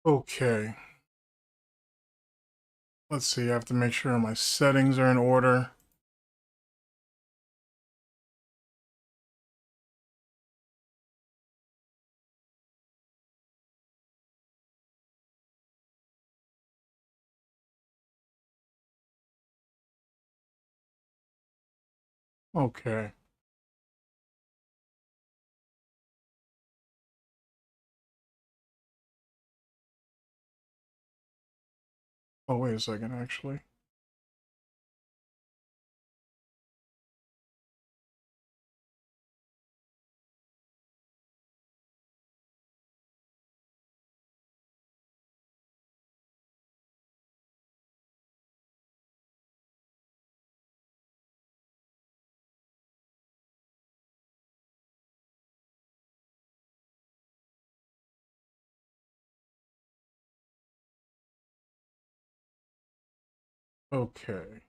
Okay. Let's see, I have to make sure my settings are in order. Okay. Oh, wait a second, actually. Okay.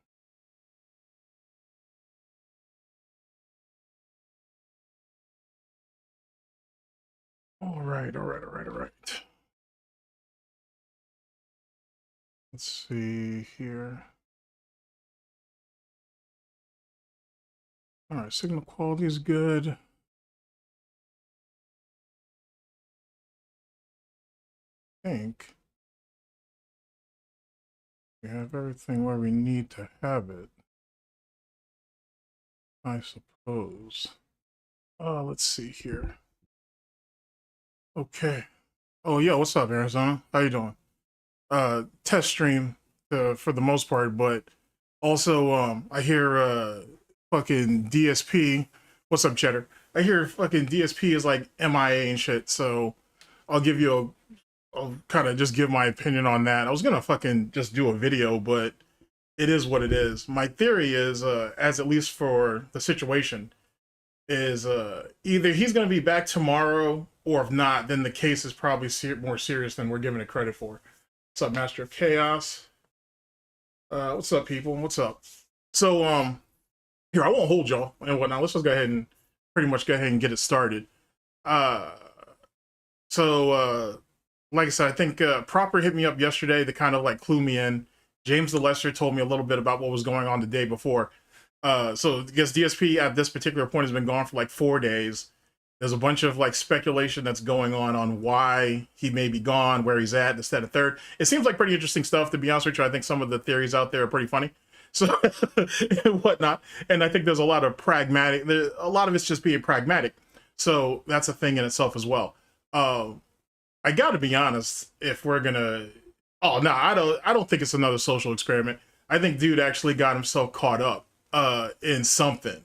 All right, all right, all right, all right. Let's see here. All right, signal quality is good. I think we have everything where we need to have it, I suppose. Let's see here. Okay. Oh, yeah, what's up, Arizona? How you doing? Test stream for the most part, but also I hear fucking DSP. What's up, Cheddar? I hear fucking DSP is like MIA and shit, so I'll give you I'll kind of just give my opinion on that. I was gonna fucking just do a video, but it is what it is. My theory is, as at least for the situation, is either he's gonna be back tomorrow, or if not, then the case is probably more serious than we're giving it credit for. What's up, Master of Chaos? What's up, people? What's up? So, here, I won't hold y'all and whatnot. Let's just go ahead and pretty much go ahead and get it started. Uh, like I said, I think Proper hit me up yesterday to kind of like clue me in. James the Lesser told me a little bit about what was going on the day before. So I guess DSP at this particular point has been gone for like 4 days. There's a bunch of like speculation that's going on why he may be gone, where he's at, this, that, and third. It seems like pretty interesting stuff, to be honest with you. I think some of the theories out there are pretty funny. So and whatnot. And I think there's a lot of a lot of it's just being pragmatic. So that's a thing in itself as well. I gotta be honest, if we're gonna oh no, I don't think it's another social experiment. I think dude actually got himself caught up in something.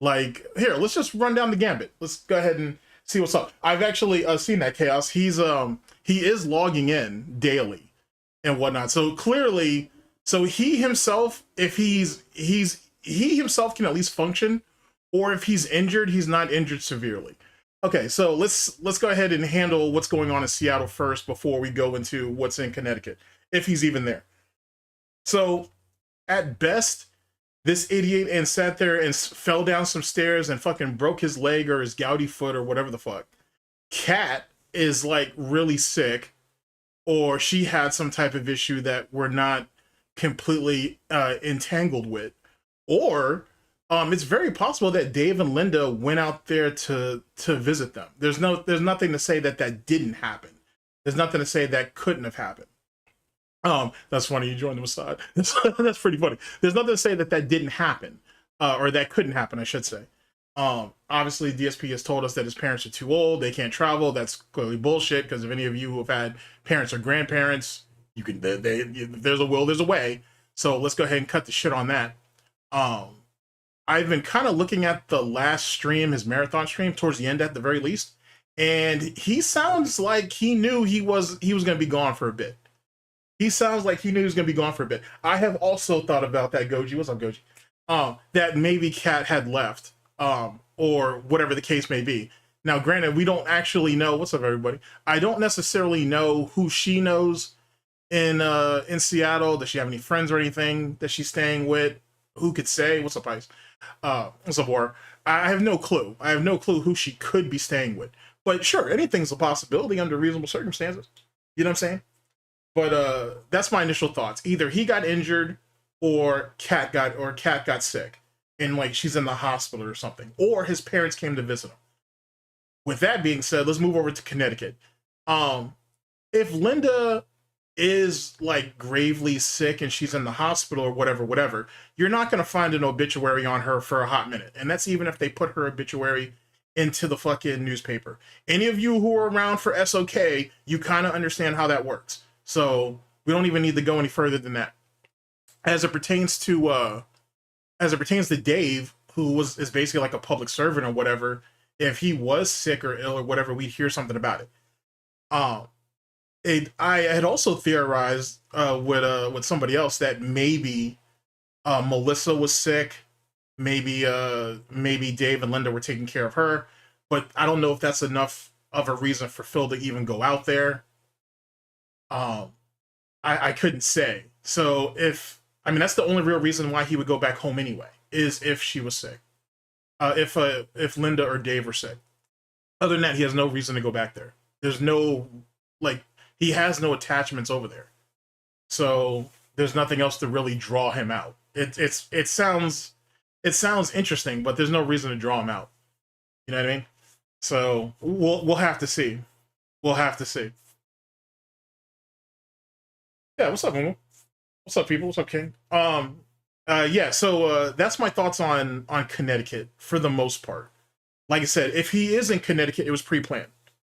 Like, here, let's just run down the gambit. Let's go ahead and see what's up. I've actually seen that chaos. He is logging in daily and whatnot. So clearly, so he himself, if he himself can at least function, or if he's injured, he's not injured severely. Okay, so let's go ahead and handle what's going on in Seattle first before we go into what's in Connecticut, if he's even there. So, at best, this idiot and sat there and fell down some stairs and fucking broke his leg or his gouty foot or whatever the fuck. Cat is like really sick, or she had some type of issue that we're not completely entangled with, or it's very possible that Dave and Linda went out there to visit them. There's nothing to say that that didn't happen. There's nothing to say that couldn't have happened. That's funny. You joined the Mossad. That's pretty funny. There's nothing to say that that didn't happen, or that couldn't happen, I should say. Obviously, DSP has told us that his parents are too old. They can't travel. That's clearly bullshit. Because if any of you who have had parents or grandparents, you can. There's a will, there's a way. So let's go ahead and cut the shit on that. I've been kind of looking at the last stream, his marathon stream, towards the end at the very least, and he sounds like he knew he was going to be gone for a bit. He sounds like he knew he was going to be gone for a bit. I have also thought about that, Goji. What's up, Goji? That maybe Kat had left, or whatever the case may be. Now, granted, we don't actually know. What's up, everybody? I don't necessarily know who she knows in Seattle. Does she have any friends or anything that she's staying with? Who could say? What's up, Ice? What's up, War? I have no clue. I have no clue who she could be staying with. But sure, anything's a possibility under reasonable circumstances. You know what I'm saying? But that's my initial thoughts. Either he got injured or Cat got sick and like she's in the hospital or something, or his parents came to visit him. With that being said, let's move over to Connecticut. If Linda is like gravely sick and she's in the hospital or whatever, you're not going to find an obituary on her for a hot minute. And that's even if they put her obituary into the fucking newspaper. Any of you who are around for SOK, you kind of understand how that works. So we don't even need to go any further than that. As it pertains to Dave, who is basically like a public servant or whatever, if he was sick or ill or whatever, we'd hear something about it. I had also theorized with somebody else that maybe Melissa was sick, maybe Dave and Linda were taking care of her, but I don't know if that's enough of a reason for Phil to even go out there. I couldn't say. So that's the only real reason why he would go back home anyway, is if she was sick. If Linda or Dave were sick. Other than that, he has no reason to go back there. There's no, like, he has no attachments over there. So there's nothing else to really draw him out. It sounds interesting, but there's no reason to draw him out. You know what I mean? So we'll have to see. We'll have to see. Yeah, what's up, Momo? What's up, people? What's up, King? Yeah, so that's my thoughts on Connecticut for the most part. Like I said, if he is in Connecticut, it was pre-planned.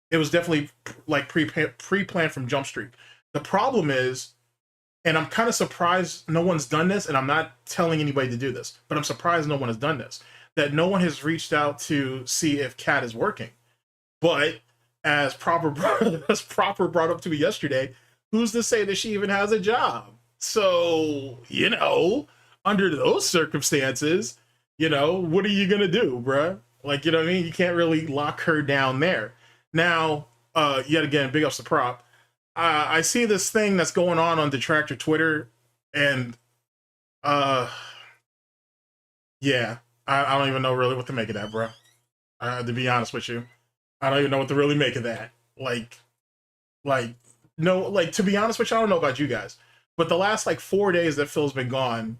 It was definitely like pre-planned from Jump Street. The problem is, and I'm kind of surprised no one's done this, and I'm not telling anybody to do this, but I'm surprised no one has done this, that no one has reached out to see if Cat is working. But as Proper brought up to me yesterday, who's to say that she even has a job? So, under those circumstances, what are you gonna do, bruh? Like, you know what I mean? You can't really lock her down there. Now, yet again, big ups to Prop. I see this thing that's going on Detractor Twitter, and yeah, I don't even know really what to make of that, bro. To be honest with you, I don't even know what to really make of that. To be honest with you, I don't know about you guys, but the last 4 days that Phil's been gone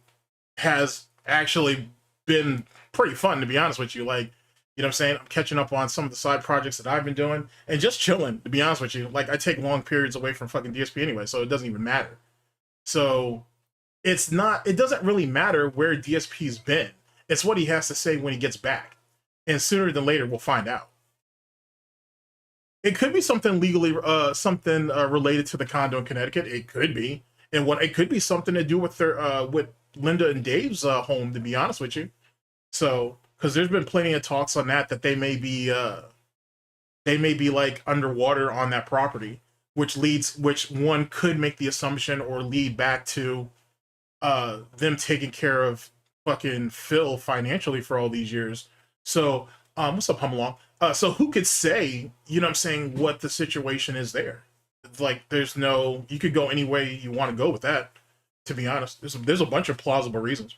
has actually been pretty fun, to be honest with you. Like, you know what I'm saying? I'm catching up on some of the side projects that I've been doing and just chilling, to be honest with you. Like, I take long periods away from fucking DSP anyway, so it doesn't even matter. So it doesn't really matter where DSP's been. It's what he has to say when he gets back. And sooner than later, we'll find out. It could be something legally, related to the condo in Connecticut. It could be. And it could be something to do with with Linda and Dave's home, to be honest with you. So, because there's been plenty of talks on that they may be like underwater on that property, which one could make the assumption or lead back to them taking care of fucking Phil financially for all these years. So, what's up, Hum Along? So who could say, you know what I'm saying, what the situation is there? Like, you could go any way you want to go with that, to be honest. There's a bunch of plausible reasons.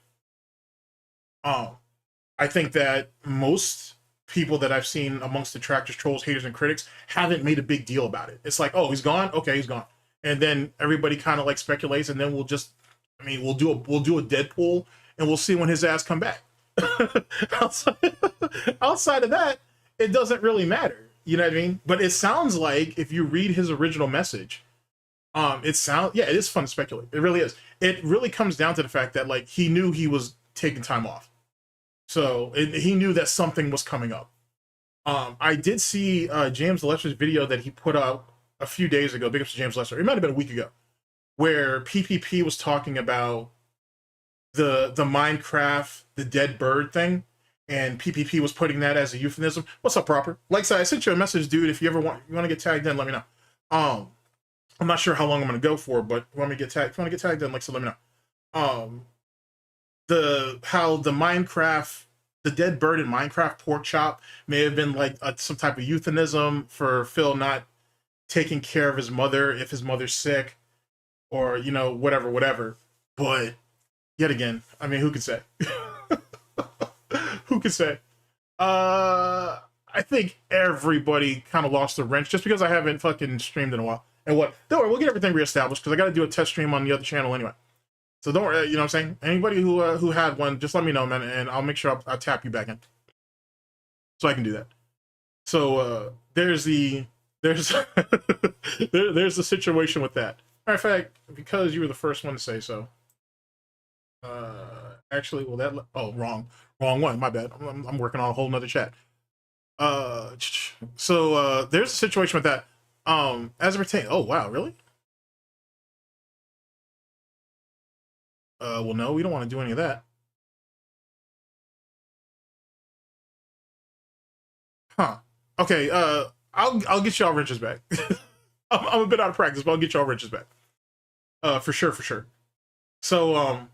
I think that most people that I've seen amongst detractors, trolls, haters, and critics haven't made a big deal about it. It's like, oh, he's gone? Okay, he's gone. And then everybody kind of speculates, and then we'll do a Deadpool, and we'll see when his ass come back. outside of that, it doesn't really matter. You know what I mean? But it sounds like, if you read his original message, it is fun to speculate. It really is. It really comes down to the fact that he knew he was taking time off. So he knew that something was coming up. I did see James Lester's video that he put out a few days ago. Big ups to James Lester. It might have been a week ago, where PPP was talking about the Minecraft, the dead bird thing, and PPP was putting that as a euphemism. What's up, Proper? Like I said, I sent you a message, dude. If you want to get tagged in, let me know. I'm not sure how long I'm going to go for, but if you want to get tagged in, let me know. How the Minecraft, the dead bird in Minecraft pork chop may have been some type of euphemism for Phil not taking care of his mother if his mother's sick, or whatever. But yet again, who could say? Who could say? I think everybody kind of lost the wrench just because I haven't fucking streamed in a while. And what? Don't worry, we'll get everything reestablished because I got to do a test stream on the other channel anyway. So don't worry, you know what I'm saying? Anybody who had one, just let me know, man, and I'll make sure I'll tap you back in. So I can do that. So there's the there's the situation with that. Matter of fact, because you were the first one to say so. Actually, well that wrong one. My bad. I'm working on a whole nother chat. So there's a situation with that. As it pertains. Oh wow, really? Well, no, we don't want to do any of that. Huh. Okay, I'll get y'all wrenches back. I'm a bit out of practice, but I'll get y'all wrenches back. For sure, for sure. So,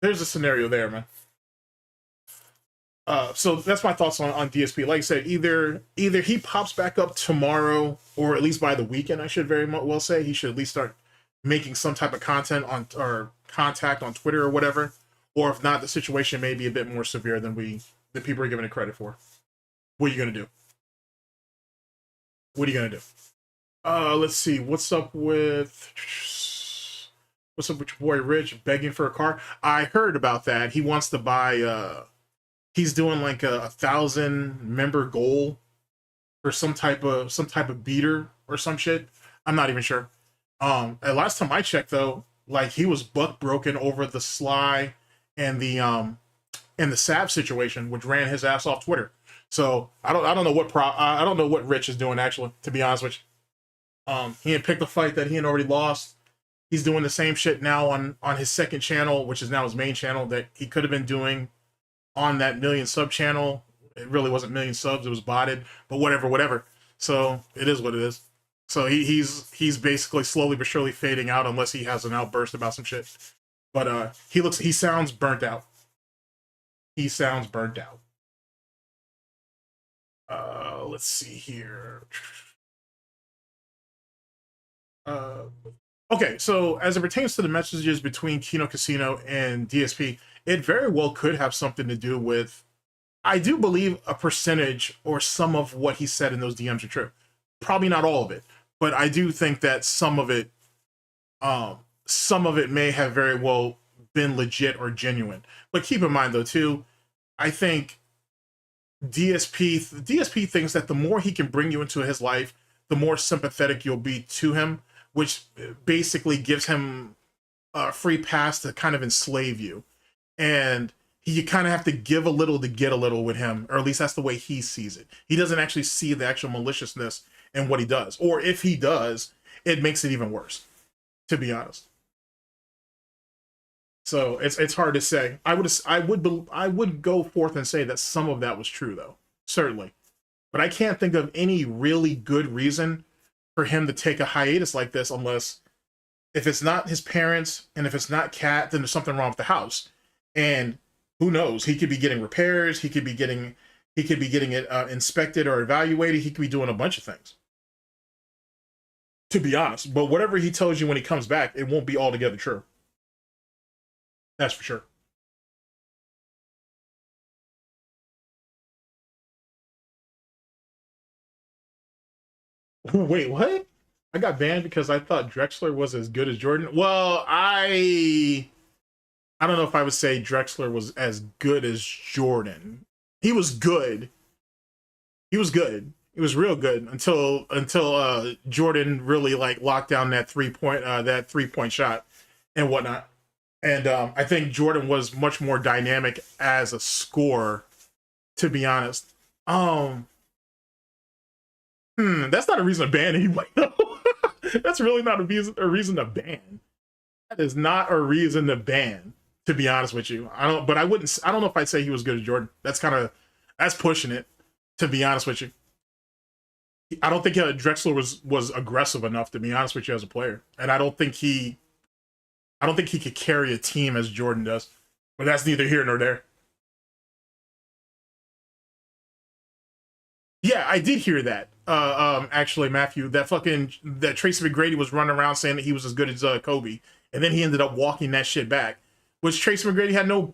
there's a scenario there, man. So that's my thoughts on DSP. Like I said, either he pops back up tomorrow, or at least by the weekend, I should very well say. He should at least start making some type of content on, or contact on Twitter or whatever. Or if not, the situation may be a bit more severe than people are giving it credit for. What are you gonna do? What are you gonna do? Let's see. What's up with your boy Rich begging for a car? I heard about that. He wants to buy. He's doing like a 1,000 member goal for some type of beater or some shit. I'm not even sure. Last time I checked though, like he was buck broken over the Sly and the Sav situation, which ran his ass off Twitter. So I don't know what Rich is doing actually, to be honest with you. He had picked a fight that he had already lost. He's doing the same shit now on his second channel, which is now his main channel, that he could have been doing on that million sub channel. It really wasn't million subs, it was botted, but whatever. So it is what it is. So he's basically slowly but surely fading out unless he has an outburst about some shit. But he sounds burnt out. He sounds burnt out. Let's see here. Okay, so as it pertains to the messages between Kino Casino and DSP, it very well could have something to do with, I do believe, a percentage or some of what he said in those DMs are true. Probably not all of it, but I do think that some of it may have very well been legit or genuine. But keep in mind though too, I think DSP thinks that the more he can bring you into his life, the more sympathetic you'll be to him, which basically gives him a free pass to kind of enslave you. And you kind of have to give a little to get a little with him, or at least that's the way he sees it. He doesn't actually see the actual maliciousness in what he does. Or if he does, it makes it even worse, to be honest. So it's hard to say. I would go forth and say that some of that was true though, certainly. But I can't think of any really good reason for him to take a hiatus like this, unless if it's not his parents and if it's not Cat, then there's something wrong with the house. And who knows? He could be getting repairs. He could be getting it inspected or evaluated. He could be doing a bunch of things, to be honest. But whatever he tells you when he comes back, it won't be altogether true. That's for sure. Wait, what? I got banned because I thought Drexler was as good as Jordan. Well, I don't know if I would say Drexler was as good as Jordan. He was good. He was good. He was real good until Jordan really like locked down that 3-point shot and whatnot. And I think Jordan was much more dynamic as a scorer, to be honest. That's not a reason to ban anybody. That's really not a reason to ban. That is not a reason to ban, to be honest with you. I don't know if I'd say he was good as Jordan. That's pushing it, to be honest with you. I don't think Drexler was aggressive enough, to be honest with you, as a player. And I don't think he could carry a team as Jordan does. But that's neither here nor there. Yeah, I did hear that. Actually, Matthew, that Tracy McGrady was running around saying that he was as good as Kobe, and then he ended up walking that shit back. Which Tracy McGrady had no.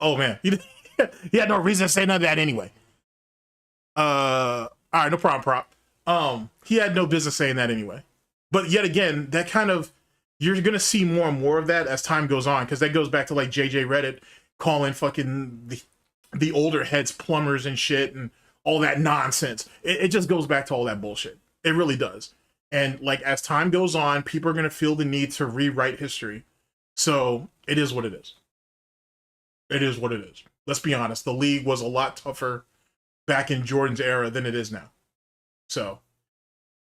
Oh man, he had no reason to say none of that anyway. All right, no problem, prop. He had no business saying that anyway. But yet again, that kind of, you're gonna see more and more of that as time goes on, because that goes back to like JJ Reddit calling fucking the older heads plumbers and shit and all that nonsense. It just goes back to all that bullshit. It really does. And like as time goes on, people are gonna feel the need to rewrite history. So it is what it is. It is what it is. Let's be honest. The league was a lot tougher back in Jordan's era than it is now. So,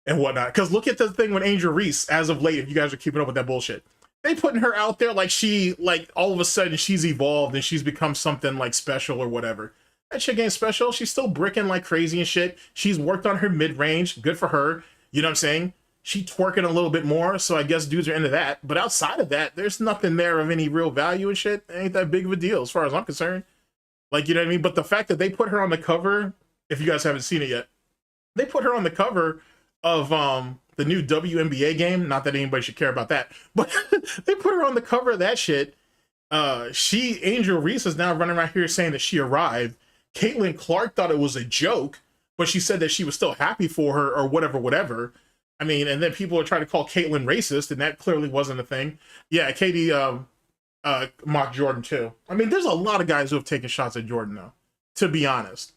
and whatnot. Because look at the thing with Angel Reese as of late, if you guys are keeping up with that bullshit. They putting her out there like she, like all of a sudden she's evolved and she's become something like special or whatever. That chick ain't special. She's still bricking like crazy and shit. She's worked on her mid-range. Good for her. You know what I'm saying? She twerking a little bit more, so I guess dudes are into that. But outside of that, there's nothing there of any real value and shit. It ain't that big of a deal as far as I'm concerned. Like, you know what I mean? But the fact that they put her on the cover, if you guys haven't seen it yet, they put her on the cover of the new WNBA game. Not that anybody should care about that, but they put her on the cover of that shit. Angel Reese is now running around here saying that she arrived. Caitlin Clark thought it was a joke, but she said that she was still happy for her or whatever. I mean, and then people are trying to call Caitlin racist, and that clearly wasn't a thing. Yeah, Katie mocked Jordan too. I mean, there's a lot of guys who have taken shots at Jordan though, to be honest.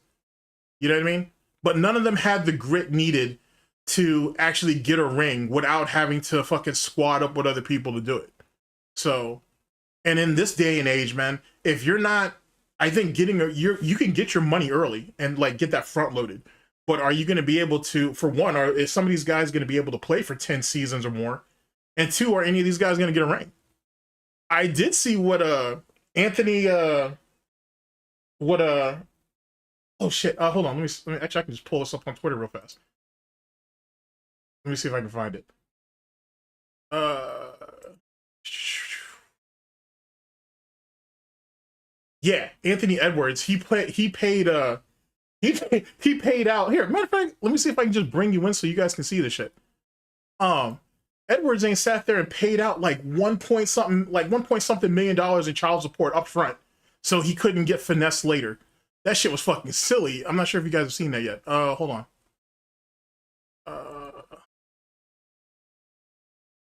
You know what I mean? But none of them had the grit needed to actually get a ring without having to fucking squad up with other people to do it. So, and in this day and age, man, if you're not, I think you can get your money early and like get that front loaded. But are you going to be able to, for one, is some of these guys going to be able to play for 10 seasons or more? And two, are any of these guys going to get a ring? I did see what Anthony oh shit, hold on, let me actually I can just pull this up on Twitter real fast. Let me see if I can find it. Yeah, Anthony Edwards, he paid out here. Matter of fact, let me see if I can just bring you in so you guys can see this shit. Edwards ain't sat there and paid out like $1 point something million in child support up front, so he couldn't get finessed later. That shit was fucking silly. I'm not sure if you guys have seen that yet. Hold on.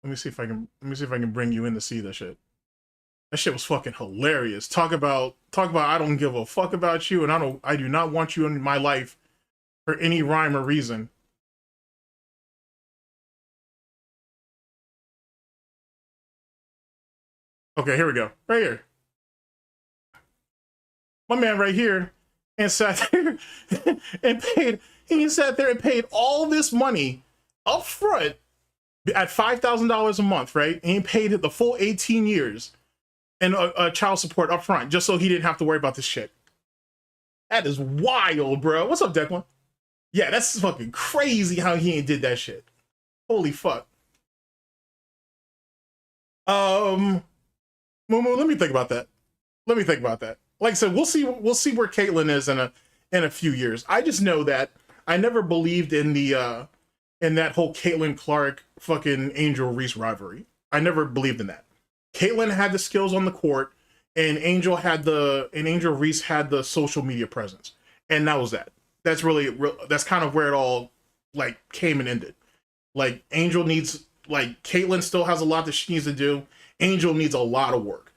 Let me see if I can bring you in to see this shit. That shit was fucking hilarious. Talk about I don't give a fuck about you, and I do not want you in my life for any rhyme or reason. Okay, here we go. Right here. My man right here and sat there and paid all this money up front at $5,000 a month, right? And he paid it the full 18 years and child support up front just so he didn't have to worry about this shit. That is wild, bro. What's up, Declan? Yeah, that's fucking crazy how he ain't did that shit. Holy fuck. Mumu, let me think about that. Like I said, we'll see where Caitlyn is in a few years. I just know that I never believed in the in that whole Caitlyn Clark fucking Angel Reese rivalry. I never believed in that. Caitlyn had the skills on the court, and Angel Reese had the social media presence, and that was that. That's that's kind of where it all like came and ended. Like Caitlyn still has a lot that she needs to do. Angel needs a lot of work,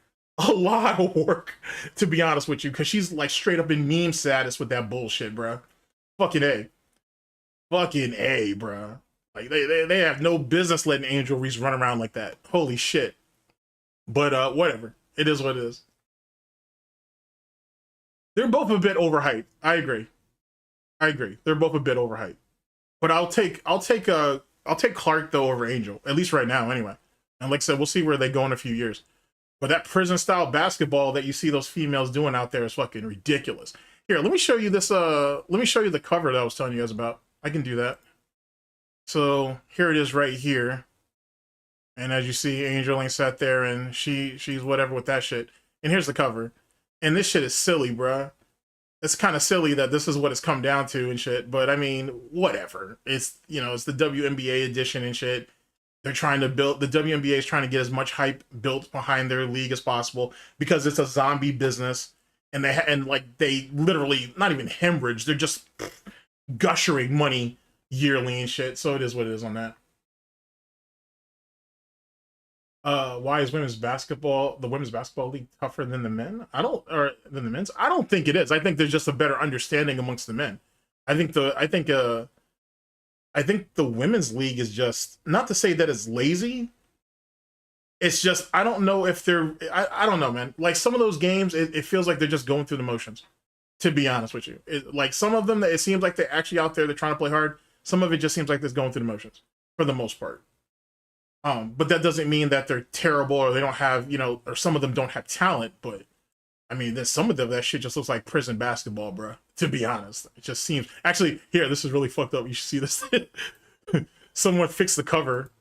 to be honest with you, because she's like straight up in meme status with that bullshit, bro. Fucking A, bro. Like they have no business letting Angel Reese run around like that. Holy shit. But whatever. It is what it is. They're both a bit overhyped. I agree. They're both a bit overhyped. But I'll take Clark though over Angel, at least right now, anyway. And like I said, we'll see where they go in a few years. But that prison style basketball that you see those females doing out there is fucking ridiculous. Here, let me show you this. Let me show you the cover that I was telling you guys about. I can do that. So here it is right here. And as you see, Angel ain't sat there and she's whatever with that shit. And here's the cover. And this shit is silly, bruh. It's kind of silly that this is what it's come down to and shit. But I mean, whatever. It's, it's the WNBA edition and shit. They're trying to build, the WNBA is trying to get as much hype built behind their league as possible because it's a zombie business. And they literally, not even hemorrhage, they're just gushering money yearly and shit. So it is what it is on that. Why is the women's basketball league tougher than the men? Or than the men's. I don't think it is. I think there's just a better understanding amongst the men. I think the women's league is just, not to say that it's lazy. It's just, I don't know if I don't know, man. Like some of those games, it feels like they're just going through the motions. To be honest with you, like some of them, it seems like they're actually out there. They're trying to play hard. Some of it just seems like they're going through the motions for the most part. But that doesn't mean that they're terrible or they don't have, or some of them don't have talent. But I mean, there's some of them that shit just looks like prison basketball, bro. To be honest, it just seems. Actually, here, this is really fucked up. You should see this. Someone fixed the cover,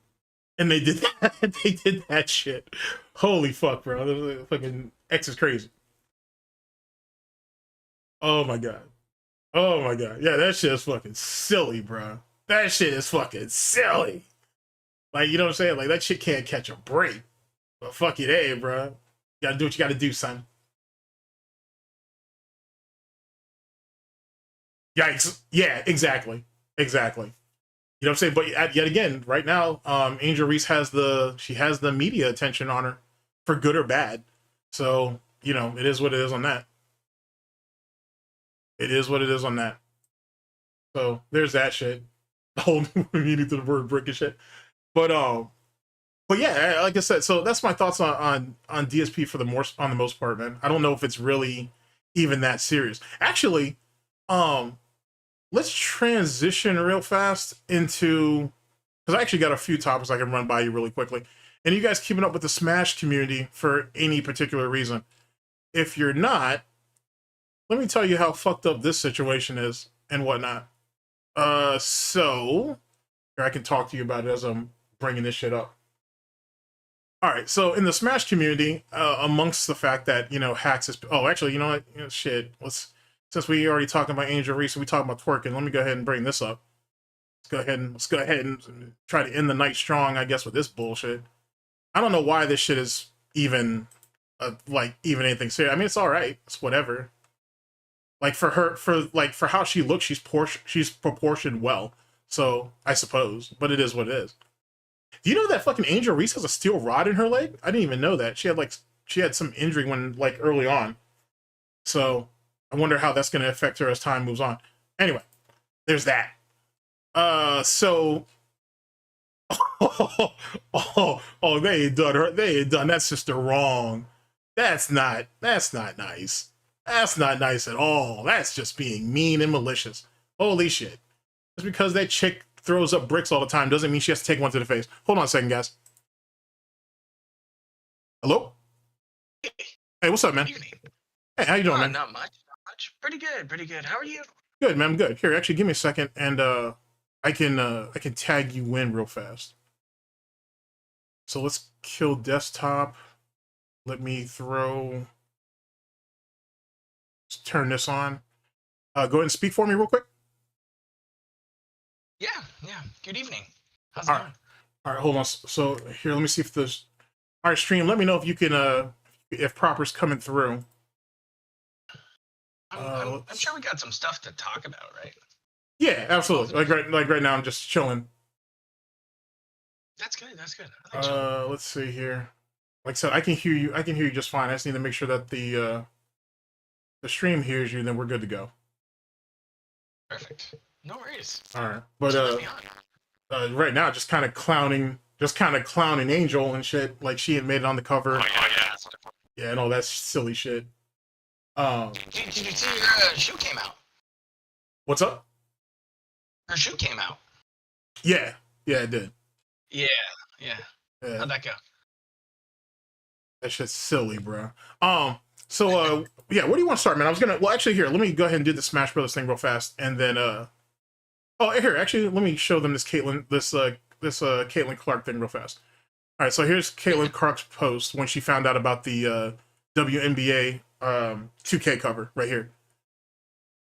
and they did that. They did that shit. Holy fuck, bro! Fucking X is crazy. Oh my god. Oh my god. Yeah, that shit is fucking silly, bro. That shit is fucking silly. Like, you know what I'm saying? Like, that shit can't catch a break. But fuck it, hey, bro. You gotta do what you gotta do, son. Yikes. Yeah, exactly. Exactly. You know what I'm saying? But yet again, right now, Angel Reese has the media attention on her, for good or bad. So, it is what it is on that. It is what it is on that. So there's that shit. The whole meaning to the word brick and shit. But yeah, like I said, so that's my thoughts on DSP on the most part, man. I don't know if it's really even that serious. Actually, let's transition real fast into, because I actually got a few topics I can run by you really quickly. And you guys keeping up with the Smash community for any particular reason. If you're not, let me tell you how fucked up this situation is and whatnot. So here, I can talk to you about it as I'm bringing this shit up. All right, so in the Smash community, amongst the fact that hacks is, actually, you know what, shit. Since we already talking about Angel Reese, we talking about twerking. Let me go ahead and bring this up. Let's go ahead and try to end the night strong, I guess, with this bullshit. I don't know why this shit is even even anything serious. I mean, it's all right. It's whatever. Like for how she looks, she's proportioned well. So I suppose, but it is what it is. Do you know that fucking Angel Reese has a steel rod in her leg? I didn't even know that. She had some injury when early on. So I wonder how that's going to affect her as time moves on. Anyway, there's that. So they ain't done her. They ain't done that sister wrong. That's not nice. That's not nice at all. That's just being mean and malicious. Holy shit. Just because that chick throws up bricks all the time doesn't mean she has to take one to the face. Hold on a second, guys. Hello? Hey, what's up, man? Hey, how you doing, man? Not much. Pretty good. How are you? Good, man. I'm good. Here, actually, give me a second, and I can tag you in real fast. So let's kill desktop. Let me throw. Let's turn this on. Go ahead and speak for me real quick. Yeah. Good evening. How's it going? All right, hold on. So here, let me see if this. All right, stream. Let me know if you can. If proper's coming through. I'm sure we got some stuff to talk about, right? Yeah, absolutely. Like right now, I'm just chilling. That's good. Let's see here. Like I said, I can hear you. I can hear you just fine. I just need to make sure that the stream hears you. Then we're good to go. Perfect. No worries. All right, but right now, just kind of clowning Angel and shit. Like she had made it on the cover. Oh yeah. Yeah, and all that silly shit. Did you see her shoe came out? What's up? Her shoe came out. Yeah, it did. Yeah. How'd that go? That shit's silly, bro. So yeah, where do you want to start, man? Actually, here, let me go ahead and do the Smash Brothers thing real fast, and then here, actually, let me show them this Caitlyn Clark thing real fast. All right, so here's Caitlyn Clark's post when she found out about the WNBA 2K cover right here.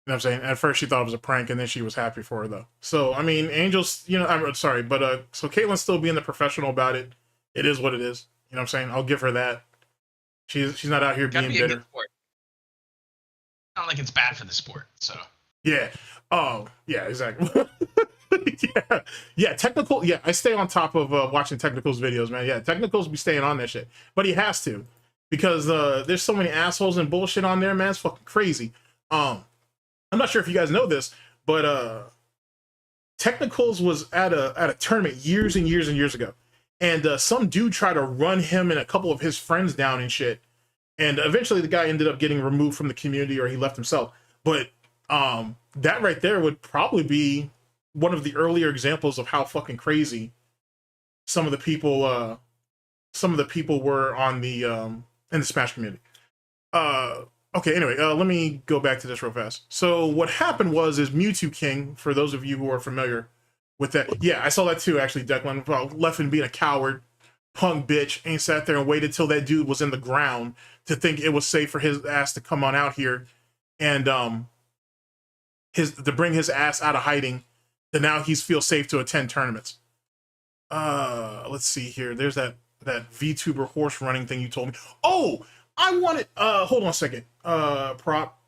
You know what I'm saying? At first she thought it was a prank, and then she was happy for her though. So I mean, Angel's, I'm sorry, but so Caitlyn's still being the professional about it. It is what it is. You know what I'm saying? I'll give her that. She's not out here being bitter. Not like it's bad for the sport, so. Yeah. Oh, yeah, exactly. Yeah, yeah, technical. Yeah, I stay on top of watching Technical's videos, man. Yeah, Technical's be staying on that shit, but he has to because there's so many assholes and bullshit on there, man. It's fucking crazy. I'm not sure if you guys know this, but Technicals was at a tournament years and years and years ago, and some dude tried to run him and a couple of his friends down and shit, and eventually the guy ended up getting removed from the community or he left himself. But that right there would probably be one of the earlier examples of how fucking crazy some of the people were on the in the Smash community. Okay, anyway, let me go back to this real fast. So what happened was Mewtwo King, for those of you who are familiar with that. Yeah, I saw that too, actually, Declan. Leffen being a coward, punk bitch, and sat there and waited till that dude was in the ground to think it was safe for his ass to come on out here and to bring his ass out of hiding. That now he's feel safe to attend tournaments. Let's see here. There's that VTuber horse running thing you told me. Oh, I wanted hold on a second. Prop.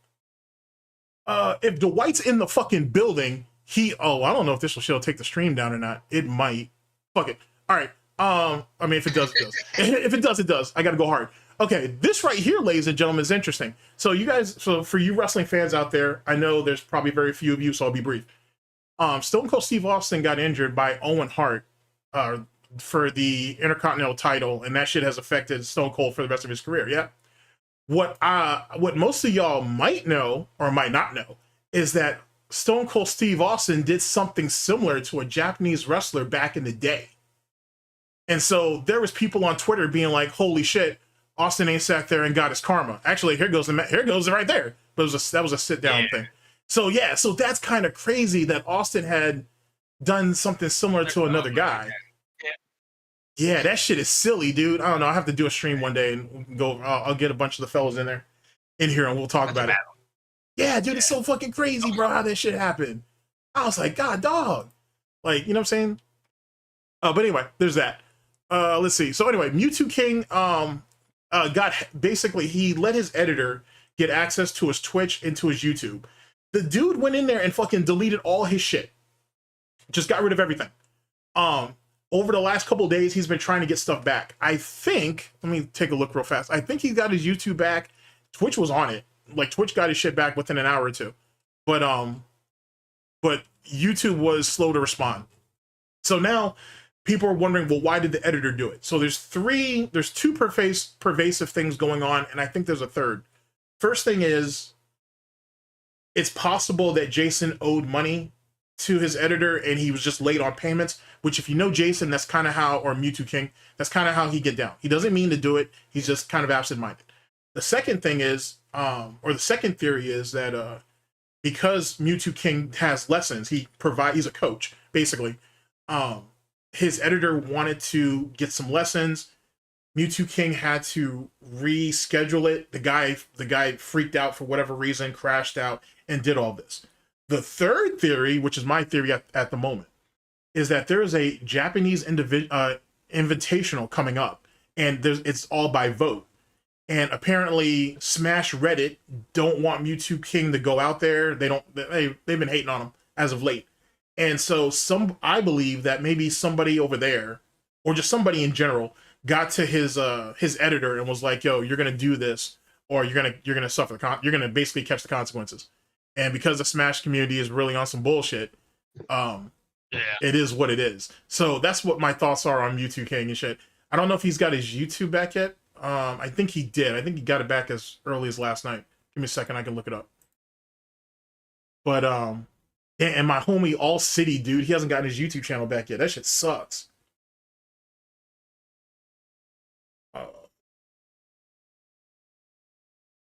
If Dwight's in the fucking building, I don't know if this will take the stream down or not. It might. Fuck it. All right. I mean, if it does, it does. If it does, it does. I gotta go hard. Okay, this right here, ladies and gentlemen, is interesting. So for you wrestling fans out there, I know there's probably very few of you, so I'll be brief. Stone Cold Steve Austin got injured by Owen Hart for the Intercontinental title, and that shit has affected Stone Cold for the rest of his career. Yeah. What most of y'all might know or might not know is that Stone Cold Steve Austin did something similar to a Japanese wrestler back in the day. And so there was people on Twitter being like, "Holy shit, Austin ain't sat there and got his karma." Actually, here goes it right there. But that was a sit down thing. So yeah, so that's kind of crazy that Austin had done something similar to another guy. Yeah, that shit is silly, dude. I don't know. I have to do a stream one day and go. I'll get a bunch of the fellas in here, and we'll talk about it. Yeah, dude, it's so fucking crazy, bro. How that shit happened. I was like, God, dog. Like, you know what I'm saying? But anyway, there's that. Let's see. So anyway, Mewtwo King he let his editor get access to his Twitch and to his YouTube. The dude went in there and fucking deleted all his shit. Just got rid of everything. Over the last couple of days, he's been trying to get stuff back. I think, let me take a look real fast. I think he got his YouTube back. Twitch was on it. Like, Twitch got his shit back within an hour or two. But YouTube was slow to respond. So now people are wondering, well, why did the editor do it? So there's two pervasive things going on, and I think there's a third. First thing is, it's possible that Jason owed money to his editor and he was just late on payments, which if you know Jason, that's kind of how, or Mewtwo King, that's kind of how he get down. He doesn't mean to do it. He's just kind of absent-minded. The second thing is, or the second theory is that because Mewtwo King has lessons, he's a coach, basically. His editor wanted to get some lessons. Mewtwo King had to reschedule it. The guy freaked out for whatever reason, crashed out, and did all this. The third theory, which is my theory at the moment, is that there is a Japanese invitational coming up, and it's all by vote. And apparently, Smash Reddit don't want Mewtwo King to go out there. They've been hating on him as of late. And so I believe that maybe somebody over there, or just somebody in general, got to his editor and was like, "Yo, you're gonna do this, or you're gonna suffer you're gonna basically catch the consequences." And because the Smash community is really on some bullshit, it is what it is. So that's what my thoughts are on Mewtwo King and shit. I don't know if he's got his YouTube back yet. I think he did. I think he got it back as early as last night. Give me a second, I can look it up. But and my homie All City, dude, he hasn't gotten his YouTube channel back yet. That shit sucks.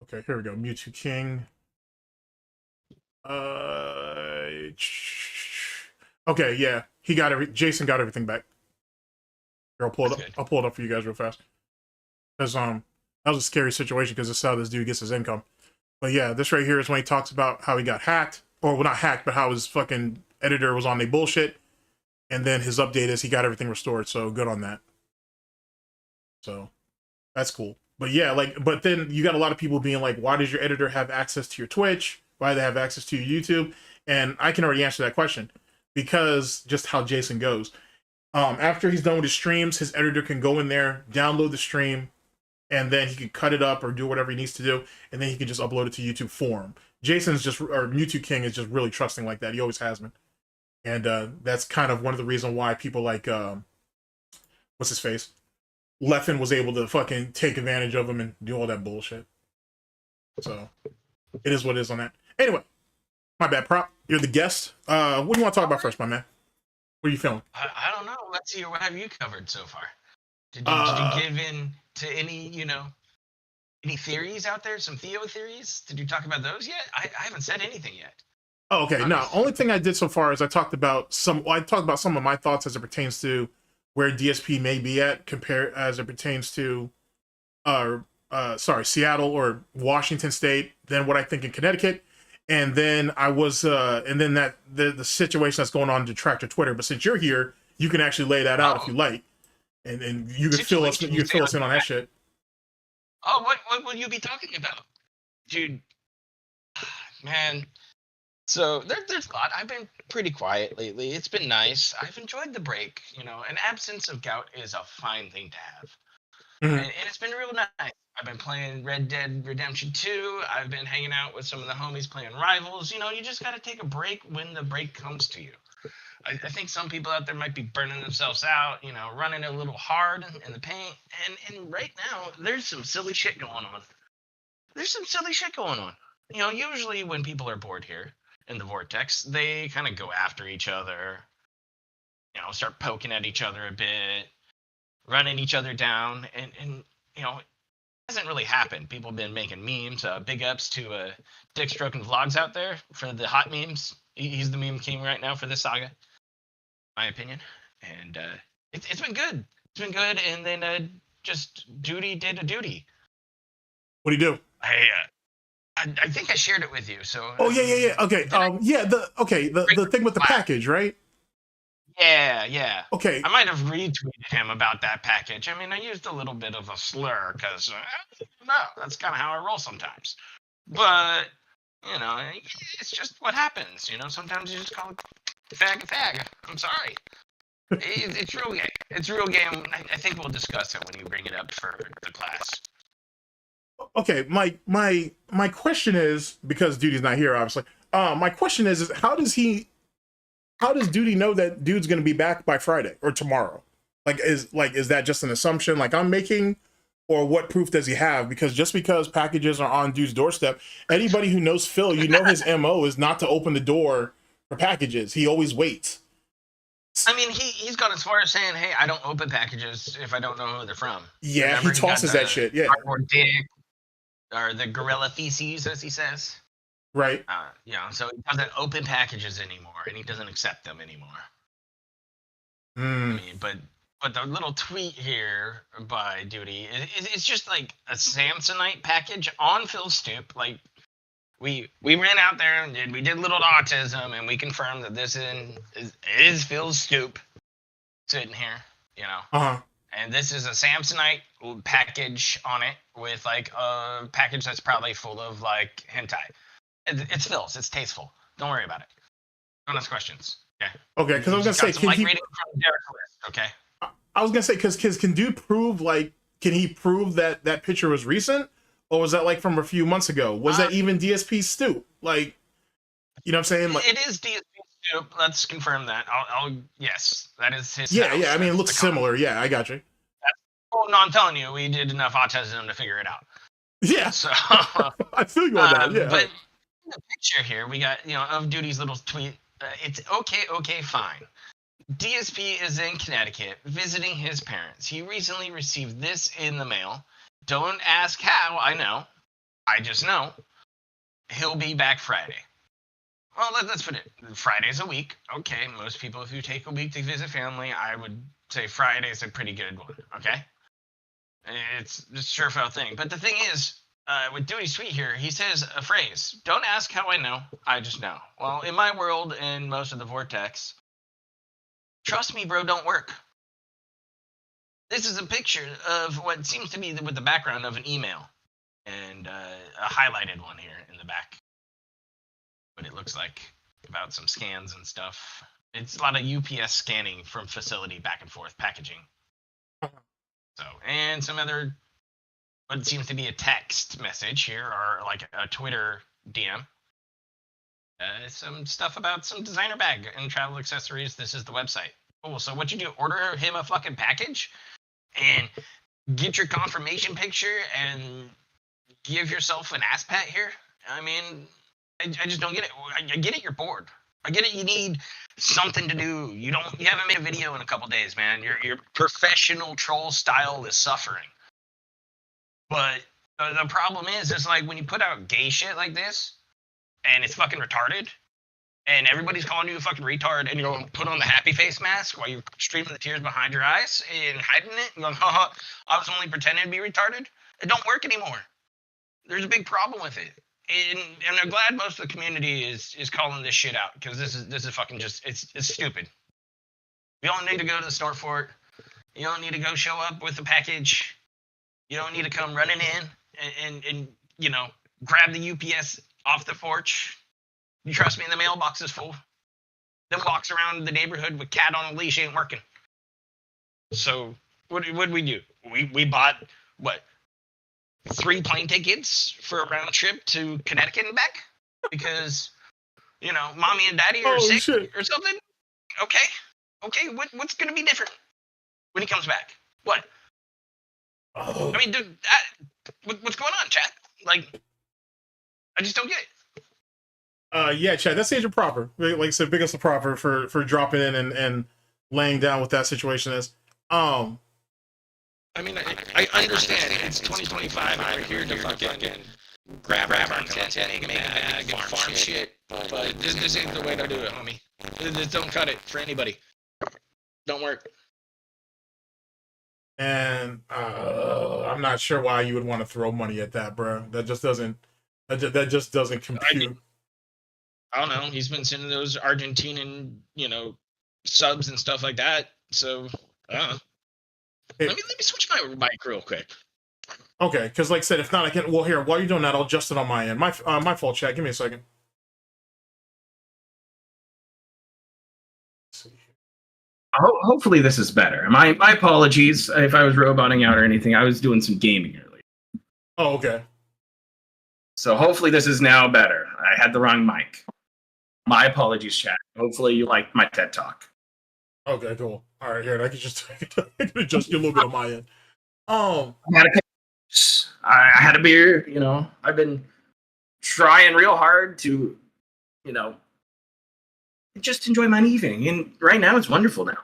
Okay, here we go. Mewtwo King. Okay, yeah, Jason got everything back. Here, I'll pull it up for you guys real fast. Because that was a scary situation because this is how this dude gets his income. But yeah, this right here is when he talks about how he got hacked, or well, not hacked, but how his fucking editor was on the bullshit. And then his update is he got everything restored. So good on that. So that's cool. But yeah, but then you got a lot of people being like, why does your editor have access to your Twitch? Why do they have access to your YouTube? And I can already answer that question. because just how Jason goes. After he's done with his streams, his editor can go in there, download the stream, and then he can cut it up or do whatever he needs to do, and then he can just upload it to YouTube for him. Jason's just, or YouTube King is just really trusting like that. He always has been. And that's kind of one of the reasons why people like, what's his face? Leffen was able to fucking take advantage of him and do all that bullshit. So, it is what it is on that. Anyway, my bad, Prop. You're the guest. What do you want to talk about first, my man? What are you feeling? I don't know. Let's see. What have you covered so far? Did you give in to any, any theories out there? Some Theo theories? Did you talk about those yet? I haven't said anything yet. Oh, okay. No, only thing I did so far is I talked about some of my thoughts as it pertains to where DSP may be at compared as it pertains to Seattle or Washington State, then what I think in Connecticut, and then the situation that's going on in Detractor Twitter. But since you're here, you can actually lay that out if you like, and you can fill us in on that shit. Oh, what will you be talking about, dude? Man, so there's a lot. I've been pretty quiet lately. It's been nice. I've enjoyed the break. An absence of gout is a fine thing to have. Mm-hmm. And it's been real nice. I've been playing Red Dead Redemption 2. I've been hanging out with some of the homies playing Rivals. You just got to take a break when the break comes to you. I think some people out there might be burning themselves out, running a little hard in the paint. And right now, there's some silly shit going on. Usually when people are bored here in the Vortex, they kind of go after each other, start poking at each other a bit, running each other down, and it hasn't really happened. People have been making memes. Big ups to Dick Stroking Vlogs out there for the hot memes. He's the meme king right now for this saga, my opinion. And it's been good. It's been good. And then just Duty did a duty. What'd he do? Hey, I think I shared it with you. So. Oh yeah. Okay. The thing with the package, right? Yeah. Okay. I might have retweeted him about that package. I mean, I used a little bit of a slur because, no, that's kind of how I roll sometimes. But, it's just what happens. Sometimes you just call it fag. I'm sorry. It's real game. It's real game. I think we'll discuss it when you bring it up for the class. Okay, my question is, because Duty's not here, obviously. My question is how does Duty know that Dude's gonna be back by Friday or tomorrow? Is that just an assumption like I'm making, or what proof does he have? Because just because packages are on Dude's doorstep, anybody who knows Phil, his MO is not to open the door for packages. He always waits. I mean, he's gone as far as saying, "Hey, I don't open packages if I don't know who they're from." Yeah, remember, he tosses that shit. Yeah, cardboard dick or the gorilla feces, as he says. Right. So he doesn't open packages anymore, and he doesn't accept them anymore. I mean, but the little tweet here by Duty, it's just like a Samsonite package on Phil's stoop. Like, we ran out there and we did a little autism, and we confirmed that this is Phil's stoop sitting here, Uh-huh. And this is a Samsonite package on it with like a package that's probably full of like hentai. It's Phil's. It's tasteful. Don't worry about it. Don't ask questions. Okay, because I was gonna say, okay. I was gonna say, because can Dude prove, can he prove that picture was recent, or was that like from a few months ago? Was that even DSP's stoop? You know what I'm saying? It is DSP's stoop. Let's confirm that. Yes, that is his. Yeah, house. I mean, it looks similar. Yeah, I got you. No, I'm telling you, we did enough autism to figure it out. Yeah. So I feel you on that. Yeah. But in the picture here, we got of Duty's little tweet. It's okay, fine. DSP is in Connecticut visiting his parents. He recently received this in the mail. Don't ask how, I know. I just know. He'll be back Friday. Well, let's put it. Friday's a week. Okay, most people, if you take a week to visit family, I would say Friday's a pretty good one, okay? It's just a surefire thing. But the thing is, with Duty's tweet here, he says a phrase, don't ask how I know, I just know. Well, in my world and most of the Vortex, trust me, bro, don't work. This is a picture of what seems to be with the background of an email and a highlighted one here in the back. What it looks like about some scans and stuff. It's a lot of UPS scanning from facility back and forth packaging. So, and some other, what seems to be a text message here, or like a Twitter DM. Some stuff about some designer bag and travel accessories. This is the website. Cool. So what you do? Order him a fucking package, and get your confirmation picture, and give yourself an ass pat here. I mean, I just don't get it. I get it. You're bored. I get it. You need something to do. You haven't made a video in a couple days, man. Your professional troll style is suffering. But the problem is, it's like when you put out gay shit like this, and it's fucking retarded, and everybody's calling you a fucking retard, and you're going to put on the happy face mask while you're streaming the tears behind your eyes and hiding it, and going, haha, I was only pretending to be retarded. It don't work anymore. There's a big problem with it. And I'm glad most of the community is calling this shit out, because this is fucking just, it's stupid. You don't need to go to the Snort fort. You don't need to go show up with a package. You don't need to come running in and you know, grab the UPS off the porch. You trust me, the mailbox is full. Them walks around the neighborhood with cat on a leash ain't working. So what did we do? We bought, what, 3 plane tickets for a round trip to Connecticut and back? Because, you know, mommy and daddy are sick or something? Okay, what's going to be different when he comes back? What? Oh. I mean, dude, what's going on, chat? Like, I just don't get it. Yeah, chat, that's Agent Proper. Like I said, big ups to Proper for dropping in and laying down what that situation is. I mean, I understand it's 2025 and we're here to fucking grab our content and make a bag and farm shit, but this ain't the way to do it, homie. This don't cut it for anybody. Don't work. And I'm not sure why you would want to throw money at that, bro. That just doesn't compute. I don't know. He's been sending those Argentinian, you know, subs and stuff like that. So I don't know. Hey. Let me switch my mic real quick. Okay, because like I said, if not, I can. Well, here, while you're doing that, I'll adjust it on my end. My fault, chat. Give me a second. Let's see. Hopefully this is better. My apologies if I was roboting out or anything. I was doing some gaming earlier. Oh, okay. So hopefully this is now better. I had the wrong mic. My apologies, chat. Hopefully you liked my TED Talk. Okay, cool. All right, here, I can adjust you a little bit on my end. I had a beer, you know. I've been trying real hard to, you know, just enjoy my evening. And right now it's wonderful now.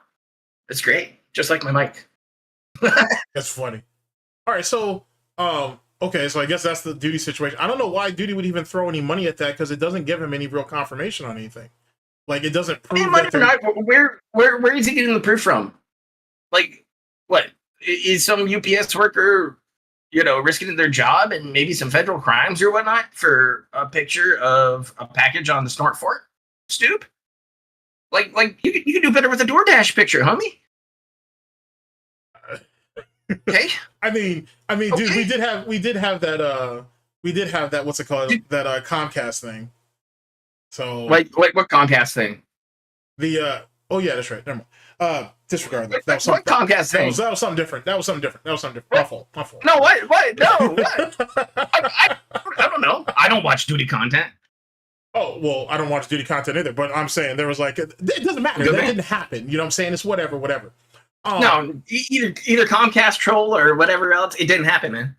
It's great. Just like my mic. That's funny. All right, so okay, so I guess that's the Duty situation. I don't know why Duty would even throw any money at that, because it doesn't give him any real confirmation on anything. Like, it doesn't prove that where is he getting the proof from? Like, what? Is some UPS worker, you know, risking their job and maybe some federal crimes or whatnot for a picture of a package on the Snort fort stoop? Like you could do better with a DoorDash picture, homie. Okay. I mean, okay. Dude, we did have that what's it called, that Comcast thing. So like what Comcast thing? Oh yeah, that's right. Never mind. Disregard that. What Comcast thing? That was something different. That was something different. My fault. No, what? No, what? I don't know. I don't watch Duty content. Oh, well, I don't watch Duty content either, but I'm saying there was like, it doesn't matter. That didn't happen. You know what I'm saying? It's whatever. No, either Comcast troll or whatever else. It didn't happen, man.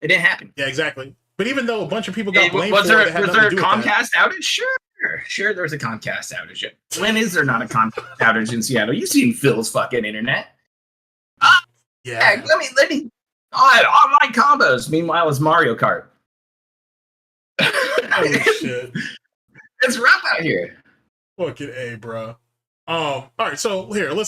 It didn't happen. Yeah, exactly. But even though a bunch of people got blamed was for it, was there a Comcast outage? Sure, there was a Comcast outage. When is there not a Comcast outage in Seattle? You've seen Phil's fucking internet. Yeah. Let me. Online combos. Meanwhile, it's Mario Kart. Holy shit. It's rough out here. Fucking A, bro. All right, so here, let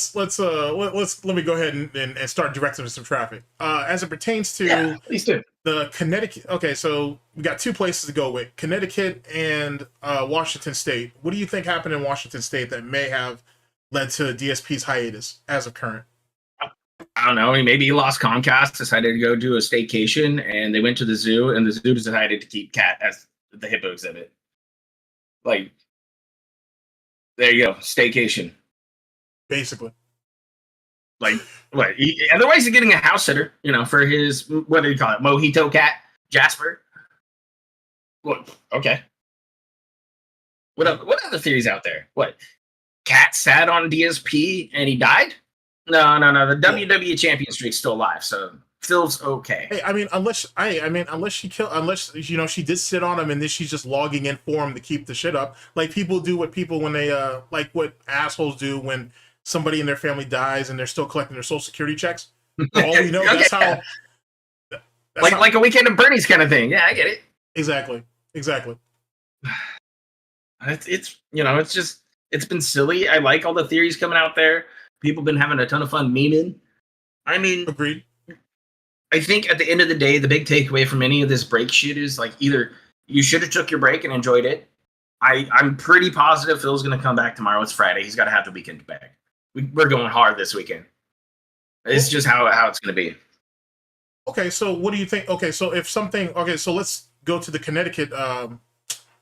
me go ahead and start directing some traffic. As it pertains to please do. The Connecticut. Okay, so we got 2 places to go with, Connecticut and Washington State. What do you think happened in Washington State that may have led to DSP's hiatus as of current? I don't know. Maybe he lost Comcast, decided to go do a staycation, and they went to the zoo, and the zoo decided to keep Cat as the hippo exhibit. Like, There you go, staycation. Basically. Like what? Otherwise, he's getting a house sitter, you know, for his, what do you call it, mojito cat, Jasper. What? Okay. What other theories out there? What? Cat sat on DSP and he died? No. The WWE champion streak's still alive, so Phil's okay. Hey, I mean, unless you know, she did sit on him and then she's just logging in for him to keep the shit up, like people do with people when they like what assholes do when somebody in their family dies and they're still collecting their social security checks. All we know, Okay. that's how. Like a Weekend at Bernie's kind of thing. Yeah, I get it. Exactly. It's you know, it's been silly. I like all the theories coming out there. People been having a ton of fun memeing. I mean, Agreed. I think at the end of the day, the big takeaway from any of this break shit is like either you should have took your break and enjoyed it. I'm pretty positive Phil's going to come back tomorrow. It's Friday. He's got to have the weekend back. We're going hard this weekend. It's just how it's going to be. Okay, so what do you think? Okay, so so let's go to the Connecticut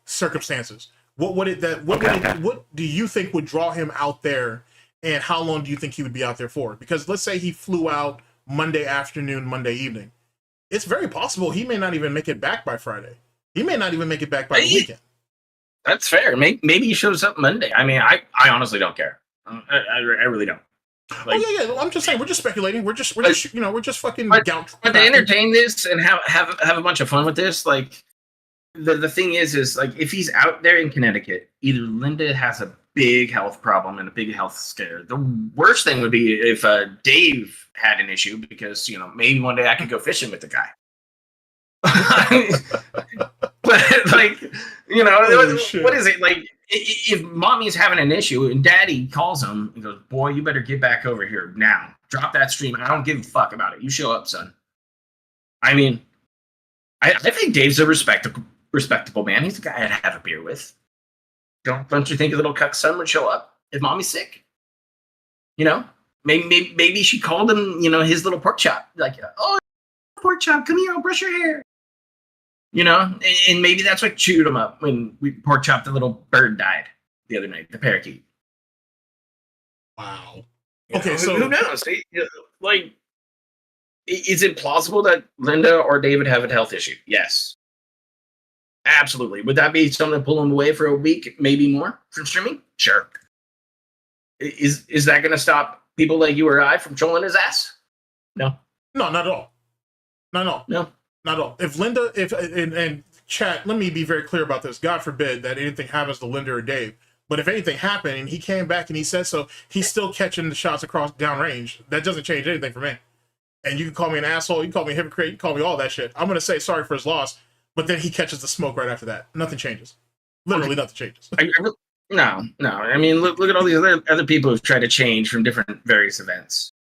circumstances. What do you think would draw him out there, and how long do you think he would be out there for? Because let's say he flew out Monday afternoon, Monday evening. It's very possible he may not even make it back by Friday. He may not even make it back by the weekend. That's fair. Maybe he shows up Monday. I mean, I honestly don't care. I really don't. Like, yeah. I'm just saying, we're just speculating. We're just fucking gout. But to entertain this and have a bunch of fun with this, like the thing is like if he's out there in Connecticut, either Linda has a big health problem and a big health scare. The worst thing would be if Dave had an issue because, you know, maybe one day I could go fishing with the guy. But like, you know, what is it like? If mommy's having an issue and daddy calls him and goes, "Boy, you better get back over here now. Drop that stream. I don't give a fuck about it. You show up, son." I mean, I think Dave's a respectable man. He's a guy I'd have a beer with. Don't you think a little cuck son would show up if mommy's sick? You know, maybe she called him, you know, his little pork chop. Like, "Oh, pork chop, come here, I'll brush your hair." You know, and maybe that's what chewed him up when we pork chopped the little bird died the other night, the parakeet. Wow. You Okay, know, so who knows? Like, is it plausible that Linda or David have a health issue? Yes, absolutely. Would that be something to pull him away for a week, maybe more from streaming? Sure. Is that going to stop people like you or I from trolling his ass? No, not at all. No. Not at all. If Linda, and chat, let me be very clear about this. God forbid that anything happens to Linda or Dave. But if anything happened and he came back and he said so, he's still catching the shots across downrange. That doesn't change anything for me. And you can call me an asshole, you can call me a hypocrite, you can call me all that shit. I'm going to say sorry for his loss, but then he catches the smoke right after that. Nothing changes. Literally nothing changes. No. I mean, look at all these other people who've tried to change from different various events.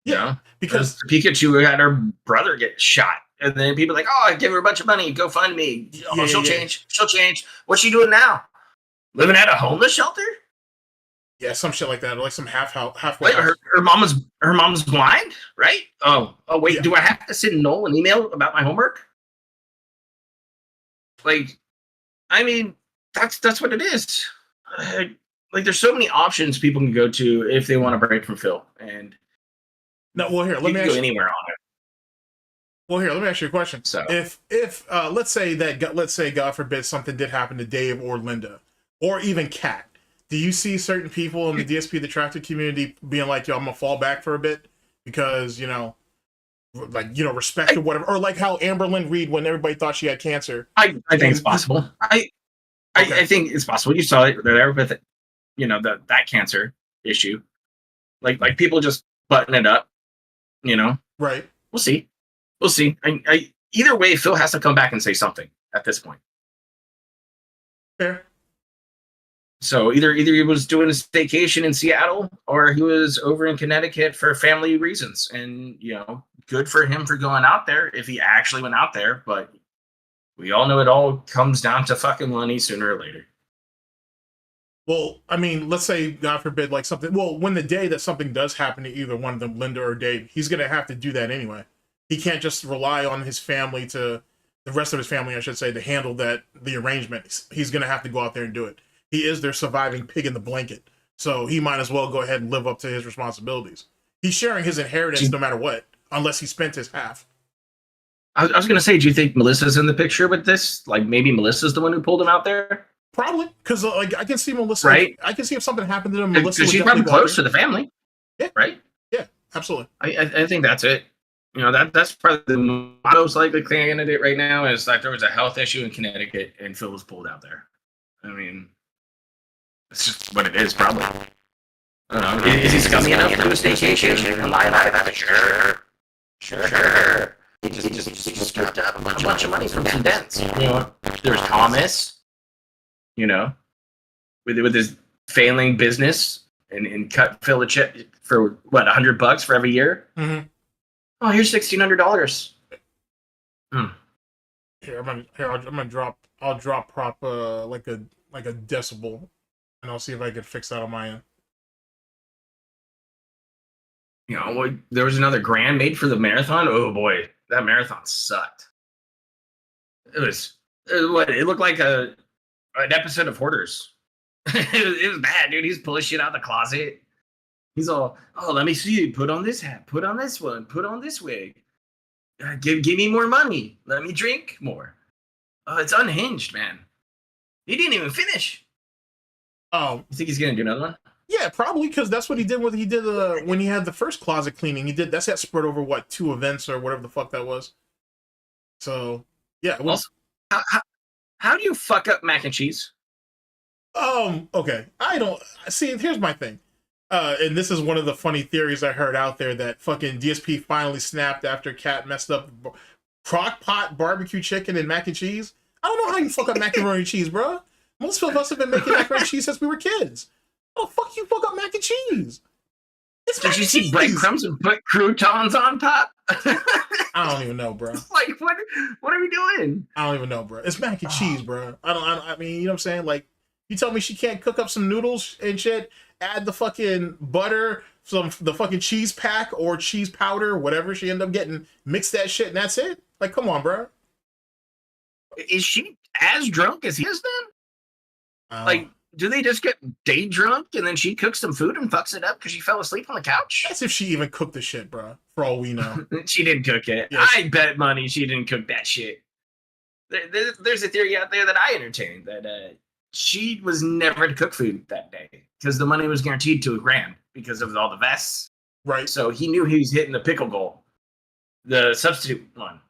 Yeah, you know? because Pikachu had her brother get shot. And then people are like, "Oh, I give her a bunch of money. Go fund me. Oh, she'll change. She'll change. What's she doing now? Living at a homeless shelter? Yeah, some shit like that, or like some halfway. Wait, her mom's blind, right? Oh, wait. Yeah. Do I have to send Noel an email about my homework? Like, I mean, that's what it is. Like, there's so many options people can go to if they want to break from Phil, and no. Well, here, let me go anywhere on it. Well, here, let me ask you a question. So, if let's say God forbid something did happen to Dave or Linda or even Kat, do you see certain people in the DSP Detractor community being like, "Yo, I'm gonna fall back for a bit because respect or whatever," or like how Amberlynn Reed, when everybody thought she had cancer? I think it's possible. I think it's possible. You saw it there with it, you know, that cancer issue, like people just button it up, you know. Right. We'll see. Either way, Phil has to come back and say something at this point. Fair. So either he was doing a staycation in Seattle or he was over in Connecticut for family reasons. And, you know, good for him for going out there if he actually went out there. But we all know it all comes down to fucking money sooner or later. Well, I mean, let's say, God forbid, like something. Well, when the day that something does happen to either one of them, Linda or Dave, he's going to have to do that anyway. He can't just rely on his family the rest of his family, I should say, to handle the arrangement. He's going to have to go out there and do it. he is their surviving pig in the blanket. So he might as well go ahead and live up to his responsibilities. He's sharing his inheritance no matter what, unless he spent his half. I was going to say, do you think Melissa's in the picture with this? Like maybe Melissa's the one who pulled him out there? Probably, because like I can see Melissa. Right. I can see if something happened to them. Melissa, because she's probably close to the family. Yeah. Right. Yeah. Absolutely. I think that's it. You know, that's probably the most likely candidate right now is that there was a health issue in Connecticut and Phil was pulled out there. I mean, it's just what it is, probably. I don't know. Is he scummy enough to do a staycation? Am I about it? Sure. He just scooped up a bunch of money from some dents. You know, there's Thomas, you know, with his failing business and cut Phil a check for what, $100 for every year? Mm-hmm. Oh, here's $1,600. Here, I'm gonna drop. I'll drop prop like a decibel, and I'll see if I can fix that on my end. You know, there was another grand made for the marathon. Oh boy, that marathon sucked. It looked like an episode of Hoarders. it was bad, dude. He's pulling shit out the closet. He's all, oh, let me see. Put on this hat. Put on this one. Put on this wig. Give me more money. Let me drink more. It's unhinged, man. He didn't even finish. Oh, you think he's gonna do another one? Yeah, probably, because that's what he did. When he had the first closet cleaning. That's that spread over what, 2 events or whatever the fuck that was. So yeah. Also, how do you fuck up mac and cheese? Okay. I don't see. Here's my thing. And this is one of the funny theories I heard out there that fucking DSP finally snapped after Cat messed up crock pot barbecue chicken and mac and cheese. I don't know how you fuck up macaroni and cheese, bro. Most of us have been making macaroni and cheese since we were kids. How the fuck you fuck up mac and cheese? Did you see breadcrumbs and put croutons on top? I don't even know, bro. Like, what are we doing? I don't even know, bro. It's mac and cheese, bro. I mean, you know what I'm saying? Like, you tell me she can't cook up some noodles and shit, add the fucking butter, the fucking cheese pack or cheese powder, whatever she ended up getting, mix that shit and that's it? Like, come on, bro. Is she as drunk as he is then? Like, do they just get day drunk and then she cooks some food and fucks it up because she fell asleep on the couch? That's if she even cooked the shit, bro. For all we know. She didn't cook it. Yes. I bet money she didn't cook that shit. There's a theory out there that I entertain that she was never to cook food that day because the money was guaranteed to $1,000 because of all the vests. Right. So he knew he was hitting the pickle goal, the substitute one,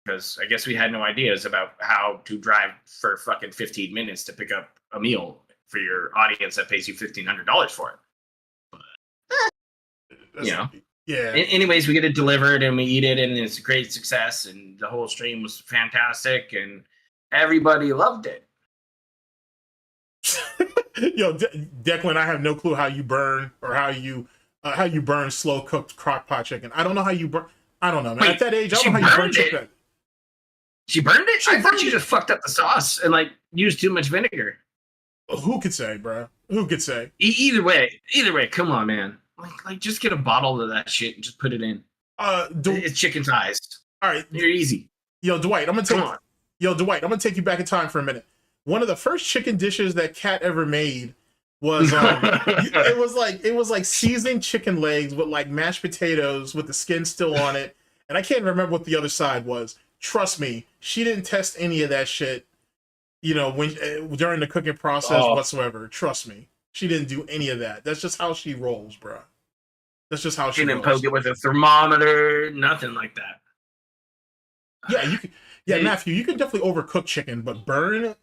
because I guess we had no ideas about how to drive for fucking 15 minutes to pick up a meal for your audience that pays you $1,500 for it. But, you know. Yeah. Anyways, we get it delivered and we eat it and it's a great success and the whole stream was fantastic and everybody loved it. Yo, Declan, I have no clue how you burn or how you burn slow cooked crock pot chicken. I don't know how you burn. I don't know, man. Wait, at that age, I don't know how you burn chicken. She burned it? I thought she just fucked up the sauce and like used too much vinegar. Who could say, bro? Who could say? Either way, come on, man. Like just get a bottle of that shit and just put it in. It's chicken sized. All right, you're easy. Yo, Dwight, I'm gonna take you back in time for a minute. One of the first chicken dishes that Kat ever made was it was like seasoned chicken legs with like mashed potatoes with the skin still on it, and I can't remember what the other side was. Trust me, she didn't test any of that shit. You know, when during the cooking process whatsoever. Trust me, she didn't do any of that. That's just how she rolls, bro. That's just how she rolls. Didn't poke it with a thermometer, nothing like that. Yeah, you can. Yeah, Matthew, you can definitely overcook chicken, but burn it,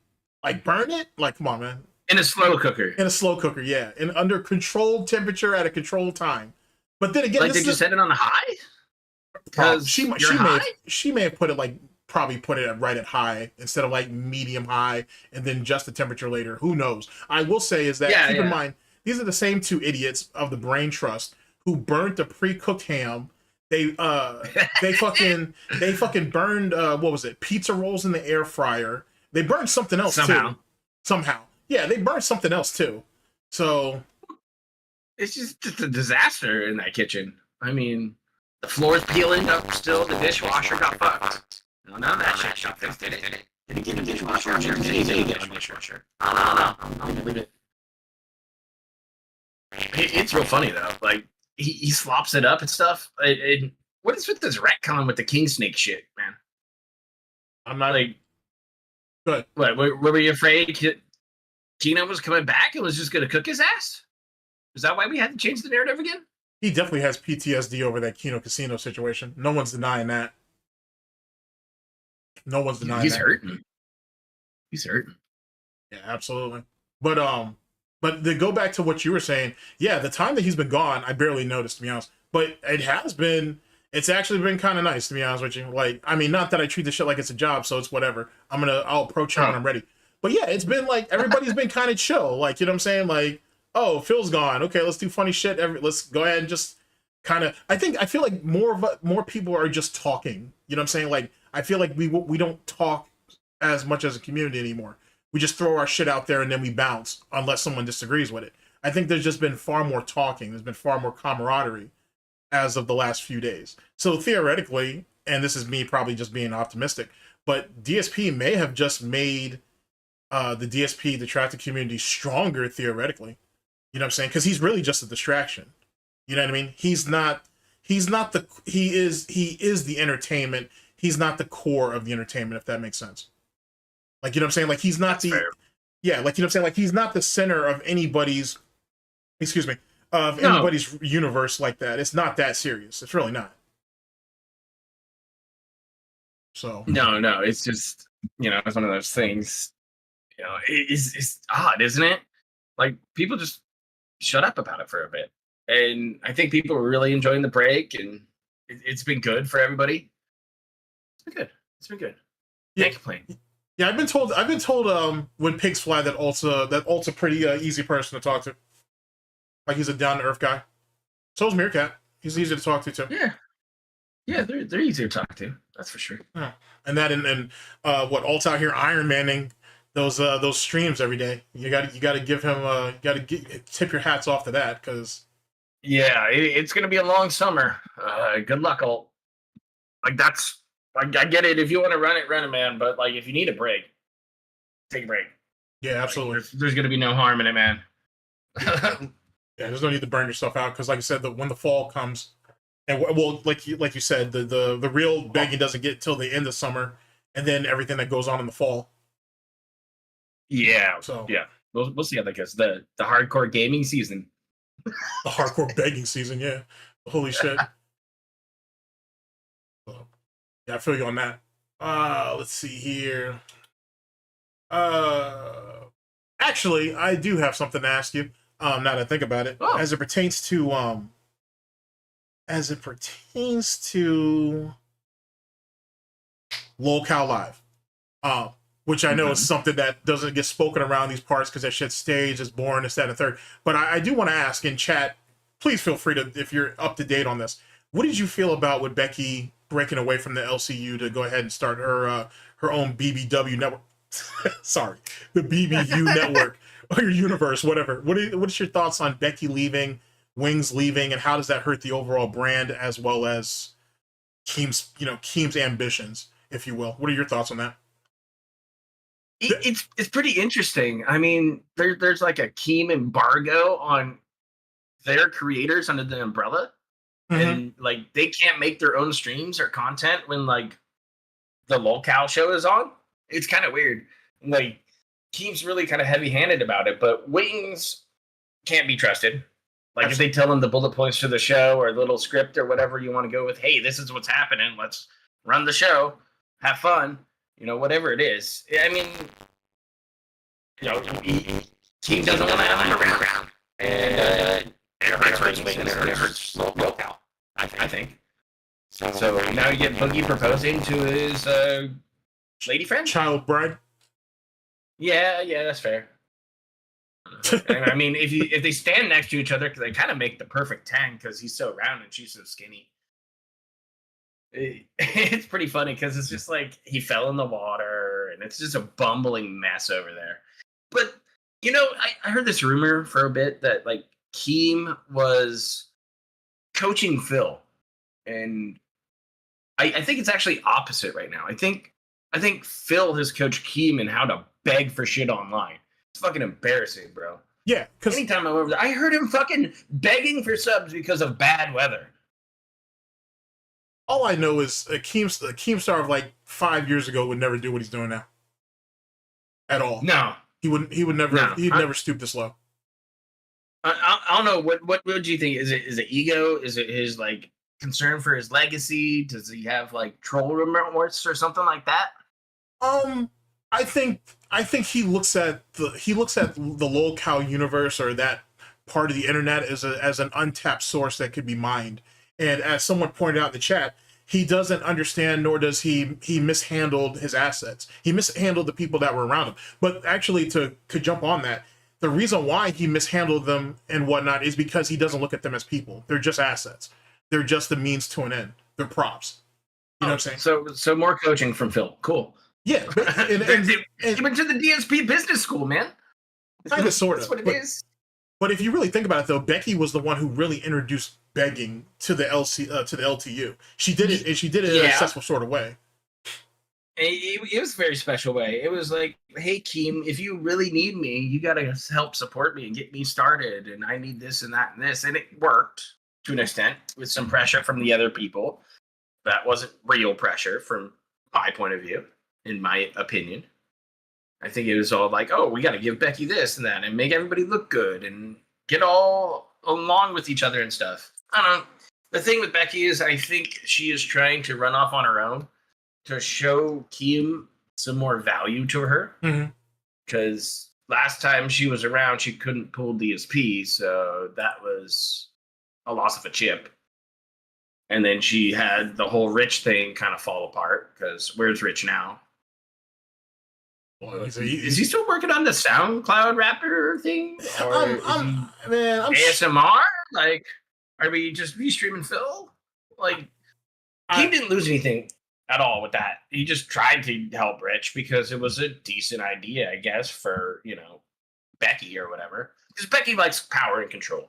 like come on, man. In a slow cooker. In a slow cooker, yeah, and under controlled temperature at a controlled time. But then again, like did you set it on a high? Because she may have put it probably put it right at high instead of like medium high and then just the temperature later. Who knows? I will say is that keep in mind these are the same 2 idiots of the Brain Trust who burnt the pre-cooked ham. They fucking burned what was it? Pizza rolls in the air fryer. They burned something else too. Somehow. Yeah, they burned something else too. So it's just a disaster in that kitchen. I mean, the floor's peeling up still, the dishwasher got fucked. No, none of that shit got fixed, did it? Did it get a dishwasher? Did it get a dishwasher? I don't know. I'm gonna leave it. It's real funny though. Like he slops it up and stuff. And what is with this retcon with the king snake shit, man? I'm not Like, good. what? Were you afraid Kino was coming back and was just going to cook his ass? Is that why we had to change the narrative again? He definitely has PTSD over that Kino Casino situation. No one's denying that. No one's denying He's that. hurting. He's hurting. Yeah, absolutely. But to go back to what you were saying, yeah, the time that he's been gone, I barely noticed, to be honest. But it's actually been kind of nice, to be honest with you. Like, I mean, not that I treat this shit like it's a job, so it's whatever. I'll approach him when I'm ready. But yeah, it's been like everybody's been kind of chill. Like, you know what I'm saying? Like, oh, Phil's gone. Okay, let's do funny shit. Let's go ahead and just kind of. I feel like more people are just talking. You know what I'm saying? Like, I feel like we don't talk as much as a community anymore. We just throw our shit out there and then we bounce unless someone disagrees with it. I think there's just been far more talking. There's been far more camaraderie as of the last few days. So theoretically, and this is me probably just being optimistic, but DSP may have just made the DSP Detractor community stronger theoretically. You know what I'm saying? Because he's really just a distraction. You know what I mean? He is the entertainment. He's not the core of the entertainment, if that makes sense. Like, you know what I'm saying? Like, he's not fair. Yeah, like, you know what I'm saying? Like, he's not the center of anybody's, anybody's universe like that. It's not that serious. It's really not. So. No, it's just, it's one of those things, it's odd, isn't it? Like, people just shut up about it for a bit. And I think people are really enjoying the break, and it's been good for everybody. It's been good. Can't complain. Yeah, I've been told when pigs fly that Alt's a pretty easy person to talk to. Like, he's a down to earth guy. So is Meerkat. He's easy to talk to too. Yeah, they're easy to talk to. That's for sure. Yeah. And that and what Alt's out here Iron Manning those streams every day. You got to give him tip your hats off to that, because it's gonna be a long summer. Good luck, Alt. Like, that's. I get it. If you want to run it, man. But, like, if you need a break, take a break. Yeah, absolutely. Like, there's going to be no harm in it, man. Yeah, there's no need to burn yourself out, because, like I said, when the fall comes, and like you said, the real begging doesn't get till the end of summer, and then everything that goes on in the fall. Yeah. So yeah, we'll see how that goes. The hardcore gaming season. The hardcore begging season. Yeah. Holy shit. Yeah, I feel you on that. Let's see here. Actually, I do have something to ask you. Now that I think about it, as it pertains to Lolcow Live, which I know is something that doesn't get spoken around these parts because that shit's staged, it's boring, this, that, and the third. But I do want to ask in chat. Please feel free to, if you're up to date on this. What did you feel about with Becky breaking away from the LCU to go ahead and start her own BBW network? Sorry, the BBU network or your universe, whatever. What's your thoughts on Becky leaving, Wings leaving, and how does that hurt the overall brand as well as Keem's ambitions, if you will? What are your thoughts on that? It's pretty interesting. I mean, there's like a Keem embargo on their creators under the umbrella. And like, they can't make their own streams or content when like the Lolcow show is on. It's kind of weird. Like, Keem's really kind of heavy-handed about it, but Wings can't be trusted. Like, if they tell them the bullet points to the show or the little script or whatever you want to go with, hey, this is what's happening. Let's run the show, have fun, whatever it is. I mean, Keem doesn't want to have them around, and it hurts Wings and it hurts Lolcow. I think. So now you get Boogie proposing to his lady friend? Child bride? Yeah, that's fair. I mean, if they stand next to each other, they kind of make the perfect 10 because he's so round and she's so skinny. It's pretty funny because it's just like he fell in the water and it's just a bumbling mess over there. But, I heard this rumor for a bit that like Keem was coaching Phil, and I think it's actually opposite right now. I think Phil has coached Keem in how to beg for shit online. It's fucking embarrassing, bro. Yeah, because anytime I'm over there, I heard him fucking begging for subs because of bad weather. all I know is a Keemstar of like 5 years ago would never do what he's doing now. At all. No. He would never No. he'd never stoop this low. I don't know. What do you think? Is it ego? Is it his like concern for his legacy? Does he have like troll remorse or something like that? I think he looks at the locale universe or that part of the internet as an untapped source that could be mined. And as someone pointed out in the chat, he doesn't understand, nor does he mishandled his assets. He mishandled the people that were around him. But actually, to jump on that, the reason why he mishandled them and whatnot is because he doesn't look at them as people. They're just assets. They're just the means to an end. They're props. You know what I'm saying? So more coaching from Phil. Cool. Yeah. He went to the DSP business school, man. Kind of, sort of. That's what it is. But if you really think about it, though, Becky was the one who really introduced begging to the LTU. She did it, and she did it in a successful sort of way. It was a very special way. It was like, hey, Keem, if you really need me, you got to help support me and get me started. And I need this and that and this. And it worked to an extent with some pressure from the other people. That wasn't real pressure from my point of view, in my opinion. I think it was all like, oh, we got to give Becky this and that and make everybody look good and get all along with each other and stuff. I don't know. The thing with Becky is I think she is trying to run off on her own to show Keem some more value to her. Because last time she was around, she couldn't pull DSP, so that was a loss of a chip. And then she had the whole Rich thing kind of fall apart, because where's Rich now? Is he still working on the SoundCloud rapper thing? Or I'm ASMR? Like, are we just streaming Phil? Like, he didn't lose anything at all with that. He just tried to help Rich because it was a decent idea, I guess, for, Becky or whatever. Because Becky likes power and control.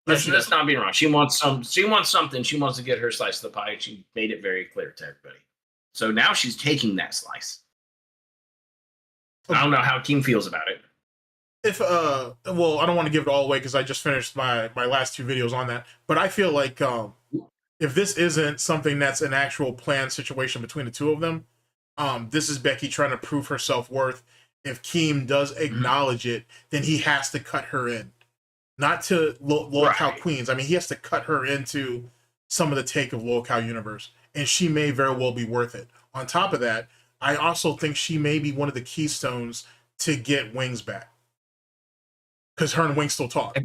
Let's not be wrong. She wants something. She wants to get her slice of the pie. She made it very clear to everybody. So now she's taking that slice. I don't know how Keem feels about it. Well, I don't want to give it all away because I just finished my last 2 videos on that. But I feel like if this isn't something that's an actual planned situation between the two of them, this is Becky trying to prove her self-worth. If Keem does acknowledge it, then he has to cut her in. Not to locale queens. I mean, he has to cut her into some of the take of locale universe. And she may very well be worth it. On top of that, I also think she may be one of the keystones to get Wings back. Because her and Wings still talk.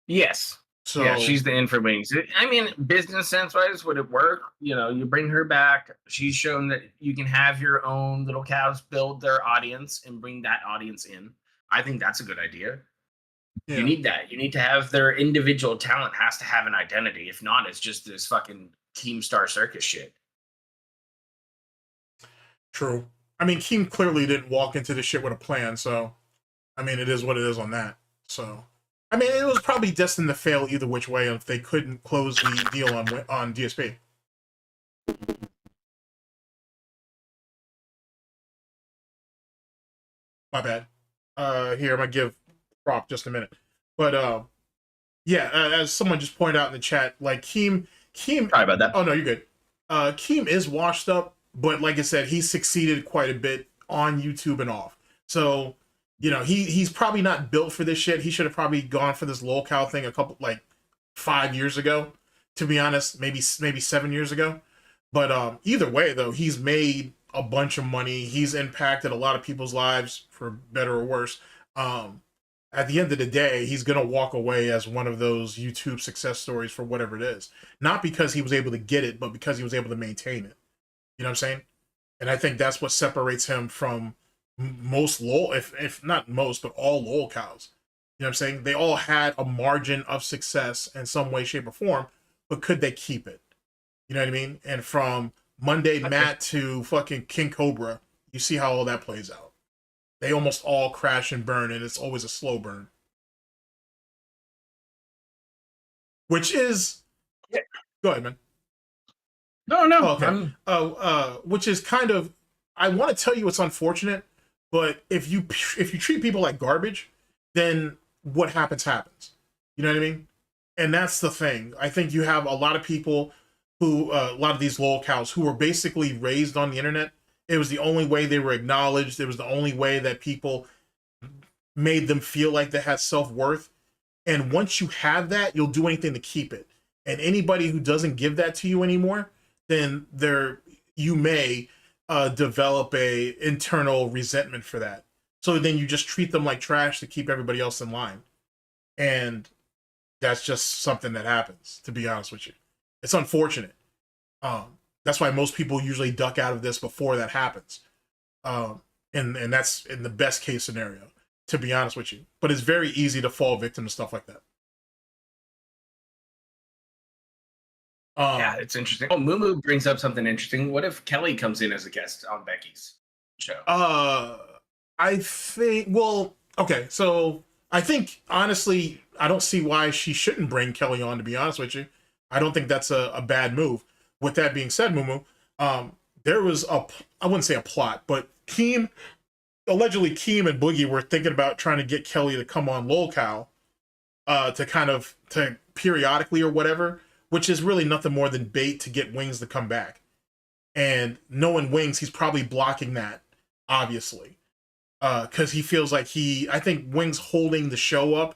Yes. So yeah, she's the in for Wings. I mean, business sense-wise, would it work? You bring her back. She's shown that you can have your own little cows build their audience and bring that audience in. I think that's a good idea. Yeah. You need that. You need to have their individual talent has to have an identity. If not, it's just this fucking Keemstar circus shit. True. I mean, Keem clearly didn't walk into this shit with a plan, so I mean, it is what it is on that. So, I mean, it was probably destined to fail either which way if they couldn't close the deal on DSP. My bad. Here, I'm gonna give prop just a minute. But yeah, as someone just pointed out in the chat, like Keem. Sorry about that. Oh no, you're good. Keem is washed up. But like I said, he succeeded quite a bit on YouTube and off. So, he's probably not built for this shit. He should have probably gone for this locale thing 5 years ago. To be honest, maybe 7 years ago. But either way, though, he's made a bunch of money. He's impacted a lot of people's lives, for better or worse. At the end of the day, he's going to walk away as one of those YouTube success stories for whatever it is. Not because he was able to get it, but because he was able to maintain it. You know what I'm saying? And I think that's what separates him from most if not most, but all lol cows. You know what I'm saying? They all had a margin of success in some way, shape, or form, but could they keep it? You know what I mean? And from Monday Matt to fucking King Cobra, you see how all that plays out. They almost all crash and burn, and it's always a slow burn. Which is... Yeah. Go ahead, man. No. Okay. Which is kind of, I want to tell you it's unfortunate, but if you treat people like garbage, then what happens happens. You know what I mean? And that's the thing. I think you have a lot of people who, a lot of these lolcows who were basically raised on the internet. It was the only way they were acknowledged. It was the only way that people made them feel like they had self-worth. And once you have that, you'll do anything to keep it. And anybody who doesn't give that to you anymore, then you may develop a internal resentment for that. So then you just treat them like trash to keep everybody else in line. And that's just something that happens, to be honest with you. It's unfortunate. That's why most people usually duck out of this before that happens. And that's in the best case scenario, to be honest with you. But it's very easy to fall victim to stuff like that. Yeah, it's interesting. Oh, Moo brings up something interesting. What if Kelly comes in as a guest on Becky's show? I think, well, okay, so I think, honestly, I don't see why she shouldn't bring Kelly on, to be honest with you. I don't think that's a bad move. With that being said, Moo, there was I wouldn't say a plot, but allegedly Keem and Boogie were thinking about trying to get Kelly to come on LolCow to periodically or whatever, which is really nothing more than bait to get Wings to come back. And knowing Wings, he's probably blocking that, obviously. Because he feels like I think Wings holding the show up,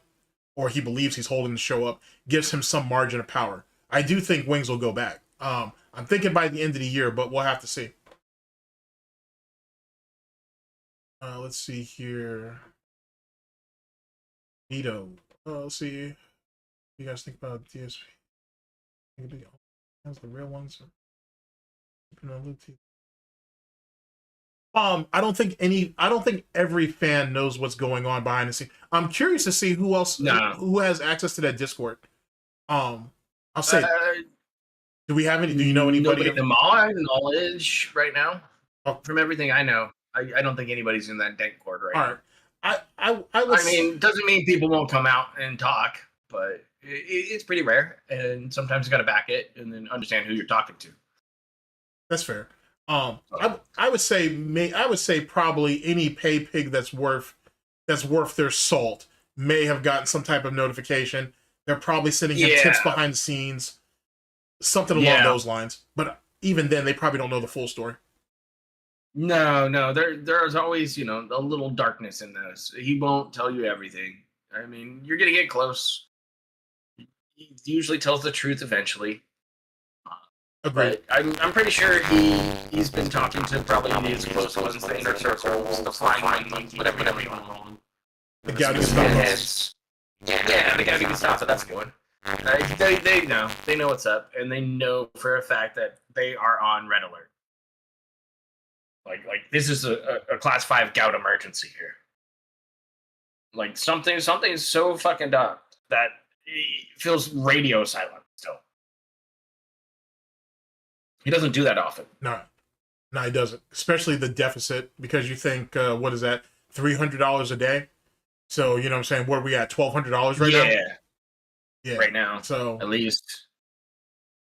or he believes he's holding the show up, gives him some margin of power. I do think Wings will go back. I'm thinking by the end of the year, but we'll have to see. Let's see here. Vito. Let's see. What do you guys think about DSP? That's the real ones. I don't think every fan knows what's going on behind the scenes. I'm curious to see who else who has access to that Discord. I'll say, do we have any? Do you know anybody? Nobody, my knowledge right now, from everything I know, I don't think anybody's in that Discord right now. I mean, doesn't mean people won't come out and talk, but it's pretty rare, and sometimes you got to back it and then understand who you're talking to. That's fair. I would say probably any pay pig that's worth their salt may have gotten some type of notification. They're probably sending him tips behind the scenes, something along those lines. But even then, they probably don't know the full story. No, there's always a little darkness in this. He won't tell you everything. I mean, you're gonna get close. He usually tells the truth eventually. Agreed. But I'm pretty sure he's been talking to probably his close ones, the inner circles, the flying ones, whatever you want to call them. The Gouty stuff. Yeah, the Gouty stuff. So that's a good one. They know what's up, and they know for a fact that they are on red alert. Like this is a class 5 gout emergency here. Like something is so fucking dumb that it feels radio silent still. He doesn't do that often. No, he doesn't. Especially the deficit, because you think, what is that, $300 a day? So, you know what I'm saying? What are we at, $1,200 right now? Yeah. Right now. So at least.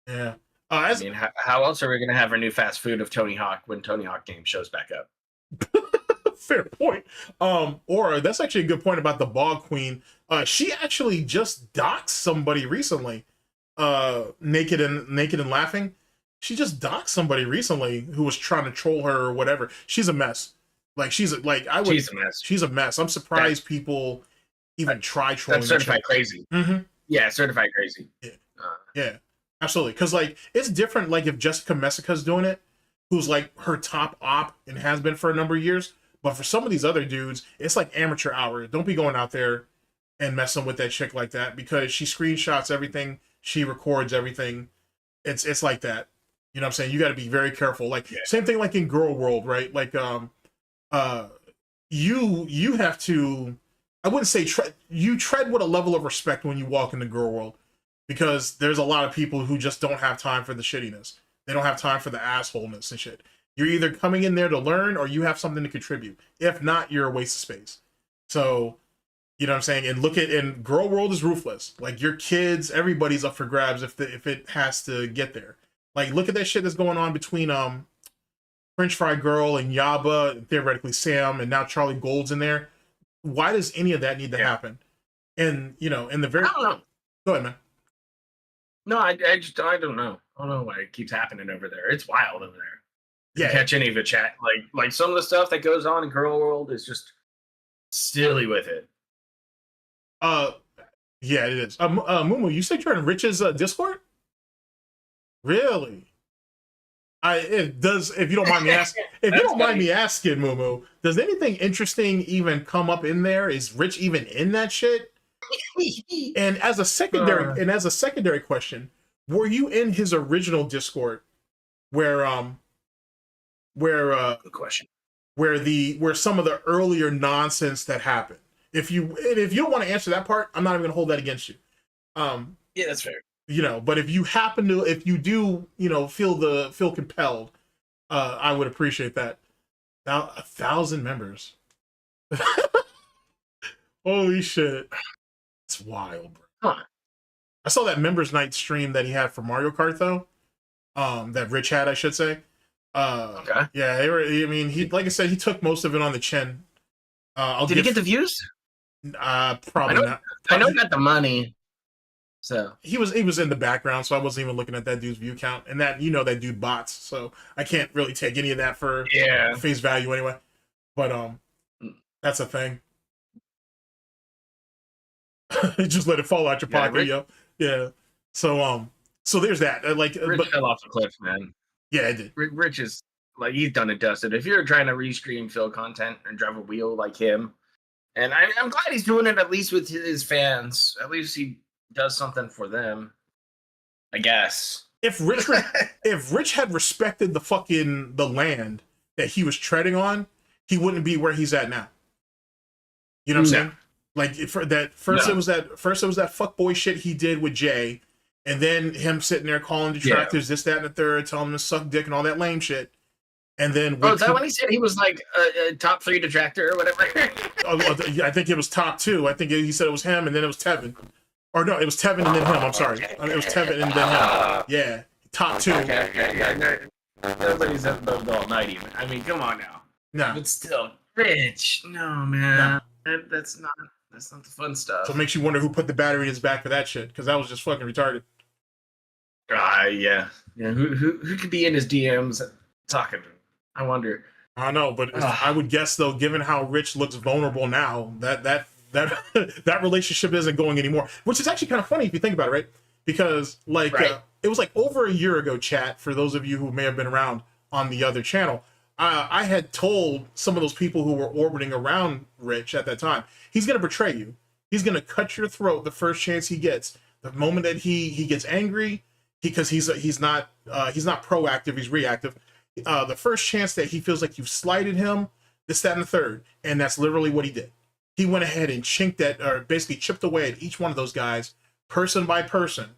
Yeah. I mean, how else are we going to have our new fast food of Tony Hawk when Tony Hawk game shows back up? Fair point. Or that's actually a good point about the Bog Queen. She actually just doxed somebody recently. Naked and Laughing. She just doxed somebody recently who was trying to troll her or whatever. She's a mess. She's a mess. She's a mess. I'm surprised people even try trolling. That's certified crazy. Mm-hmm. Yeah, certified crazy. Yeah, absolutely. Because it's different. If Jessica Messica's doing it, who's her top op and has been for a number of years. But for some of these other dudes, it's like amateur hour. Don't be going out there and messing with that chick like that, because she screenshots everything, she records everything. It's like that. You know what I'm saying? You got to be very careful. Same thing in Girl World, right? You have to, I wouldn't say you tread with a level of respect when you walk into Girl World, because there's a lot of people who just don't have time for the shittiness. They don't have time for the assholeness and shit. You're either coming in there to learn or you have something to contribute. If not, you're a waste of space. So, you know what I'm saying? And Girl World is ruthless. Your kids, everybody's up for grabs if it has to get there. Look at that shit that's going on between French Fry Girl and Yaba, and theoretically Sam, and now Charlie Gold's in there. why does any of that need to happen? And in the very, I don't know. Go ahead, man. No, I don't know. I don't know why it keeps happening over there. It's wild over there. Yeah, You catch any of the chat, like some of the stuff that goes on in Girl World is just silly with it. Yeah, it is. Mumu, you said you're in Rich's Discord? Really? It does. If you don't mind me asking, Mumu, does anything interesting even come up in there? Is Rich even in that shit? And as a secondary question, were you in his original Discord where Good question. where some of the earlier nonsense that happened? If you don't want to answer that part, I'm not even gonna hold that against you. Yeah, that's fair. But if you do, feel compelled, I would appreciate that. Now 1,000 members. Holy shit. It's wild, bro. Huh. I saw that members night stream that he had for Mario Kart though. That Rich had, I should say. Okay. Yeah, he like I said, he took most of it on the chin. Did he get the views? Probably not. I know he got the money. So he was in the background, so I wasn't even looking at that dude's view count, and that that dude bots, so I can't really take any of that for face value anyway. But that's a thing. Just let it fall out your pocket, yo. Yeah. So there's that. Rich fell off the cliff, man. Yeah, it did. Rich is he's done and dusted. If you're trying to restream Phil content and drive a wheel like him, and I'm glad he's doing it at least with his fans. At least he does something for them, I guess. If Rich had respected the land that he was treading on, he wouldn't be where he's at now. You know what I'm saying? Like it was that fuckboy shit he did with Jay, and then him sitting there calling detractors this, that, and the third, telling them to suck dick and all that lame shit. And then is that when he said he was like a top 3 detractor or whatever? I think it was top 2. I think he said it was him, and then it was Tevin. Or no, it was Tevin and then him. I'm sorry. It was Tevin and then him. Yeah, top 2. Okay. Nobody's up all night even. I mean, come on now. No. But still, Rich. No, man. No. That's not the fun stuff. So it makes you wonder who put the battery in his back for that shit, because that was just fucking retarded. Yeah. Who could be in his DMs talking to him? I wonder. I know, but I would guess though, given how Rich looks vulnerable now, that relationship isn't going anymore. Which is actually kind of funny if you think about it, right? Because it was like over a year ago, chat, for those of you who may have been around on the other channel, I had told some of those people who were orbiting around Rich at that time, he's going to betray you. He's going to cut your throat the first chance he gets. The moment that he gets angry, because he's not proactive, he's reactive. The first chance that he feels like you've slighted him, this, that, and the third. And that's literally what he did. He went ahead and basically chipped away at each one of those guys, person by person.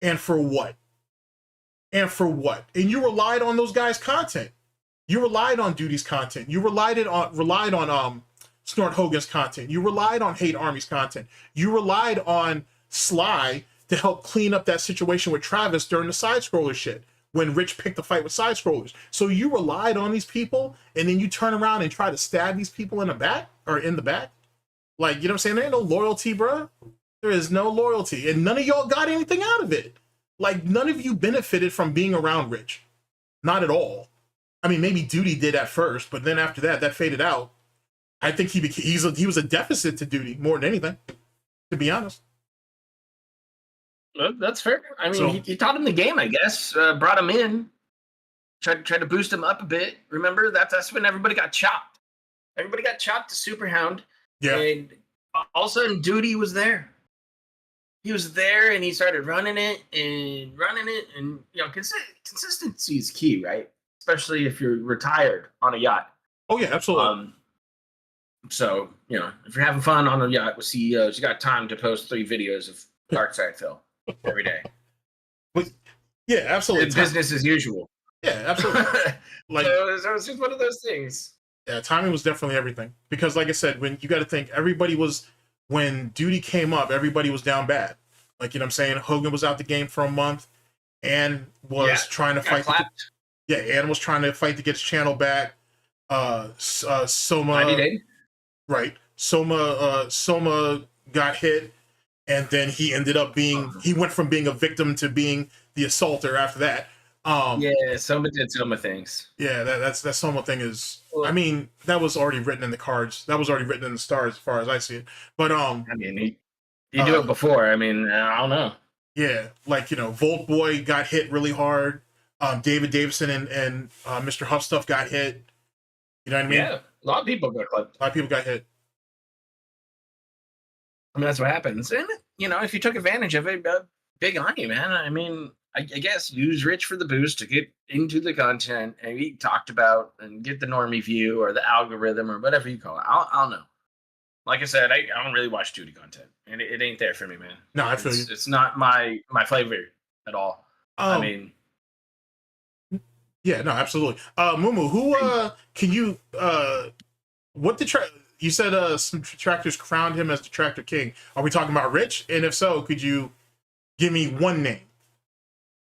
And for what? And you relied on those guys' content. You relied on Duty's content. You relied on Snort Hogan's content. You relied on Hate Army's content. You relied on Sly to help clean up that situation with Travis during the side scroller shit, when Rich picked the fight with side scrollers. So you relied on these people, and then you turn around and try to stab these people in the back. Like, you know what I'm saying? There ain't no loyalty, bro. There is no loyalty. And none of y'all got anything out of it. Like, none of you benefited from being around Rich. Not at all. I mean, maybe Duty did at first, but then after that faded out. I think he was a deficit to Duty more than anything, to be honest. That's fair. I mean, he taught him the game, I guess. Brought him in, tried to boost him up a bit. Remember, that's when everybody got chopped. Everybody got chopped to Superhound. Yeah. And all of a sudden, Duty was there. He was there, and he started running it. And consistency is key, right? Especially if you're retired on a yacht. Oh yeah, absolutely. So if you're having fun on a yacht with CEOs, you got time to post 3 videos of Darkside Phil every day. Yeah, absolutely. It's business as usual. Yeah, absolutely. So it's just one of those things. Yeah, timing was definitely everything. Because like I said, when you got to think, when Duty came up, everybody was down bad. Like, you know what I'm saying? Hogan was out the game for a month and was trying to fight. And was trying to fight to get his channel back. Soma. 90 days? Right. Soma got hit, and then he ended up he went from being a victim to being the assaulter after that. Yeah, Soma did Soma things. Yeah, that Soma thing is. I mean, that was already written in the cards. That was already written in the stars, as far as I see it. But I mean, he do it before. I mean, I don't know. Yeah, like, you know, Volt Boy got hit really hard. David Davison and Mr. Huff Stuff got hit. You know what I mean? Yeah, a lot of people got clipped. A lot of people got hit. I mean, that's what happens. And, you know, if you took advantage of it, big on you, man. I mean, I guess use Rich for the boost to get into the content and be talked about and get the normie view or the algorithm or whatever you call it. I don't know. Like I said, I don't really watch duty content, and it ain't there for me, man. No, I feel you. It's not my flavor at all. I mean, yeah, no, absolutely. Mumu, who can you what you said some detractors crowned him as Detractor King. Are we talking about Rich? And if so, could you give me one name?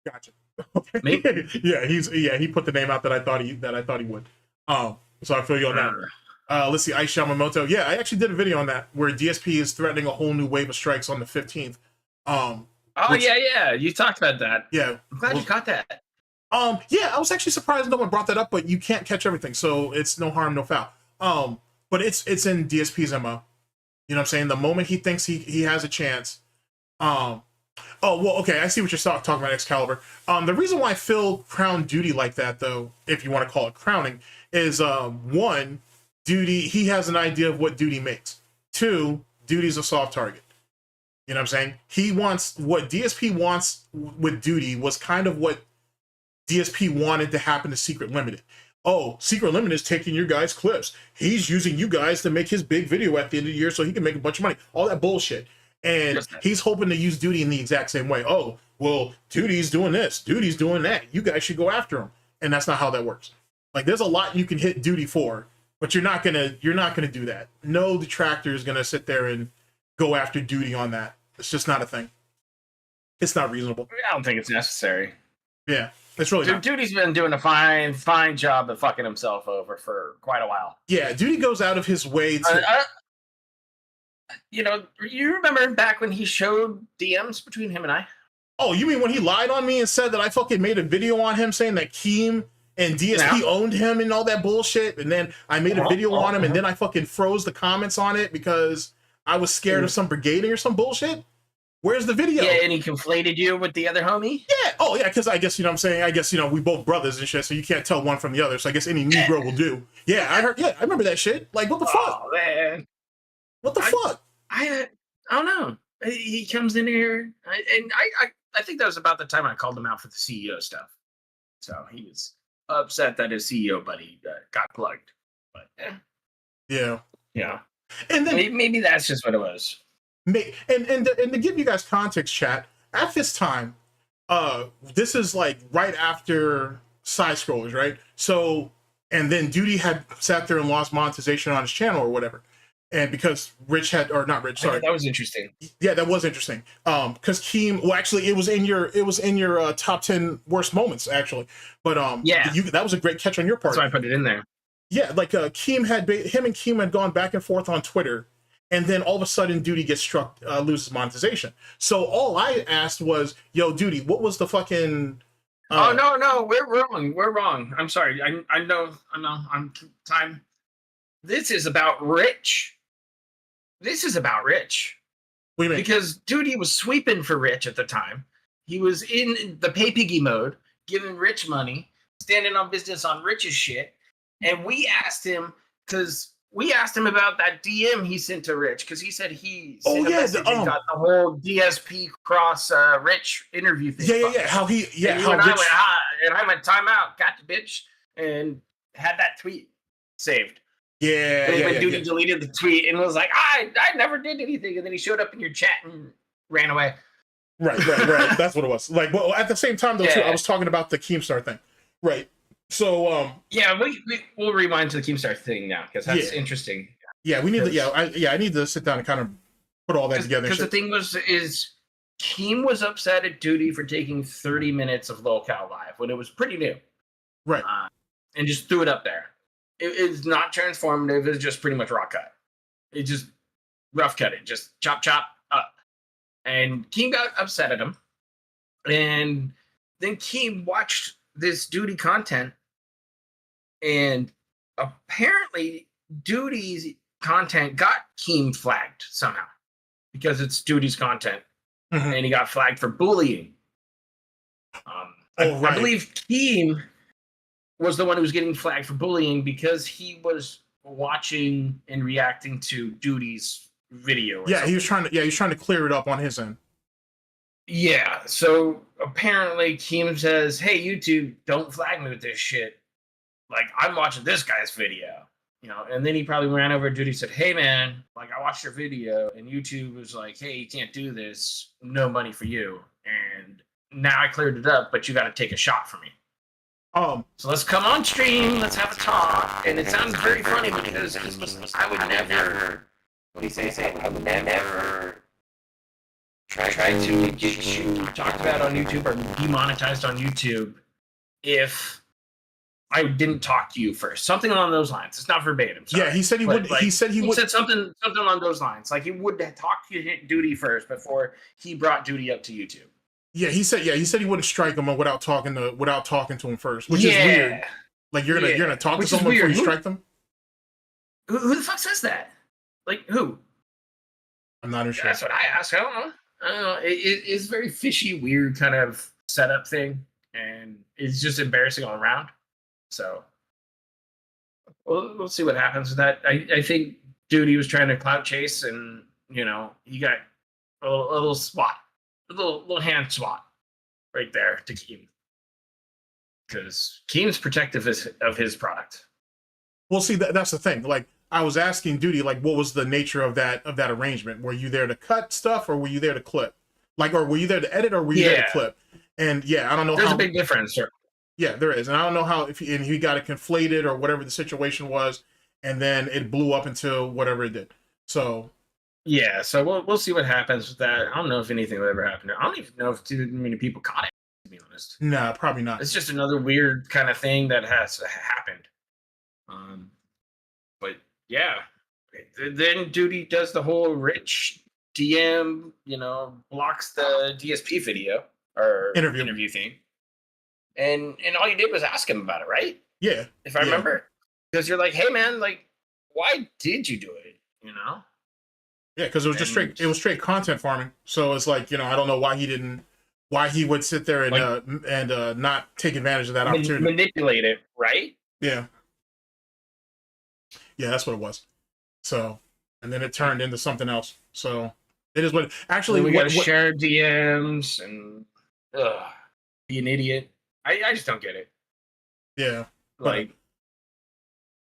Gotcha. Okay. Me? Yeah, he put the name out that I thought he would. So I feel you on that. Let's see, Ice Yamamoto. Yeah, I actually did a video on that where DSP is threatening a whole new wave of strikes on the 15th. Yeah. You talked about that. Yeah. I'm glad you caught that. Yeah, I was actually surprised no one brought that up, but you can't catch everything, so it's no harm, no foul. But it's in DSP's MO. You know what I'm saying? The moment he thinks he has a chance. Oh, well, okay, I see what you're talking about, Excalibur. The reason why Phil crowned Duty like that, though, if you want to call it crowning, is one, Duty, he has an idea of what Duty makes. Two, Duty's a soft target. You know what I'm saying? He wants, what DSP wants with Duty was kind of what DSP wanted to happen to Secret Limited. Oh, Secret Limited is taking your guys' clips. He's using you guys to make his big video at the end of the year so he can make a bunch of money. All that bullshit. And he's hoping to use Duty in the exact same way. Oh, well, Duty's doing this. Duty's doing that. You guys should go after him. And that's not how that works. Like, there's a lot you can hit Duty for, but you're not gonna do that. No detractor is gonna sit there and go after Duty on that. It's just not a thing. It's not reasonable. I don't think it's necessary. Yeah, it's really not. Duty's been doing a fine job of fucking himself over for quite a while. Yeah, Duty goes out of his way to... you know, you remember back when he showed DMs between him and I? Oh, you mean when he lied on me and said that I fucking made a video on him saying that Keem and DSP owned him and all that bullshit, and then I made a video on him and then I fucking froze the comments on it because I was scared of some brigading or some bullshit? Where's the video? Yeah, and he conflated you with the other homie? Yeah. Oh, yeah, because I guess, you know what I'm saying? I guess, you know, we both brothers and shit, so you can't tell one from the other. So I guess any Negro will do. Yeah, I remember that shit. Like, what the fuck? Oh, man. What the fuck? I don't know. He comes in here, and I think that was about the time I called him out for the CEO stuff. So he was upset that his CEO buddy got plugged. But, yeah. Yeah. And then maybe that's just what it was. And to give you guys context, chat, at this time, this is like right after Side Scrollers, right? So, and then Duty had sat there and lost monetization on his channel or whatever. And because Rich had, or not Rich, sorry. That was interesting. Yeah, that was interesting. Because Keem, well, actually, it was in your top 10 worst moments, actually. But yeah, that was a great catch on your part. That's why I put it in there. Yeah, like him and Keem had gone back and forth on Twitter. And then all of a sudden, Duty gets struck, loses monetization. So all I asked was, "Yo, Duty, what was the fucking?" Oh no, we're wrong. I'm sorry. I know. I'm time. This is about Rich. What do you mean? Because Duty was sweeping for Rich at the time. He was in the pay piggy mode, giving Rich money, standing on business on Rich's shit, and we asked him about that DM he sent to Rich because he said he sent a message and got the whole DSP cross Rich interview thing. Yeah. How Rich... I went timeout, got the bitch, and had that tweet saved. Yeah. Duty deleted the tweet and was like, I never did anything, and then he showed up in your chat and ran away. Right. That's what it was. Like, well, at the same time though, too, I was talking about the Keemstar thing, right? So yeah, we'll rewind to the Keemstar thing now because that's interesting. Yeah, we need to. I need to sit down and kind of put all that together. Because the thing is Keem was upset at Duty for taking 30 minutes of LolCal Live when it was pretty new, right? And just threw it up there. It is not transformative. It's just pretty much raw cut. It just rough cut it, just chop up. And Keem got upset at him. And then Keem watched this Duty content, and apparently Duty's content got Keem flagged somehow because it's Duty's content, and he got flagged for bullying. I believe Keem was the one who was getting flagged for bullying because he was watching and reacting to Duty's video. Yeah, he was trying to clear it up on his end. Yeah, so apparently Keem says, "Hey, YouTube, don't flag me with this shit. Like, I'm watching this guy's video." You know, and then he probably ran over to Duty and said, "Hey, man, like, I watched your video, and YouTube was like, hey, you can't do this. No money for you. And now I cleared it up, but you got to take a shot for me. So let's come on stream. Let's have a talk." And it sounds very funny because I would never, what do you say? I would never try to get you talked about on YouTube or demonetized on YouTube if I didn't talk to you first. Something along those lines. It's not verbatim. Sorry. Yeah, he said he would. Like, he said something along those lines. Like, he would talk to Duty first before he brought Duty up to YouTube. Yeah, he said he wouldn't strike him without talking to him first, which is weird. Like, you're gonna talk to someone before you strike them. Who the fuck says that? Like, who? I'm not sure. That's what I asked. I don't know. It's very fishy, weird kind of setup thing, and it's just embarrassing all around. So we'll see what happens with that. I think Duty was trying to clout chase, and you know, he got a little swat, a little hand swat right there to Keem, because Keem's protective of his product. Well, see, that's the thing. Like, I was asking Duty, like, what was the nature of that arrangement? Were you there to cut stuff, or were you there to clip? Like, or were you there to edit, or were you there to clip? And yeah, I don't know. There's a big difference, sir. Yeah, there is, and I don't know how if he got it conflated or whatever the situation was, and then it blew up into whatever it did. So yeah, so we'll see what happens with that. I don't know if anything will ever happen. I don't even know if too many people caught it, to be honest. Nah, probably not. It's just another weird kind of thing that has happened. But yeah, then Duty does the whole Rich DM, you know, blocks the DSP video or interview thing. And all you did was ask him about it, right? Yeah. If I remember. Because you're like, hey man, like, why did you do it? You know? Yeah, because it was straight content farming. So it's like, you know, I don't know why he would sit there and not take advantage of that opportunity. Manipulate it, right? Yeah. Yeah, that's what it was. So, and then it turned into something else. So it is what actually we got to share DMs and be an idiot. I just don't get it. Yeah. Like,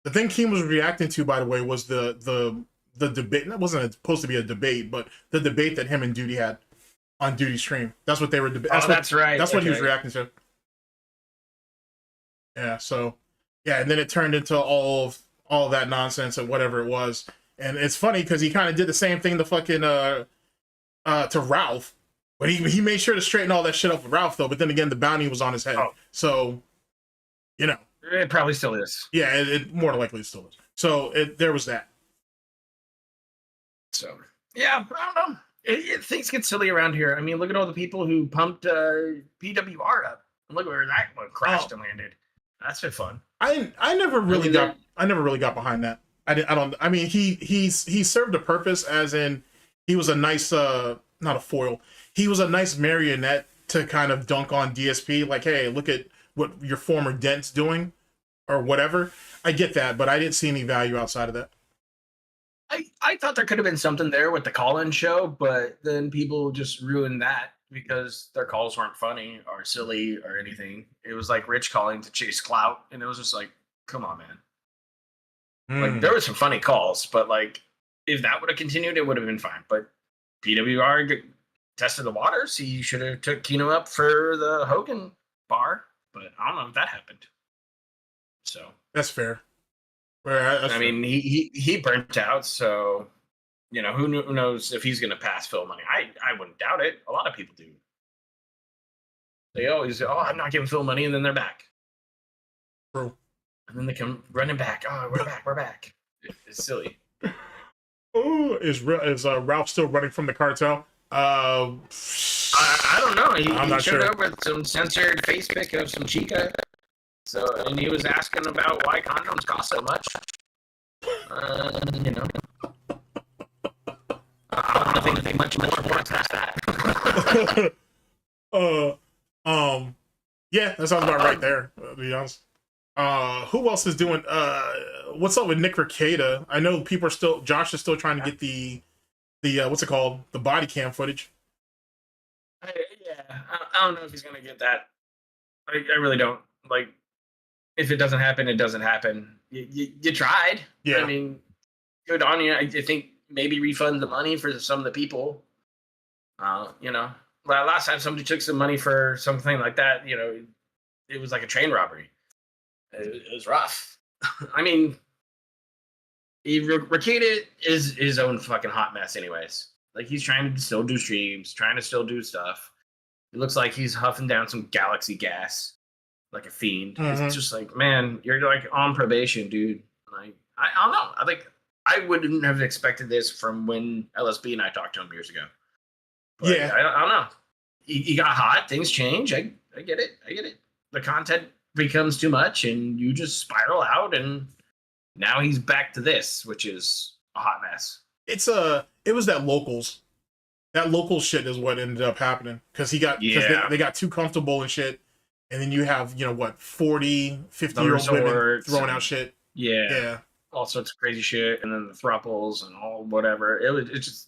the thing Keem was reacting to, by the way, was the debate. That wasn't supposed to be a debate, but the debate that him and Duty had on Duty stream. That's what they were debating. That's right. That's what he was reacting to. Yeah, so yeah, and then it turned into all that nonsense and whatever it was. And it's funny because he kind of did the same thing to fucking to Ralph. But he made sure to straighten all that shit up with Ralph, though. But then again, the bounty was on his head. Oh. So, you know. It probably still is. Yeah, it more than likely still is. So, there was that. So, yeah, I don't know. Things get silly around here. I mean, look at all the people who pumped PWR up. Look where that one crashed and landed. That's been fun. I never really got behind that. I mean, he served a purpose, as in he was a nice not a foil. He was a nice marionette to kind of dunk on DSP, like, hey, look at what your former dent's doing, or whatever. I get that, but I didn't see any value outside of that. I thought there could have been something there with the call-in show, but then people just ruined that because their calls weren't funny or silly or anything. It was like Rich calling to chase clout, and it was just like, come on, man. Like, there were some funny calls, but like, if that would have continued, it would have been fine. But PWR tested the waters. He should have took Kino up for the Hogan bar, but I don't know if that happened. So that's fair. I mean, he burnt out, so you know, who knows if he's going to pass Phil money. I wouldn't doubt it. A lot of people do. They always, I'm not giving Phil money, and then they're back. True. And then they come running back. Oh, we're back. It's silly. Oh, is Ralph still running from the cartel? I don't know. I'm He not showed sure. up with some censored face pic of some chica. So, and he was asking about why condoms cost so much. You know, I don't think much more past that. Yeah, that sounds about right there, to be honest. Who else is doing, what's up with Nick Ricada? I know people are still, Josh is still trying to get the what's it called? The body cam footage. Yeah, I don't know if he's going to get that. I really don't. Like, if it doesn't happen, it doesn't happen. You tried. Yeah. I mean, good on you. I think maybe refund the money for some of the people. You know, last time somebody took some money for something like that, you know, it was like a train robbery. It was rough. I mean, Ricada is his own fucking hot mess, anyways. Like, he's trying to still do streams, trying to still do stuff. It looks like he's huffing down some galaxy gas like a fiend. Mhm. It's just like, man, you're like on probation, dude. Like, I don't know. I wouldn't have expected this from when LSB and I talked to him years ago. But Yeah. I don't know. He got hot. Things change. I get it. I get it. The content becomes too much, and you just spiral out. And now he's back to this, which is a hot mess. It was that locals. That local shit is what ended up happening because they got too comfortable and shit. And then you have, you know, what, 40, 50-year-old women throwing out shit. Yeah. All sorts of crazy shit. And then the thruples and all whatever. It's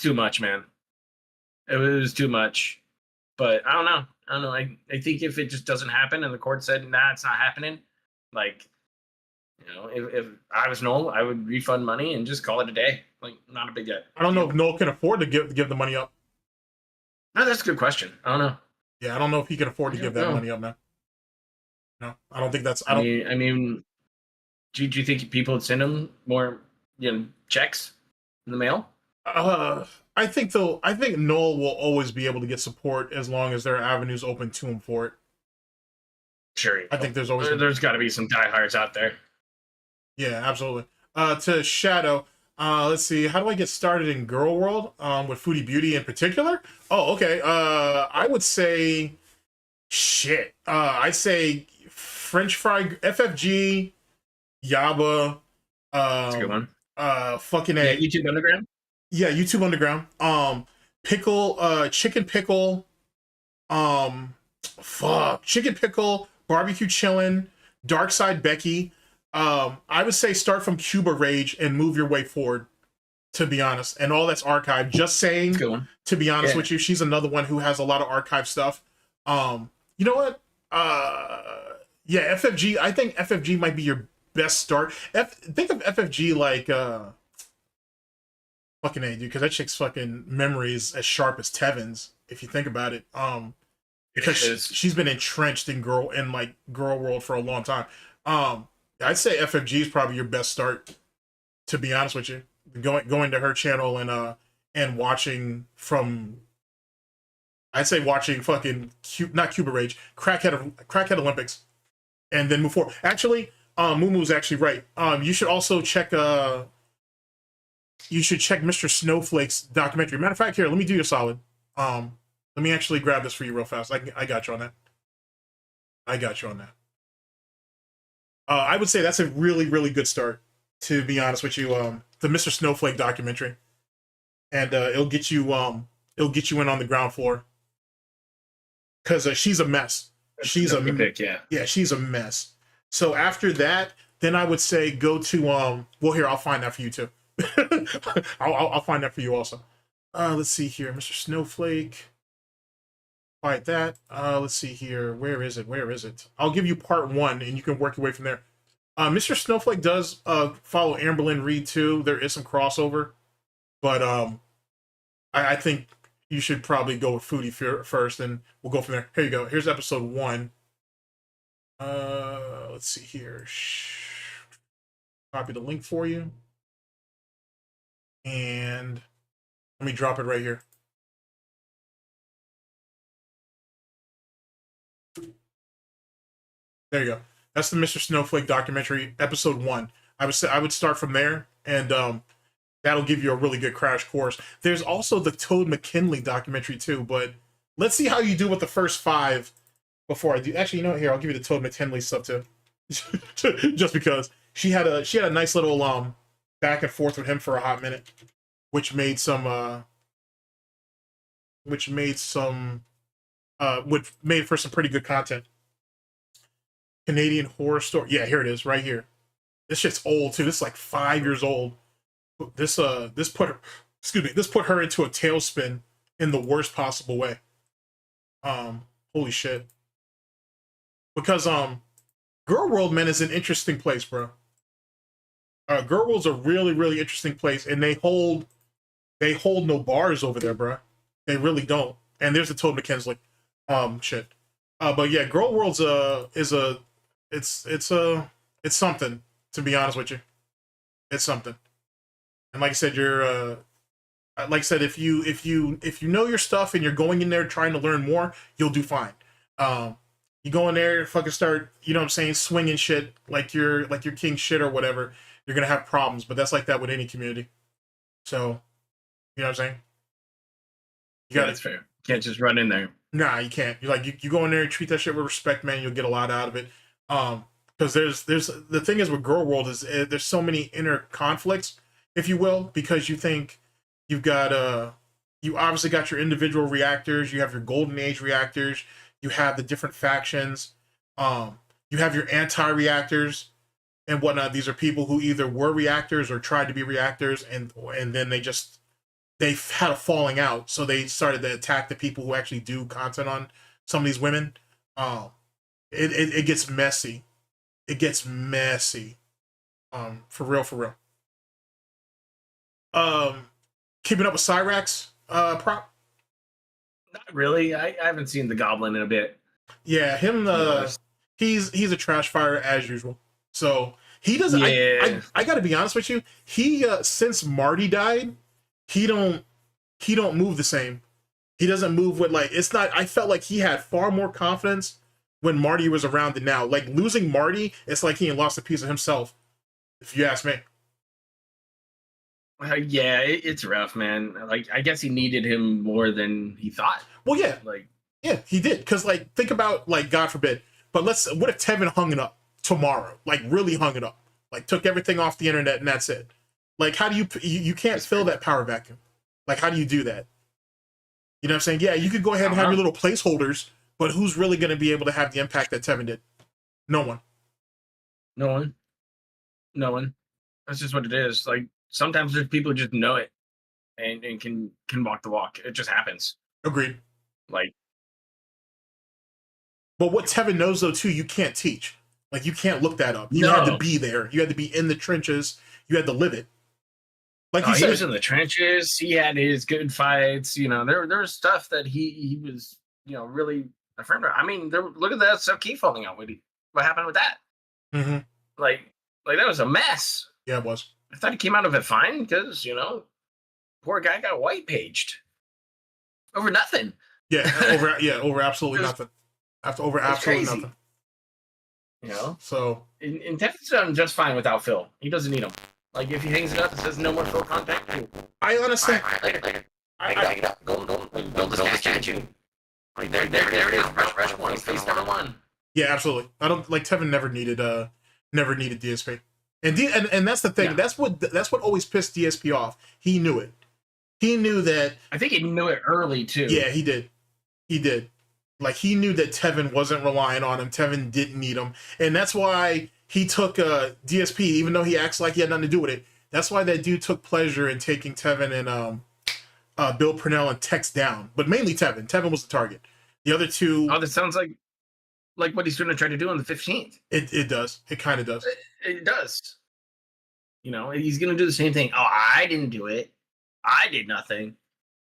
too much, man. It was too much. But I don't know. I think if it just doesn't happen and the court said, nah, it's not happening, like, you know, if I was Noel, I would refund money and just call it a day. Like, not a big deal. I don't know if Noel can afford to give the money up. No, that's a good question. I don't know. Yeah, I don't know if he can afford to give that money up now. No, I don't think that's. I mean, do you think people would send him more, you know, checks in the mail? I think Noel will always be able to get support as long as there are avenues open to him for it. Sure. I think there's got to be some diehards out there. Yeah, absolutely. To Shadow, let's see. How do I get started in Girl World? With Foodie Beauty in particular? Oh, okay. I would say, shit. I'd say French fry, FFG, Yaba. That's a good one. Fucking A. YouTube Underground. Yeah, YouTube Underground. Pickle, chicken pickle. Chicken pickle, barbecue chillin', Dark Side Becky. I would say start from Cuba Rage and move your way forward, to be honest. And all that's archived. Just saying, to be honest with you, she's another one who has a lot of archive stuff. You know what? Yeah, FFG. I think FFG might be your best start. Think of FFG like fucking A, dude, because that chick's fucking memory is as sharp as Tevin's, if you think about it. Because she's been entrenched in girl world for a long time. I'd say FFG is probably your best start, to be honest with you. Going to her channel and watching from, I'd say watching fucking not Cuba Rage, Crackhead Olympics, and then move forward. Actually, Moomoo's actually right. You should also check Mr. Snowflake's documentary. Matter of fact, here, let me do you a solid. Let me actually grab this for you real fast. I got you on that. I would say that's a really, really good start, to be honest with you. The Mr. Snowflake documentary, and it'll get you in on the ground floor, because she's a mess. She's a pick, yeah, she's a mess. So after that, then I would say go to well, here, I'll find that for you too. I'll find that for you also. Let's see here, Mr. Snowflake. Fight that. Let's see here. Where is it? I'll give you part 1, and you can work your way from there. Mr. Snowflake does follow Amberlynn Reed too. There is some crossover, but I think you should probably go with Foodie first, and we'll go from there. Here you go. Here's episode 1. Let's see here. Copy the link for you, and let me drop it right here. There you go. That's the Mr. Snowflake documentary, episode 1. I would start from there, and That'll give you a really good crash course. There's also the Toad McKinley documentary too, but let's see how you do with the first 5 before I do. Actually, you know what? Here, I'll give you the Toad McKinley stuff too. Just because she had a nice little back and forth with him for a hot minute, which made for some pretty good content. Canadian Horror Story. Yeah, here it is, right here. This shit's old too. This is like 5 years old. This put her into a tailspin in the worst possible way. Holy shit. Because Girl World, man, is an interesting place, bro. Girl World's a really, really interesting place, and they hold no bars over there, bro. They really don't. And there's the Toad McKinley. Shit. But yeah, Girl World's it's something, to be honest with you. It's something. And like I said, if you know your stuff and you're going in there trying to learn more, you'll do fine. You go in there, fucking start, you know what I'm saying, swinging shit like you're king shit or whatever, you're gonna have problems. But that's like that with any community. So, you know what I'm saying? That's fair. You can't just run in there. Nah, you can't. You go in there and treat that shit with respect, man. You'll get a lot out of it. Because there's the thing is with Girl World is there's so many inner conflicts, if you will, because you think you've got you obviously got your individual reactors, you have your golden age reactors, you have the different factions, you have your anti-reactors and whatnot. These are people who either were reactors or tried to be reactors, and then they had a falling out, so they started to attack the people who actually do content on some of these women. It gets messy. It gets messy. For real. Keeping up with Cyrax prop? Not really. I haven't seen the Goblin in a bit. Yeah, him. He's a trash fire as usual. So he doesn't. Yeah. I got to be honest with you. He since Marty died, he don't move the same. He doesn't move with it's not. I felt like he had far more confidence when Marty was around than now. Like losing Marty, it's like he lost a piece of himself, if you ask me. Yeah, it's rough, man. Like, I guess he needed him more than he thought. Well, yeah. Yeah, he did. Because, think about, God forbid, but what if Tevin hung it up tomorrow? Really hung it up. Took everything off the internet and that's it. How do you can't fill that power vacuum. How do you do that? You know what I'm saying? Yeah, you could go ahead and have your little placeholders, but who's really going to be able to have the impact that Tevin did? No one. No one. That's just what it is. Sometimes there's people who just know it and can walk the walk. It just happens. Agreed. But what Tevin knows, though, too, you can't teach. You can't look that up. You had to be there. You had to be in the trenches. You had to live it. He was in the trenches. He had his good fights. There was stuff that he was, really affirmed. I mean, look at that stuff keep falling out. What happened with that? Mm-hmm. That was a mess. Yeah, it was. I thought he came out of it fine because, poor guy got white paged over nothing. Yeah, over absolutely nothing. Over absolutely crazy. Nothing. So and Tevin's done just fine without Phil. He doesn't need him. If he hangs it up and says no more Phil contact, I honestly later. Hang it up. Go build the statue. There it is. Rush one. Face number 1. Yeah, absolutely. I don't Tevin never needed DSP. And that's the thing. Yeah. That's what always pissed DSP off. He knew it. He knew that. I think he knew it early too. Yeah, he did. He He knew that Tevin wasn't relying on him. Tevin didn't need him, and that's why he took DSP, even though he acts like he had nothing to do with it. That's why that dude took pleasure in taking Tevin and Bill Purnell and Tex down, but mainly Tevin. Tevin was the target. The other two. Oh, that sounds like what he's going to try to do on the 15th. It does. It kind of does. It does. He's going to do the same thing. Oh, I didn't do it. I did nothing.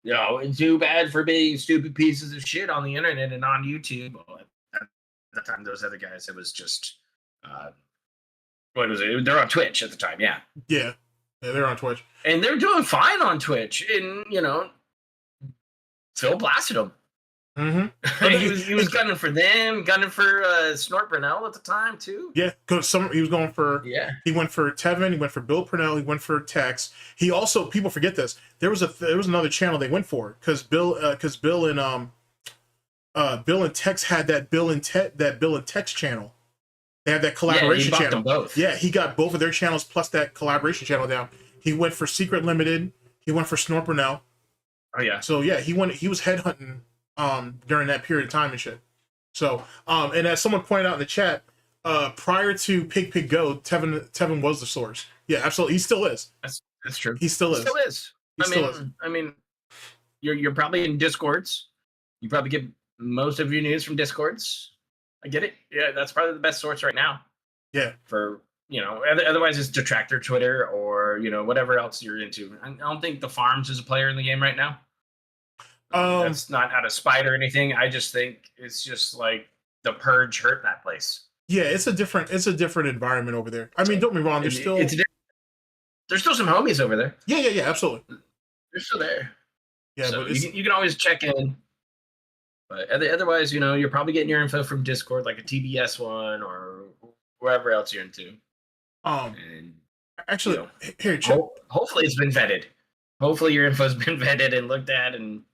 It's too bad for being stupid pieces of shit on the internet and on YouTube. Well, at the time, those other guys, it was just, what was it? They're on Twitch at the time, yeah. Yeah, they're on Twitch. And they're doing fine on Twitch. And, Phil blasted them. Mm-hmm. he was gunning for them, gunning for Snort Burnell at the time too. Yeah, because he was going for. Yeah. He went for Tevin. He went for Bill Purnell. He went for Tex. He also, people forget this. There was another channel they went for because Bill and Tex had that Bill and Tex channel. They had that collaboration he bought channel. them both. Yeah, he got both of their channels plus that collaboration channel down. He went for Secret Limited. He went for Snort Burnell. Oh yeah. So yeah, he was headhunting during that period of time and shit. So and as someone pointed out in the chat, prior to Pig Go, Tevin was the source. Yeah, absolutely. He still is. That's true. He still is. Still is. I mean, you're probably in Discords. You probably get most of your news from Discords. I get it. Yeah, that's probably the best source right now. Yeah. For otherwise it's Detractor Twitter or whatever else you're into. I don't think the Farms is a player in the game right now. That's not out of spite or anything. I just think it's just like the purge hurt that place. Yeah, it's a different environment over there. I mean, don't get me wrong. There's still some homies over there. Yeah, absolutely. They're still there. Yeah, so but you can always check in. But otherwise, you're probably getting your info from Discord, like a TBS one or wherever else you're into. And actually, here, check. Hopefully it's been vetted. Hopefully your info's been vetted and looked at and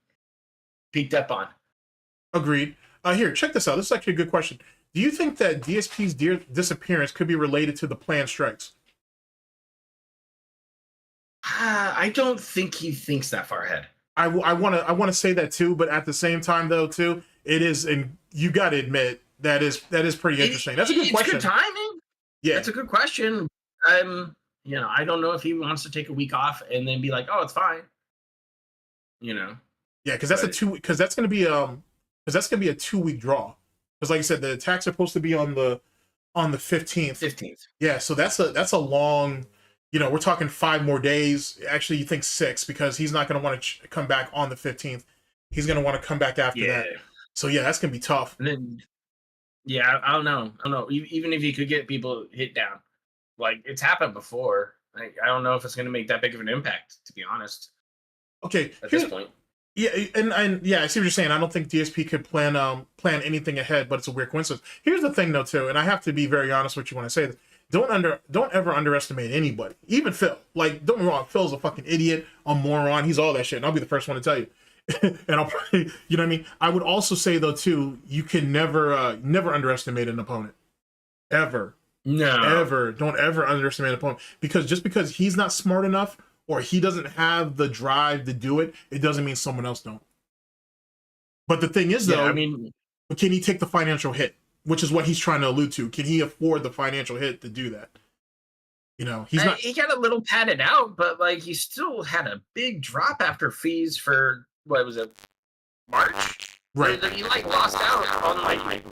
peeked up on. Agreed. Here, check this out. This is actually a good question. Do you think that DSP's disappearance could be related to the planned strikes? I don't think he thinks that far ahead. I want to say that too, but at the same time though too, it is, and you got to admit that is pretty interesting. That's a good question. It's good timing. Yeah, that's a good question. I don't know if he wants to take a week off and then be like, oh, it's fine. Yeah, because that's that's gonna be a 2-week draw. Because like I said, the attacks are supposed to be on the 15th. 15th. Yeah, so that's a long. We're talking 5 more days. Actually, you think 6 because he's not going to want to come back on the 15th. He's going to want to come back after that. So yeah, that's going to be tough. And then, yeah, I don't know. Even if you could get people hit down, like it's happened before. I don't know if it's going to make that big of an impact, to be honest. Okay, at this point. Yeah, and yeah, I see what you're saying. I don't think DSP could plan anything ahead, but it's a weird coincidence. Here's the thing, though, too, and I have to be very honest with you when I say this. Don't ever underestimate anybody, even Phil. Like, don't get me wrong, Phil's a fucking idiot, a moron. He's all that shit, and I'll be the first one to tell you. And I'll probably, you know what I mean. I would also say though too, you can never underestimate an opponent, ever. No, don't ever underestimate an opponent because just because he's not smart enough or he doesn't have the drive to do it, it doesn't mean someone else don't. But the thing is, though, can he take the financial hit? Which is what he's trying to allude to. Can he afford the financial hit to do that? He's not. He got a little padded out, but like he still had a big drop after fees for what was it, March? Right. He like lost out on like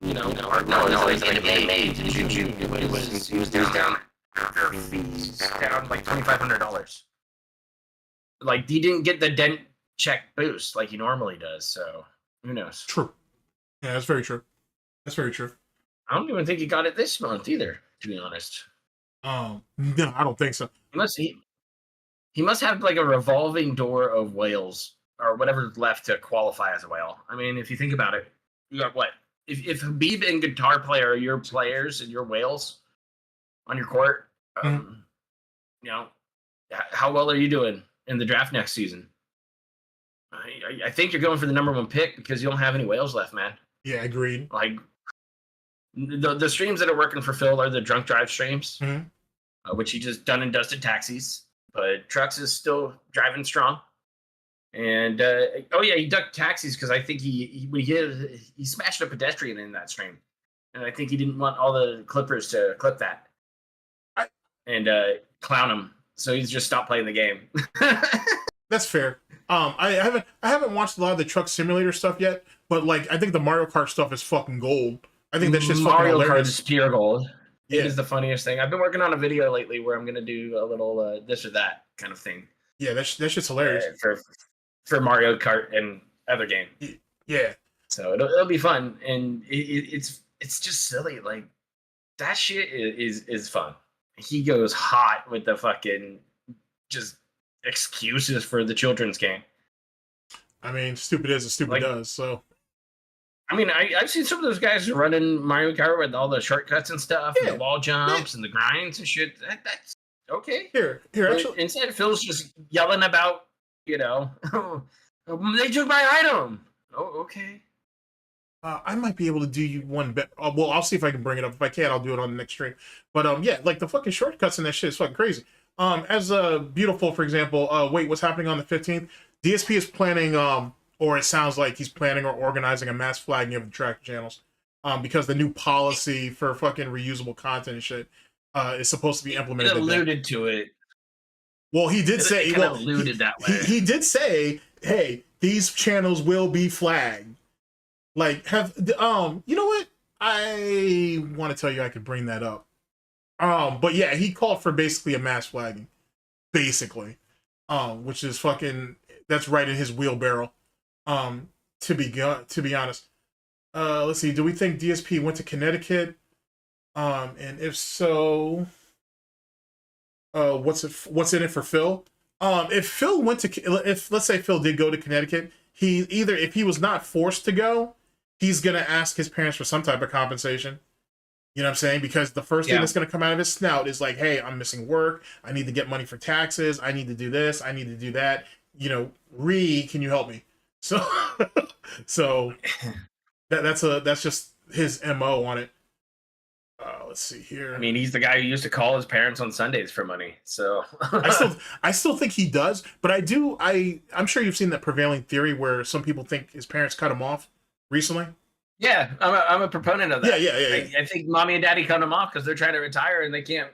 it was end of May to June. He was down after fees, down like $2,500. Like he didn't get the dent check boost like he normally does. So who knows? True. Yeah, that's very true. That's very true. I don't even think he got it this month either, to be honest. No, I don't think so. He must have like a revolving door of whales or whatever's left to qualify as a whale. I mean, if you think about it, you got what? If Habib and Guitar Player are your players and your whales on your court, how well are you doing in the draft next season? I think you're going for the number 1 pick because you don't have any whales left, man. Yeah, agreed. Like the streams that are working for Phil are the drunk drive streams, which he just done and dusted taxis. But trucks is still driving strong. And he ducked taxis because I think he smashed a pedestrian in that stream, and I think he didn't want all the clippers to clip that and clown him. So he's just stopped playing the game. That's fair. I haven't watched a lot of the truck simulator stuff yet, but like I think the Mario Kart stuff is fucking gold. I think that's just fucking hilarious. Mario Kart is pure gold. It is the funniest thing. I've been working on a video lately where I'm gonna do a little this or that kind of thing. Yeah, that's just hilarious for Mario Kart and other game. Yeah. So it'll be fun, and it's just silly. Like that shit is fun. He goes hot with the fucking just excuses for the children's game. I mean, stupid is as stupid Like- does. So I mean, I've seen some of those guys running Mario Kart with all the shortcuts and stuff, and Yeah. the wall jumps and the grinds and shit. That's okay. here, But actually, instead, Phil's just yelling about, you know, they took my item. Oh, okay. I might be able to do you one bet. Well, I'll see if I can bring it up. If I can't, I'll do it on the next stream. But yeah, like the fucking shortcuts and that shit is fucking crazy. As Beautiful, for example, wait, what's happening on the 15th? DSP is planning, or it sounds like he's planning or organizing a mass flagging of the Detractor channels. Because the new policy for fucking reusable content and shit is supposed to be It implemented. alluded to it. Well, he did say, It kind of alluded that way. he did say, hey, these channels will be flagged. Like, you know what? I want to tell you I could bring that up. But yeah, he called for basically a mass flagging, basically, which is fucking, that's right in his wheelbarrow. To be honest, let's see. Do we think DSP went to Connecticut? And if so, what's in it for Phil? If Phil went to, if let's say Phil did go to Connecticut, he either, if he was not forced to go, he's gonna ask his parents for some type of compensation. You know what I'm saying? Because the first thing that's gonna come out of his snout is like, hey, I'm missing work. I need to get money for taxes. I need to do this. I need to do that. You know, can you help me? So, so that's just his MO on it. Let's see here. I mean, he's the guy who used to call his parents on Sundays for money. So I still think he does, but I'm sure you've seen that prevailing theory where some people think his parents cut him off recently. Yeah, I'm a proponent of that. Yeah. I think mommy and daddy cut him off because they're trying to retire and they can't,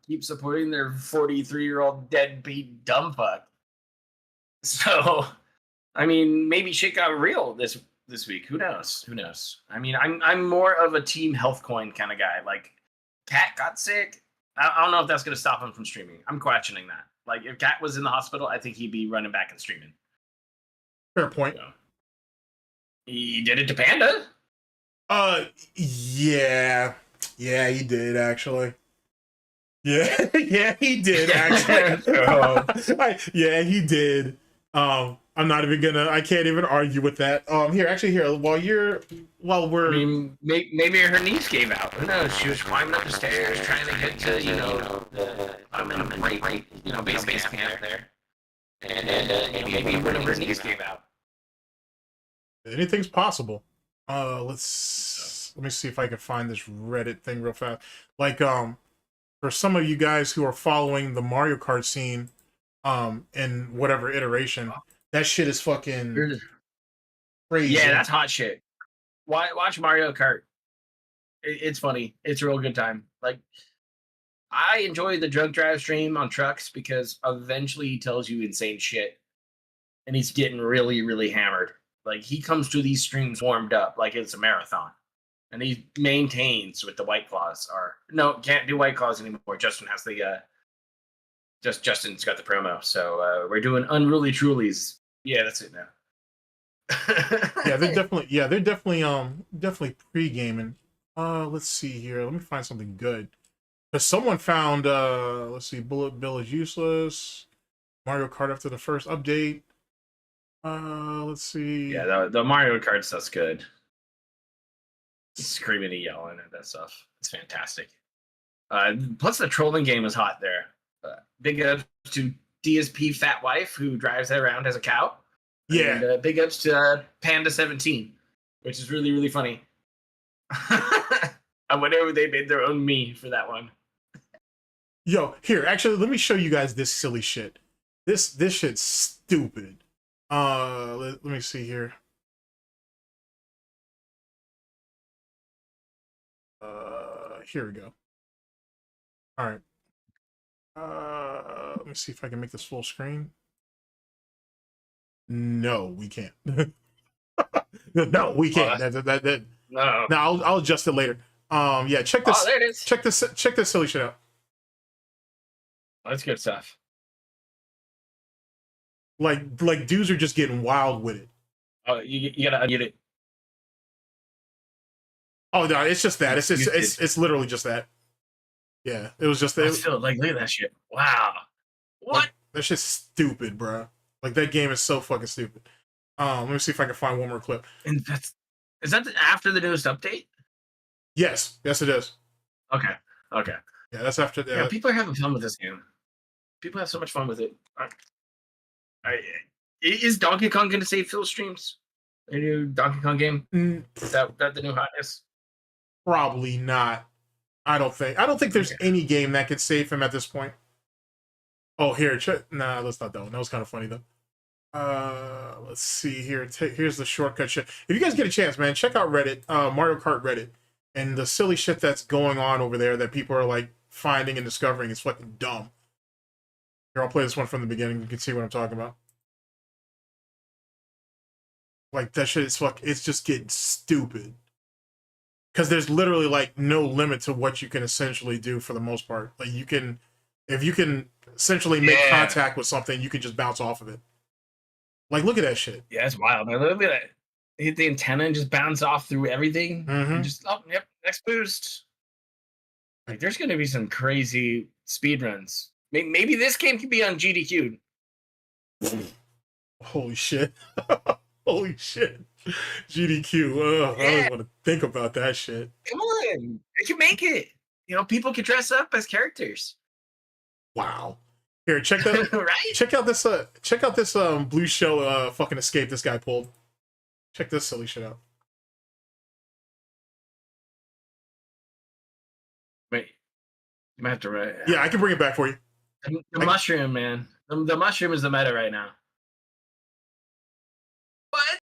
keep supporting their 43-year-old deadbeat dumb fuck. So, I mean, maybe shit got real this week. Who knows? I mean, I'm more of a team health coin kind of guy. Like, Cat got sick. I don't know if that's going to stop him from streaming. I'm questioning that. Like, if Cat was in the hospital, I think he'd be running back and streaming. Fair point. So, he did it to Panda. Yeah, he did actually. Yeah, he did actually. Yeah, he did. I'm not even gonna. I can't even argue with that. Here. While we're. I mean, maybe her knees gave out. Who knows? She was climbing up the stairs trying to get to the base camp there, and maybe one of her knees gave out. Anything's possible. Let me see if I can find this Reddit thing real fast. Like, for some of you guys who are following the Mario Kart scene, in whatever iteration, that shit is fucking crazy. Yeah, that's hot shit. Watch Mario Kart. It's funny. It's a real good time. Like, I enjoy the drug drive stream on trucks because eventually he tells you insane shit, and he's getting really, really hammered. Like, he comes to these streams warmed up like it's a marathon. And he maintains with the White Claws. Can't do White Claws anymore. Justin has the Justin's got the promo. So we're doing Unruly Trulies. Yeah, that's it now. They're definitely pre-gaming. Let's see here. Let me find something good. Because someone found let's see, Bullet Bill is useless. Mario Kart after the first update. Let's see. Yeah, the Mario Kart stuff's good. Screaming and yelling at that stuff. It's fantastic. Plus, the trolling game is hot there. Big ups to DSP Fat Wife, who drives around as a cow. Yeah. And big ups to Panda 17, which is really, really funny. I wonder if they made their own me for that one. Yo, here, actually, let me show you guys this silly shit. This shit's stupid. Let me see here. Here we go. All right. Let me see if I can make this full screen. No, we can't. No, we can't. No. No, I'll adjust it later. Yeah, check this. Oh, there it is. Check this silly shit out. Oh, that's good stuff. Like dudes are just getting wild with it. Oh, you gotta unmute it. Oh no, it's just that. It's literally just that. Yeah, it was just that. Still, look at that shit. Wow. What? Like, that shit's stupid, bro. Like, that game is so fucking stupid. Let me see if I can find one more clip. And is that after the newest update? Yes, yes, it is. Okay. Yeah, that's after that. Yeah, people are having fun with this game. People have so much fun with it. Is Donkey Kong going to save Phil streams? A new Donkey Kong game? Is that the new hotness? Probably not. I don't think there's any game that could save him at this point. Oh, here, nah, that's not that one. That was kind of funny though. Let's see here. Here's the shortcut shit. If you guys get a chance, man, check out Reddit, Mario Kart Reddit, and the silly shit that's going on over there that people are like finding and discovering is fucking dumb. Here, I'll play this one from the beginning. You can see what I'm talking about. Like that shit is it's just getting stupid. Because there's literally like no limit to what you can essentially do for the most part. Like if you can essentially make contact with something, you can just bounce off of it. Like, look at that shit. Yeah, it's wild, man. Look at that. Hit the antenna and just bounce off through everything. Mm-hmm. Just, yep, next boost. Like, there's going to be some crazy speed runs. Maybe this game could be on GDQ. Holy shit. Holy shit. GDQ. I don't want to think about that shit. Come on. They can make it. You know, people can dress up as characters. Wow. Here, check that. Right? Check out this blue shell fucking escape this guy pulled. Check this silly shit out. Wait. You might have to write. Yeah, I can bring it back for you. The mushroom, man. The mushroom is the meta right now. What?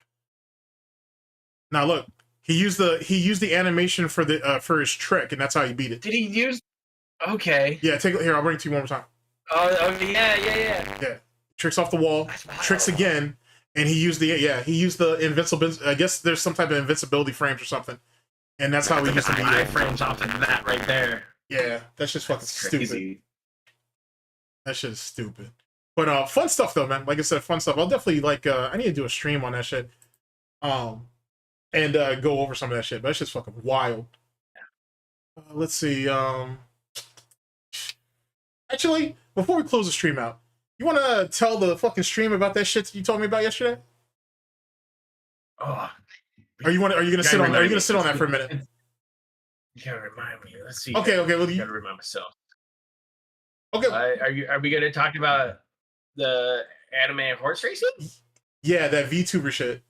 Now look, he used the animation for his trick, and that's how he beat it. Did he use? Okay. Yeah, here. I'll bring it to you one more time. Oh yeah. Yeah, tricks off the wall, tricks again, and he used the invincible. I guess there's some type of invincibility frames or something, and that's how we used to beat it. Frames off of that right there. Yeah, that's just fucking Crazy. stupid. That shit is stupid. But fun stuff though, man. Like I said, fun stuff. I'll definitely I need to do a stream on that shit. And go over some of that shit. But that's just fucking wild. Let's see. Actually, before we close the stream out, you want to tell the fucking stream about that shit that you told me about yesterday? Oh. Are you gonna sit on that for a minute? You gotta remind me. Let's see. Okay. Well, you gotta remind myself. Okay. Are we gonna talk about the anime horse racing? Yeah, that VTuber shit.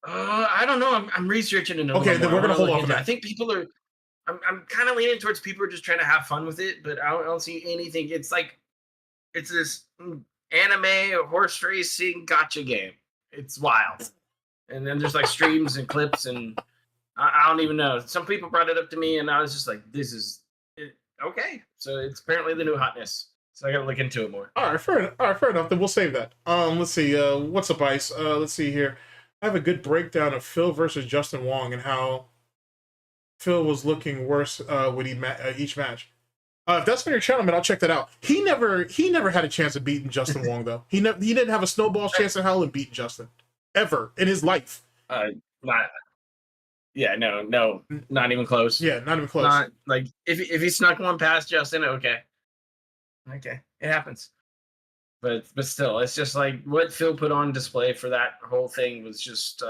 I don't know. I'm researching it. Okay, then we're gonna hold off on that. I think people are. I'm kind of leaning towards people are just trying to have fun with it, but I don't see anything. It's this anime or horse racing gotcha game. It's wild, and then there's like streams and clips, and I don't even know. Some people brought it up to me, and I was just like, "This is it. Okay." So it's apparently the new hotness. So I gotta look into it more. All right, fair enough. Then we'll save that. Let's see. What's up, Ice? Let's see here. I have a good breakdown of Phil versus Justin Wong and how Phil was looking worse with each match. If that's on your channel, man, I'll check that out. He never had a chance of beating Justin Wong though. He didn't have a snowball's chance in hell of beating Justin ever in his life. No, not even close. Yeah, not even close. Not like if he snuck one past Justin, okay, it happens. But still, it's just like what Phil put on display for that whole thing was just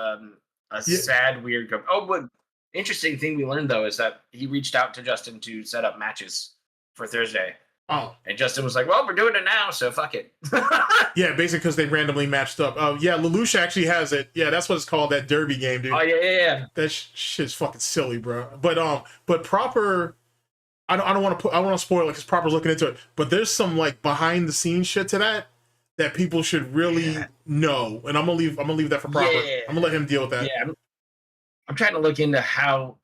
sad, weird. What interesting thing we learned though is that he reached out to Justin to set up matches for Thursday. Oh, and Justin was like, "Well, we're doing it now, so fuck it." Yeah, basically because they randomly matched up. Yeah, Lelouch actually has it. Yeah, that's what it's called, that derby game, dude. Oh yeah. That shit's fucking silly, bro. But Proper, I don't want to spoil it because Proper's looking into it. But there's some like behind the scenes shit to that people should really know, and I'm gonna leave that for Proper. Yeah. I'm gonna let him deal with that. Yeah, I'm trying to look into how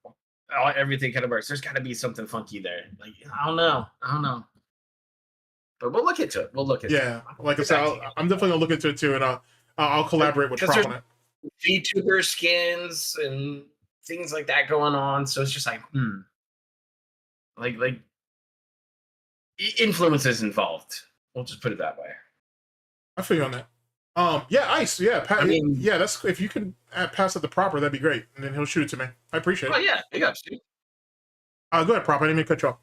everything kind of works. There's got to be something funky there. Like I don't know. But we'll look into it. Yeah, like I said, I'm definitely gonna look into it too, and I'll collaborate with Prop on it. VTuber skins and things like that going on, so it's just like, like influences involved. We'll just put it that way. I feel you on that. Yeah, Ice. Yeah, that's if you can pass it to Proper, that'd be great, and then he'll shoot it to me. I appreciate it. Oh yeah, big ups, dude. Go ahead, Proper. I didn't mean to cut you off.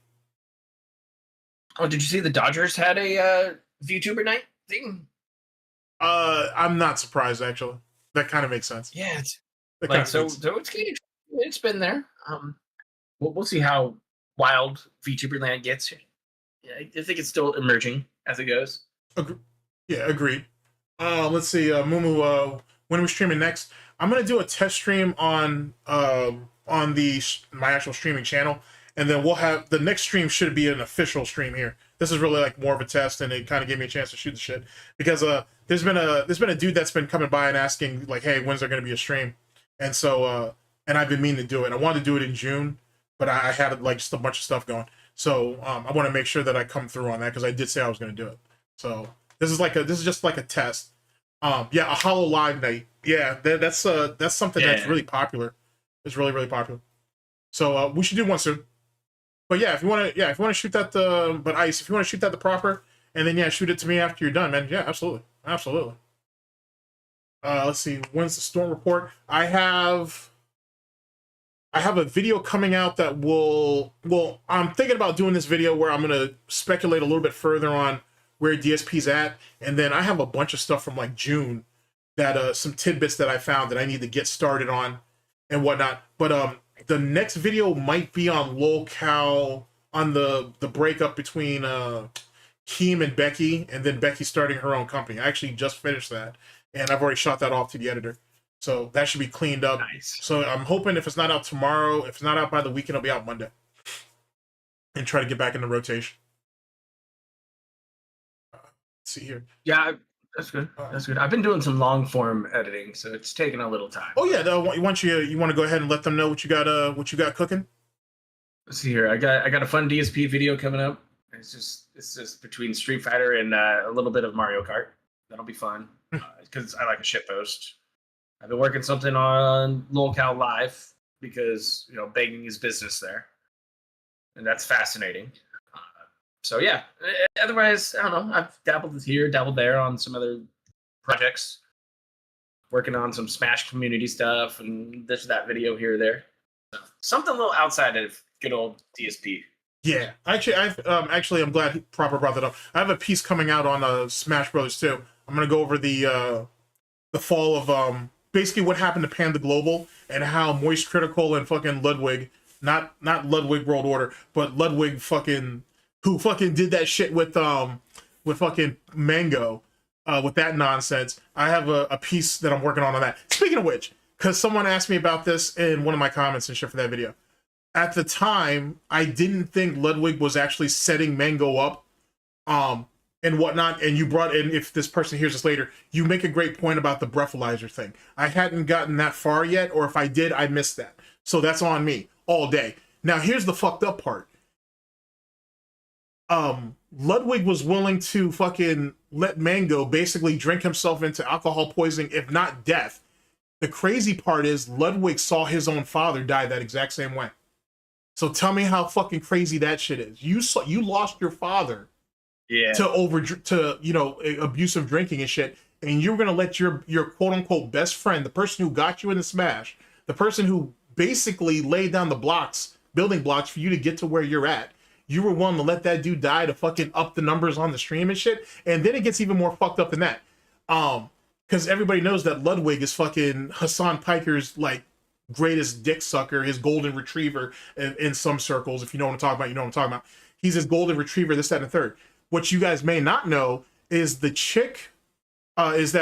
Oh, did you see the Dodgers had a VTuber night thing? I'm not surprised actually. That kind of makes sense. Yeah, it's That kind like of so. makes So it's been there. We'll see how wild VTuber land gets. Yeah, I think it's still emerging as it goes. Yeah, agreed. Let's see, Mumu. When are we streaming next? I'm gonna do a test stream on my actual streaming channel, and then we'll have the next stream should be an official stream here. This is really like more of a test, and it kind of gave me a chance to shoot the shit because there's been a dude that's been coming by and asking like, hey, when's there gonna be a stream? And so and I've been meaning to do it. I wanted to do it in June, but I had like just a bunch of stuff going. So I want to make sure that I come through on that because I did say I was gonna do it. So this is just like a test. Yeah, a Hollow Live night. Yeah, that's something that's really popular. It's really, really popular. So we should do one soon. But yeah, if you want to shoot that but Ice, if you want to shoot that the proper, and then shoot it to me after you're done, man. Yeah, absolutely, absolutely. Let's see, when's the storm report? I have a video coming out that I'm thinking about doing this video where I'm gonna speculate a little bit further on where DSP's at, and then I have a bunch of stuff from like June that some tidbits that I found that I need to get started on and whatnot. But the next video might be on locale on the breakup between Keem and Becky, and then Becky starting her own company. I actually just finished that, and I've already shot that off to the editor, so that should be cleaned up. Nice. So I'm hoping if it's not out tomorrow, if it's not out by the weekend, it'll be out Monday, and try to get back in the rotation. See here. Yeah, that's good. That's good. I've been doing some long form editing, so it's taking a little time. Oh yeah, you want to go ahead and let them know what you got cooking? Let's see here. I got a fun DSP video coming up. It's just between Street Fighter and a little bit of Mario Kart. That'll be fun because I like a shit post. I've been working something on locale live because begging is business there, and that's fascinating. So yeah, otherwise, I don't know. I've dabbled here, dabbled there on some other projects, working on some Smash community stuff and that video here or there. So, something a little outside of good old DSP. Yeah, I'm glad Proper brought that up. I have a piece coming out on Smash Brothers too. I'm gonna go over the fall of basically what happened to Panda Global and how Moist Critical and fucking Ludwig, not Ludwig World Order, but Ludwig who did that shit with fucking Mango, with that nonsense. I have a piece that I'm working on that. Speaking of which, because someone asked me about this in one of my comments and shit for that video. At the time, I didn't think Ludwig was actually setting Mango up, and whatnot. And you brought in, if this person hears this later, you make a great point about the breathalyzer thing. I hadn't gotten that far yet, or if I did, I missed that. So that's on me all day. Now here's the fucked up part. Ludwig was willing to fucking let Mango basically drink himself into alcohol poisoning, if not death. The crazy part is Ludwig saw his own father die that exact same way. So tell me how fucking crazy that shit is. You lost your father to abusive drinking and shit, and you're gonna let your quote unquote best friend, the person who got you in the Smash, the person who basically laid down the building blocks for you to get to where you're at, you were willing to let that dude die to fucking up the numbers on the stream and shit. And then it gets even more fucked up than that. Because everybody knows that Ludwig is fucking Hassan Piker's like greatest dick sucker, his golden retriever in some circles. If you know what I'm talking about, you know what I'm talking about. He's his golden retriever, this, that, and the third. What you guys may not know is the chick is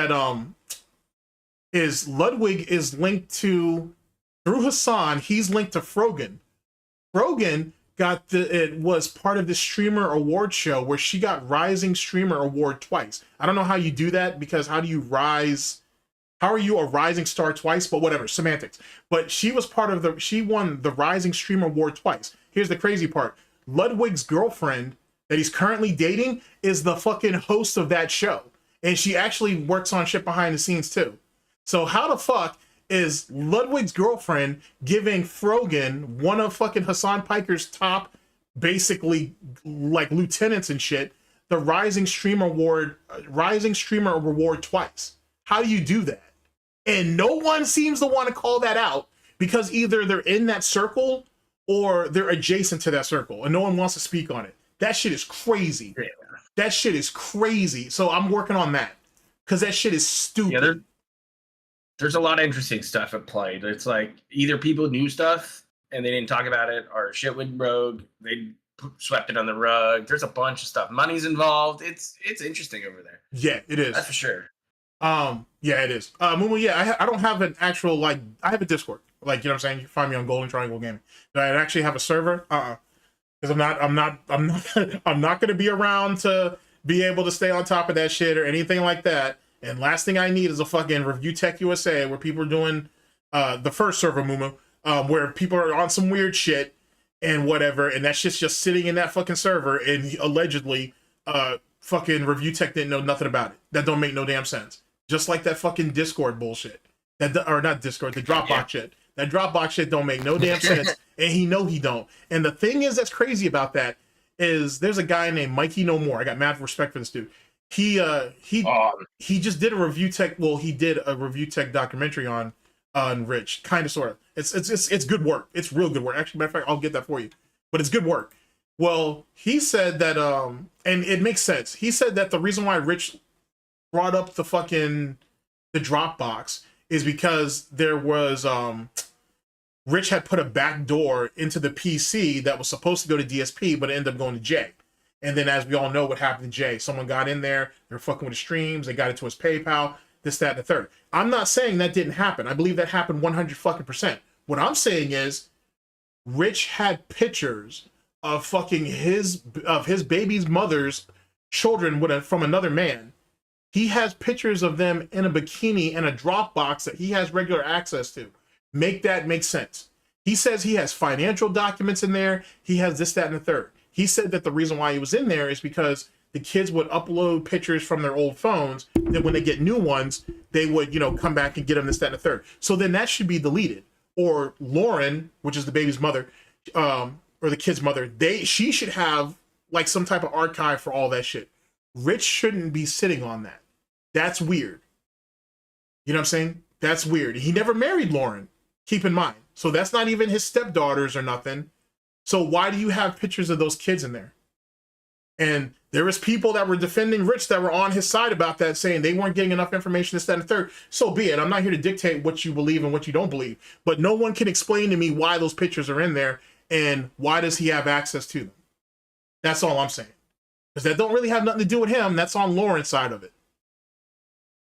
Ludwig is linked to, through Hassan, he's linked to Frogan. Frogan it was part of the streamer award show where she got Rising Streamer Award twice. I don't know how you do that, because how are you a rising star twice? But whatever, semantics. But she won the Rising Streamer Award twice. Here's the crazy part. Ludwig's girlfriend that he's currently dating is the fucking host of that show. And she actually works on shit behind the scenes too. So how the fuck is Ludwig's girlfriend giving Frogan, one of fucking Hassan Piker's top, basically like lieutenants and shit, the Rising Streamer Award twice? How do you do that? And no one seems to want to call that out, because either they're in that circle or they're adjacent to that circle, and no one wants to speak on it. That shit is crazy. Yeah. That shit is crazy. So I'm working on that, because that shit is stupid. Yeah, there's a lot of interesting stuff at play. It's like either people knew stuff and they didn't talk about it, or shit went rogue. They swept it on the rug. There's a bunch of stuff. Money's involved. It's interesting over there. Yeah, it is. That's for sure. Yeah, it is. Mumu, yeah, I don't have an actual, like, I have a Discord. Like, you know what I'm saying? You can find me on Golden Triangle Gaming. Do I actually have a server? Because I'm not going to be around to be able to stay on top of that shit or anything like that. And last thing I need is a fucking Review Tech USA where people are doing, the first server, Mumu, where people are on some weird shit and whatever, and that shit's just sitting in that fucking server, and allegedly, fucking Review Tech didn't know nothing about it. That don't make no damn sense. Just like that fucking Discord bullshit. Or not Discord, the Dropbox shit. That Dropbox shit don't make no damn sense, and he don't. And the thing is that's crazy about that is there's a guy named Mikey No More. I got mad respect for this dude. He just did a Review Tech. Well, he did a Review Tech documentary on Rich, kind of, sort of. It's good work. It's real good work. Actually, matter of fact, I'll get that for you. But it's good work. Well, he said that, and it makes sense. He said that the reason why Rich brought up the Dropbox is because there was, Rich had put a back door into the PC that was supposed to go to DSP, but it ended up going to Jay. And then, as we all know, what happened to Jay? Someone got in there, they were fucking with his streams, they got into his PayPal, this, that, and the third. I'm not saying that didn't happen. I believe that happened 100%. What I'm saying is, Rich had pictures of fucking his baby's mother's children from another man. He has pictures of them in a bikini and a Dropbox that he has regular access to. Make that make sense. He says he has financial documents in there. He has this, that, and the third. He said that the reason why he was in there is because the kids would upload pictures from their old phones. Then when they get new ones, they would, come back and get them this, that, and the third. So then that should be deleted. Or Lauren, which is the baby's mother, or the kid's mother, she should have like some type of archive for all that shit. Rich shouldn't be sitting on that. That's weird. You know what I'm saying? That's weird. He never married Lauren, keep in mind. So that's not even his stepdaughters or nothing. So why do you have pictures of those kids in there? And there was people that were defending Rich that were on his side about that, saying they weren't getting enough information, this, that, and the third. So be it. I'm not here to dictate what you believe and what you don't believe. But no one can explain to me why those pictures are in there and why does he have access to them. That's all I'm saying. Because that don't really have nothing to do with him. That's on Lauren's side of it.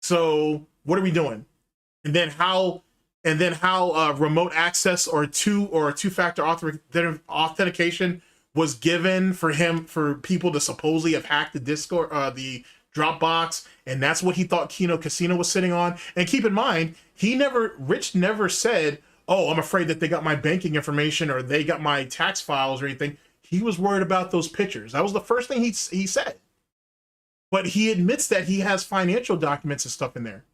So what are we doing? And then how remote access or two-factor authentication was given for people to supposedly have hacked the Discord, the Dropbox, and that's what he thought Kino Casino was sitting on. And keep in mind, Rich never said, "Oh, I'm afraid that they got my banking information or they got my tax files or anything." He was worried about those pictures. That was the first thing he said. But he admits that he has financial documents and stuff in there.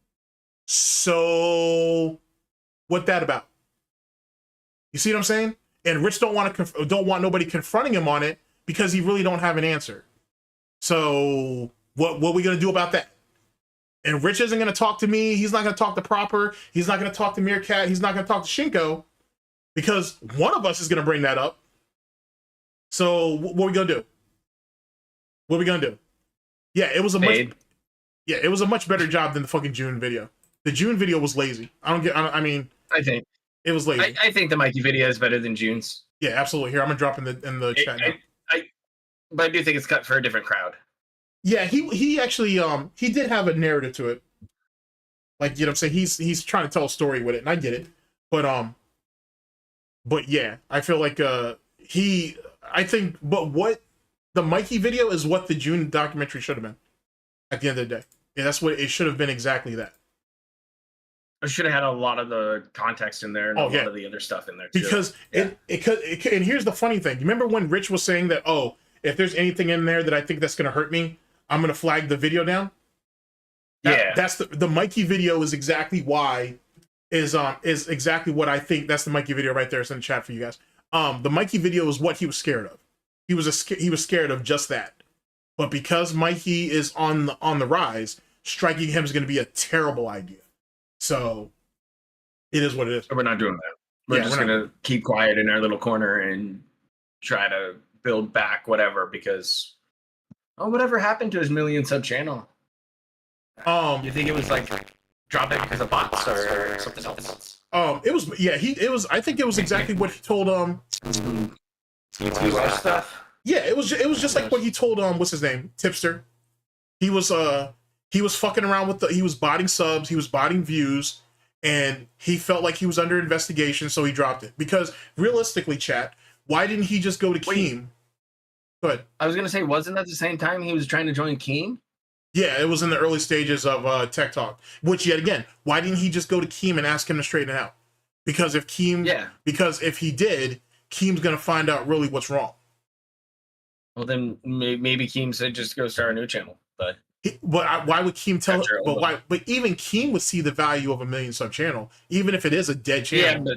So, what that about? You see what I'm saying? And Rich don't want nobody confronting him on it because he really don't have an answer. So, what are we gonna do about that? And Rich isn't gonna talk to me. He's not gonna talk to Proper. He's not gonna talk to Meerkat. He's not gonna talk to Shinko because one of us is gonna bring that up. So, what are we gonna do? What are we gonna do? Yeah, it was a much better job than the fucking June video. The June video was lazy. I think it was lazy. I think the Mikey video is better than June's. Yeah, absolutely. Here, I'm gonna drop in the chat now. But I do think it's cut for a different crowd. Yeah, he actually he did have a narrative to it. Like, you know what I'm saying? He's trying to tell a story with it, and I get it. But yeah, I feel like what the Mikey video is what the June documentary should have been at the end of the day. Yeah, that's what it should have been, exactly that. I should have had a lot of the context in there and a lot of the other stuff in there too. Because and here's the funny thing. You remember when Rich was saying that, oh, if there's anything in there that I think that's gonna hurt me, I'm gonna flag the video down? That's the Mikey video is exactly is exactly what I think. That's the Mikey video right there. It's in the chat for you guys. The Mikey video is what he was scared of. He was scared of just that. But because Mikey is on the rise, striking him is going to be a terrible idea. So it is what it is. We're not doing that. We're just going to keep quiet in our little corner and try to build back whatever, because whatever happened to his 1 million sub channel? You think it was like drop it because of bots or something else? It was I think it was exactly what he told Stuff. yeah, it was just like what he told what's his name? Tipster. He was fucking around with he was botting subs, he was botting views, and he felt like he was under investigation, so he dropped it. Because realistically, chat, why didn't he just go to Keem? Go ahead. I was gonna say, wasn't that the same time he was trying to join Keem? Yeah, it was in the early stages of Tech Talk. Which, yet again, why didn't he just go to Keem and ask him to straighten it out? Because if he did, Keem's gonna find out really what's wrong. Well, then maybe Keem said just go start a new channel. But why would Keem tell? But even Keem would see the value of a 1 million sub channel, even if it is a dead channel. Yeah,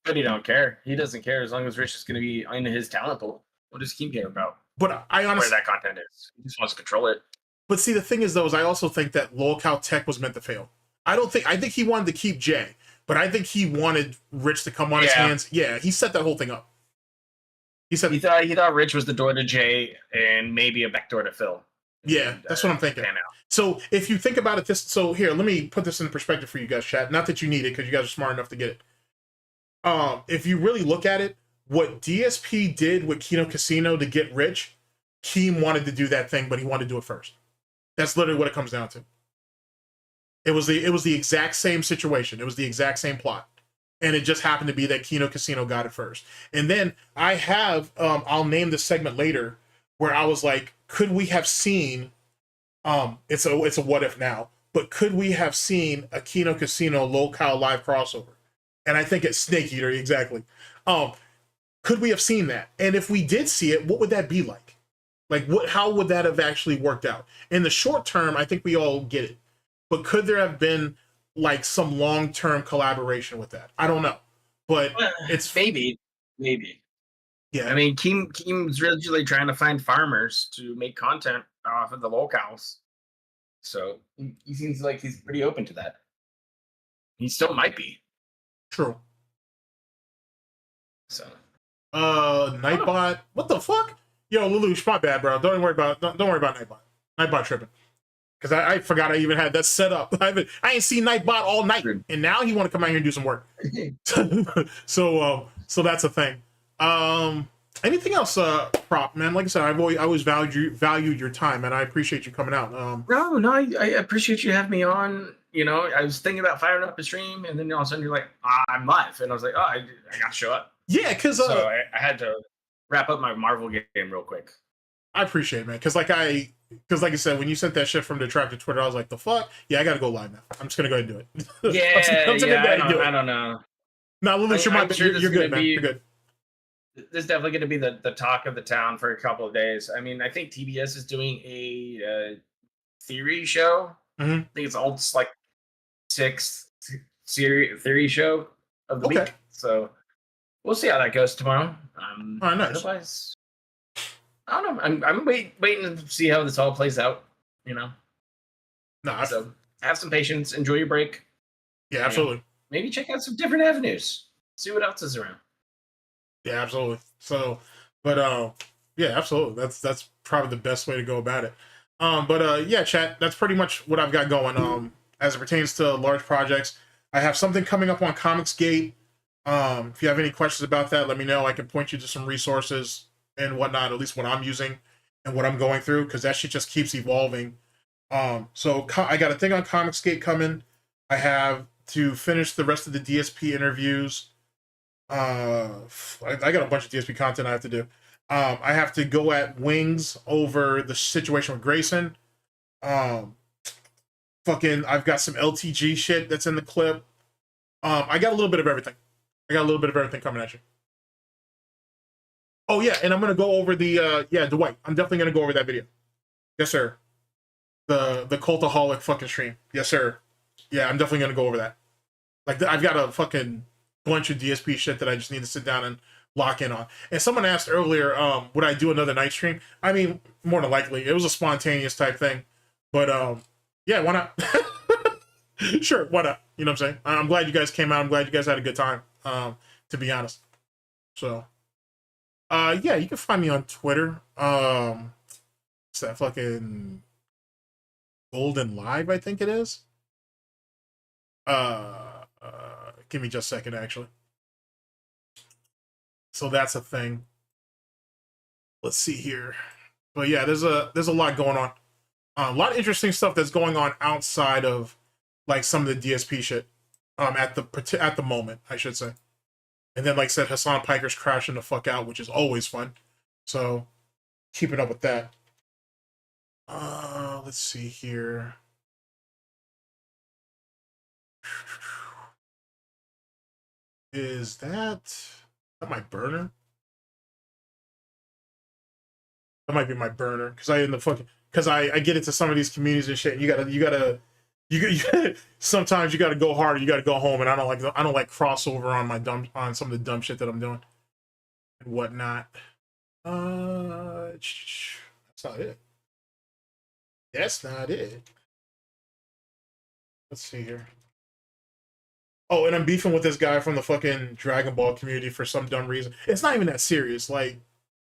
but he don't care. He doesn't care as long as Rich is going to be into his talent pool. What does Keem care about? But I honestly, where that content is, he just wants to control it. But see, the thing is, though, is I also think that lolcow Tech was meant to fail. I think he wanted to keep Jay, but I think he wanted Rich to come on his hands. Yeah, he set that whole thing up. He thought Rich was the door to Jay and maybe a back door to Phil. Yeah, that's what I'm thinking. So if you think about it, so here, let me put this in perspective for you guys, chat. Not that you need it, because you guys are smart enough to get it. If you really look at it, what DSP did with Kino Casino to get rich, Keem wanted to do that thing, but he wanted to do it first. That's literally what it comes down to. It was the exact same situation. It was the exact same plot. And it just happened to be that Kino Casino got it first. And then I have, I'll name this segment later, where I was like, could we have seen, it's a what if now, but could we have seen a Kino Casino lolcow live crossover? And I think it's Snake Eater, exactly. Could we have seen that? And if we did see it, what would that be like? Like, how would that have actually worked out? In the short term, I think we all get it. But could there have been like some long-term collaboration with that? I don't know. But it's maybe. Yeah. I mean, Keem's really trying to find farmers to make content off of the lolcows. So he seems like he's pretty open to that. He still might be. True. So Nightbot, what the fuck? Yo, Lelouch, my bad, bro. Don't worry about Nightbot. Nightbot tripping. Because I forgot I even had that set up. I ain't seen Nightbot all night, and now he want to come out here and do some work. So that's a thing. Anything else, Prop, man? Like I said, I always valued your time, and I appreciate you coming out. No, I appreciate you having me on. You know, I was thinking about firing up a stream, and then all of a sudden you're like, I'm live, and I was like, I got to show up. Yeah, because so I had to wrap up my Marvel game real quick. I appreciate it, man. Because like I said, when you sent that shit from Detractor Twitter, I was like, the fuck? Yeah, I got to go live now. I'm just gonna go ahead and do it. Yeah, I don't know. No, Lelouch, you're good, man. You're good. This is definitely going to be the talk of the town for a couple of days. I mean, I think TBS is doing a theory show. Mm-hmm. I think it's all like 6th theory show of the week. So we'll see how that goes tomorrow. All right, nice. Otherwise, I don't know. I'm waiting to see how this all plays out. You know. So have some patience. Enjoy your break. Yeah, absolutely. Maybe check out some different avenues. See what else is around. Yeah, absolutely. So, but yeah, absolutely. That's probably the best way to go about it. Yeah, chat. That's pretty much what I've got going. As it pertains to large projects, I have something coming up on Comicsgate. If you have any questions about that, let me know. I can point you to some resources and whatnot. At least what I'm using and what I'm going through, because that shit just keeps evolving. So I got a thing on Comicsgate coming. I have to finish the rest of the DSP interviews. I got a bunch of DSP content I have to do. I have to go at Wings over the situation with Grayson. I've got some LTG shit that's in the clip. I got a little bit of everything. Coming at you. Oh yeah, and I'm gonna go over the Dwight. I'm definitely gonna go over that video. Yes, sir. The cultaholic fucking stream. Yes, sir. Yeah, I'm definitely gonna go over that. Like I've got a fucking bunch of DSP shit that I just need to sit down and lock in on. And someone asked earlier, would I do another night stream? I mean, more than likely. It was a spontaneous type thing. But yeah, why not? Sure, why not? You know what I'm saying? I'm glad you guys came out. I'm glad you guys had a good time, to be honest. So yeah, you can find me on Twitter. It's that fucking Golden Live, I think it is. Give me just a second, actually. So that's a thing. Let's see here. But yeah, there's a lot going on. A lot of interesting stuff that's going on outside of like some of the DSP shit. At the moment, I should say. And then, like I said, Hassan Piker's crashing the fuck out, which is always fun. So keeping up with that. Let's see here. Is that my burner? That might be my burner because I get into some of these communities and shit. And you gotta sometimes you gotta go hard. You gotta go home, and I don't like crossover on some of the dumb shit that I'm doing and whatnot. That's not it. That's not it. Let's see here. Oh, and I'm beefing with this guy from the fucking Dragon Ball community for some dumb reason. It's not even that serious. Like,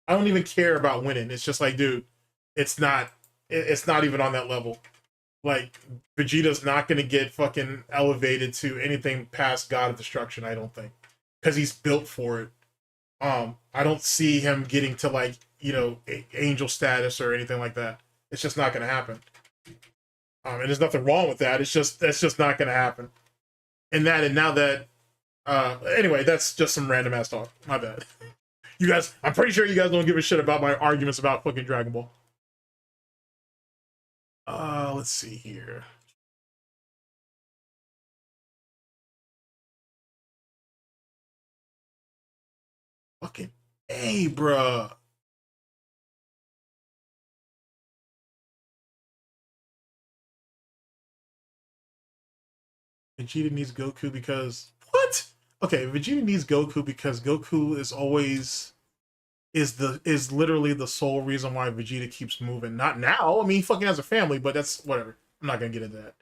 I don't even care about winning. It's just like, dude, it's not even on that level. Like, Vegeta's not going to get fucking elevated to anything past God of Destruction, I don't think. Because he's built for it. I don't see him getting to, like, you know, angel status or anything like that. It's just not going to happen. And there's nothing wrong with that. That's just not going to happen. And now that, anyway, that's just some random ass talk. My bad. You guys, I'm pretty sure you guys don't give a shit about my arguments about fucking Dragon Ball. Let's see here. Fucking A, bruh. Vegeta needs Goku because what? Okay, Vegeta needs Goku because Goku is literally the sole reason why Vegeta keeps moving. Not now. I mean, he fucking has a family, but that's whatever. I'm not gonna get into that.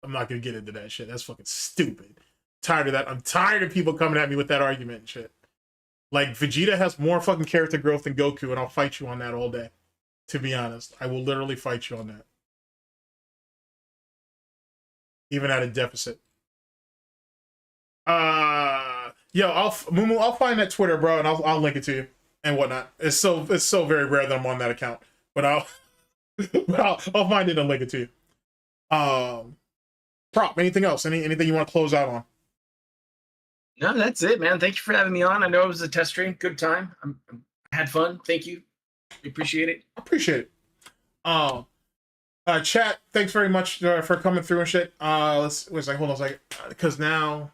I'm not gonna get into that shit. That's fucking stupid. Tired of that. I'm tired of people coming at me with that argument and shit. Like, Vegeta has more fucking character growth than Goku, and I'll fight you on that all day. To be honest, I will literally fight you on that. Even at a deficit. Yo, I'll find that Twitter, bro, and I'll link it to you and whatnot. It's so very rare that I'm on that account, but I'll find it and link it to you. Prop, anything else? Anything you want to close out on? No, that's it, man. Thank you for having me on. I know it was a test stream. Good time. I had fun. Thank you. Appreciate it. Appreciate it. Chat, thanks very much for coming through and shit. Hold on a second, because now,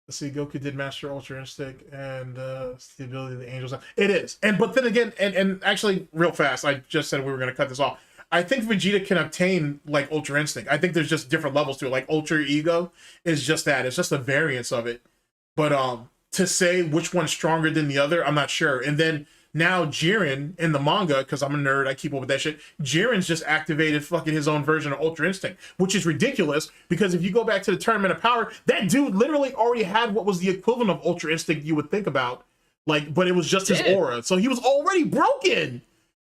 let's see, Goku did master Ultra Instinct, and it's the ability of the angels. It is, but then again, and actually, real fast, I just said we were gonna cut this off. I think Vegeta can obtain like Ultra Instinct. I think there's just different levels to it. Like Ultra Ego is just that. It's just a variance of it. But to say which one's stronger than the other, I'm not sure. And then now Jiren in the manga, because I'm a nerd, I keep up with that shit. Jiren's just activated fucking his own version of Ultra Instinct, which is ridiculous because if you go back to the Tournament of Power, that dude literally already had what was the equivalent of Ultra Instinct you would think about, like, but it was just his aura. So he was already broken.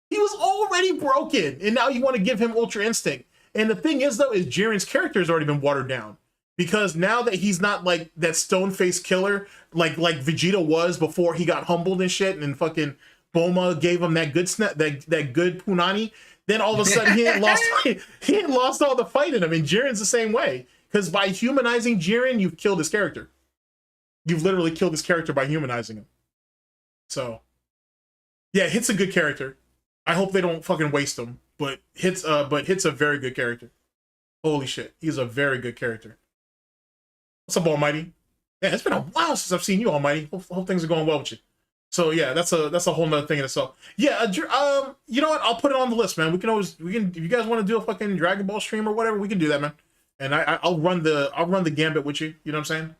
He was already broken, and now you want to give him Ultra Instinct. And the thing is, though, is Jiren's character has already been watered down. Because now that he's not like that stone-faced killer like Vegeta was before he got humbled and shit, and fucking Bulma gave him that good that good punani, then all of a sudden he ain't lost all the fight in him. And Jiren's the same way. Because by humanizing Jiren, you've killed his character. You've literally killed his character by humanizing him. So yeah, Hit's a good character. I hope they don't fucking waste him. But Hit's a very good character. Holy shit, he's a very good character. What's up, Almighty? Yeah, it's been a while since I've seen you, Almighty. Hope things are going well with you. So yeah, that's a whole nother thing in itself. Yeah, you know what? I'll put it on the list, man. We can if you guys want to do a fucking Dragon Ball stream or whatever, we can do that, man. And I'll run the gambit with you. You know what I'm saying?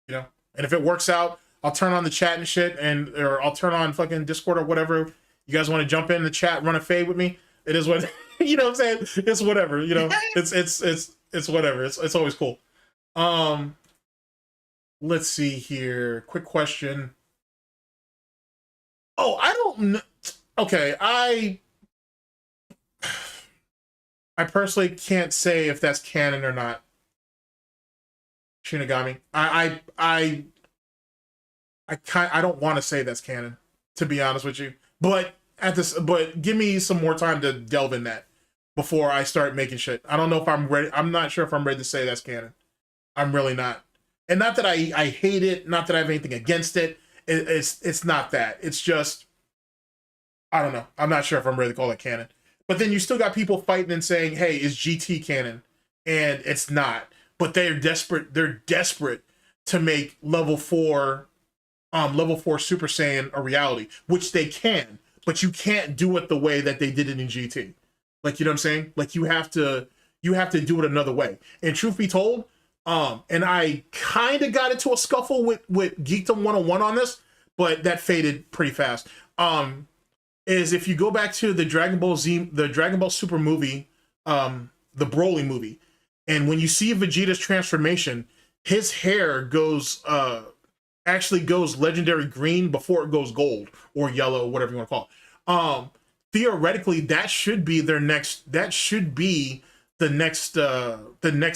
You know, and if it works out, I'll turn on the chat and shit, or I'll turn on fucking Discord or whatever. You guys want to jump in the chat, run a fade with me? It is what you know what I'm saying. It's whatever. You know, it's whatever. It's always cool. Let's see here. Quick question. Oh, I don't know. Okay, I personally can't say if that's canon or not. Shinigami. I don't want to say that's canon, to be honest with you. But but give me some more time to delve in that before I start making shit. I don't know if I'm ready. I'm not sure if I'm ready to say that's canon. I'm really not. And not that I hate it, not that I have anything against it. It's not that. It's just, I don't know. I'm not sure if I'm ready to call it canon. But then you still got people fighting and saying, hey, is GT canon? And it's not. But they're desperate. They're desperate to make level 4 Super Saiyan a reality, which they can, but you can't do it the way that they did it in GT. Like, you know what I'm saying? Like, you have to do it another way. And truth be told, and I kind of got into a scuffle with Geekdom 101 on this, but that faded pretty fast. Is if you go back to the Dragon Ball Super movie, the Broly movie, and when you see Vegeta's transformation, his hair actually goes legendary green before it goes gold or yellow, whatever you want to call it. Theoretically, that should be the next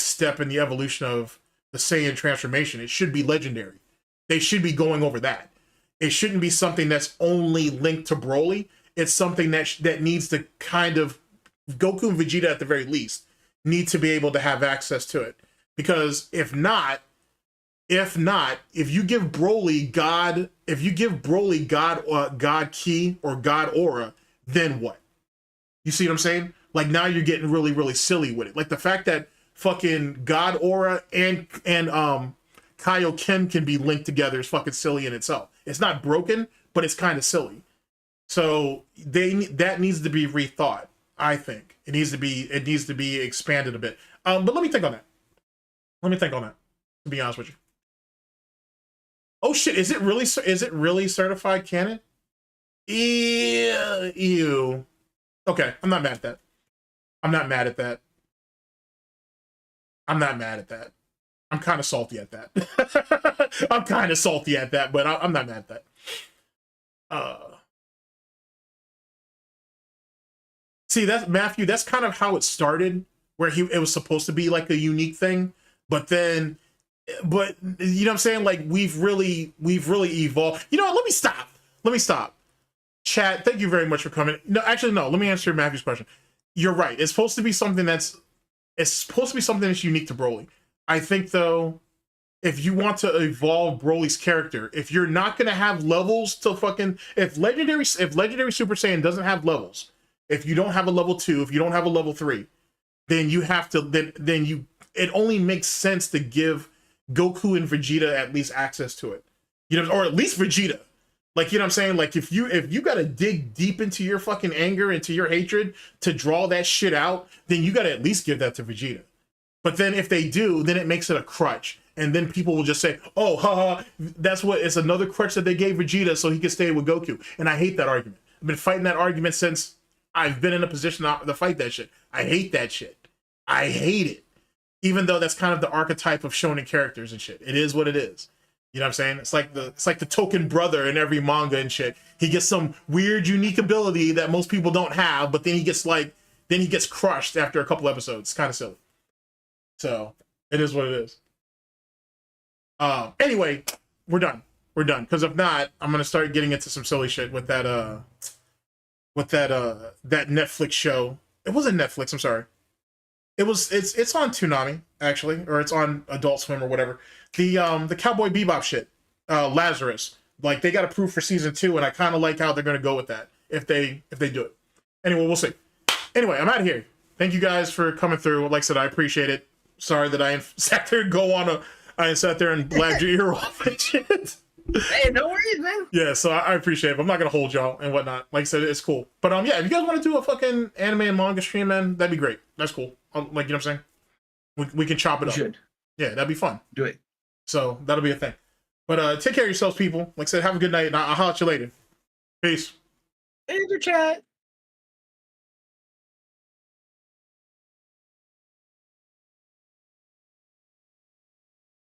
step in the evolution of the Saiyan transformation. It should be legendary. They should be going over that. It shouldn't be something that's only linked to Broly. It's something that needs to kind of, Goku and Vegeta at the very least need to be able to have access to it. Because if you give Broly God Ki or God Aura, then what? You see what I'm saying? Like, now you're getting really, really silly with it. Like, the fact that fucking God Aura and Kaioken can be linked together is fucking silly in itself. It's not broken, but it's kind of silly. So that needs to be rethought. I think it needs to be expanded a bit. But let me think on that. To be honest with you. Oh shit! Is it really certified canon? Ew. Okay, I'm not mad at that. I'm kind of salty at that. But I'm not mad at that. See, that's Matthew. That's kind of how it started, where it was supposed to be like a unique thing, but you know what I'm saying? Like, we've really evolved. You know what? Let me stop. Chat, thank you very much for coming. No, actually, no. Let me answer Matthew's question. You're right. It's supposed to be something that's unique to Broly. I think, though, if you want to evolve Broly's character, if you're not gonna have levels to fucking, if legendary Super Saiyan doesn't have levels, if you don't have a level 2, if you don't have a level 3, then you have to it only makes sense to give Goku and Vegeta at least access to it. You know, or at least Vegeta. Like, you know what I'm saying? Like, if you gotta dig deep into your fucking anger, into your hatred to draw that shit out, then you gotta at least give that to Vegeta. But then if they do, then it makes it a crutch. And then people will just say, oh, haha, it's another crutch that they gave Vegeta so he could stay with Goku. And I hate that argument. I've been fighting that argument since I've been in a position to fight that shit. I hate that shit. I hate it. Even though that's kind of the archetype of shonen characters and shit. It is what it is. You know what I'm saying? It's like the token brother in every manga and shit. He gets some weird, unique ability that most people don't have, but then he gets crushed after a couple episodes. It's kind of silly. So it is what it is. Anyway, we're done. Because if not, I'm gonna start getting into some silly shit with that Netflix show. It wasn't Netflix, I'm sorry. It's on Toonami, actually, or it's on Adult Swim or whatever. The Cowboy Bebop shit. Lazarus. Like, they got approved for season 2, and I kinda like how they're gonna go with that if they do it. Anyway, we'll see. Anyway, I'm out of here. Thank you guys for coming through. Like I said, I appreciate it. Sorry that I sat there and blabbed your ear off and shit. Hey, no worries, man. Yeah, so I appreciate it. I'm not gonna hold y'all and whatnot. Like I said, it's cool. But yeah, if you guys want to do a fucking anime and manga stream, man, that'd be great. That's cool. Like, you know what I'm saying? We can chop it up. Should. Yeah, that'd be fun. Do it. So that'll be a thing. But take care of yourselves, people. Like I said, have a good night, and I'll holler at you later. Peace. Hey, chat.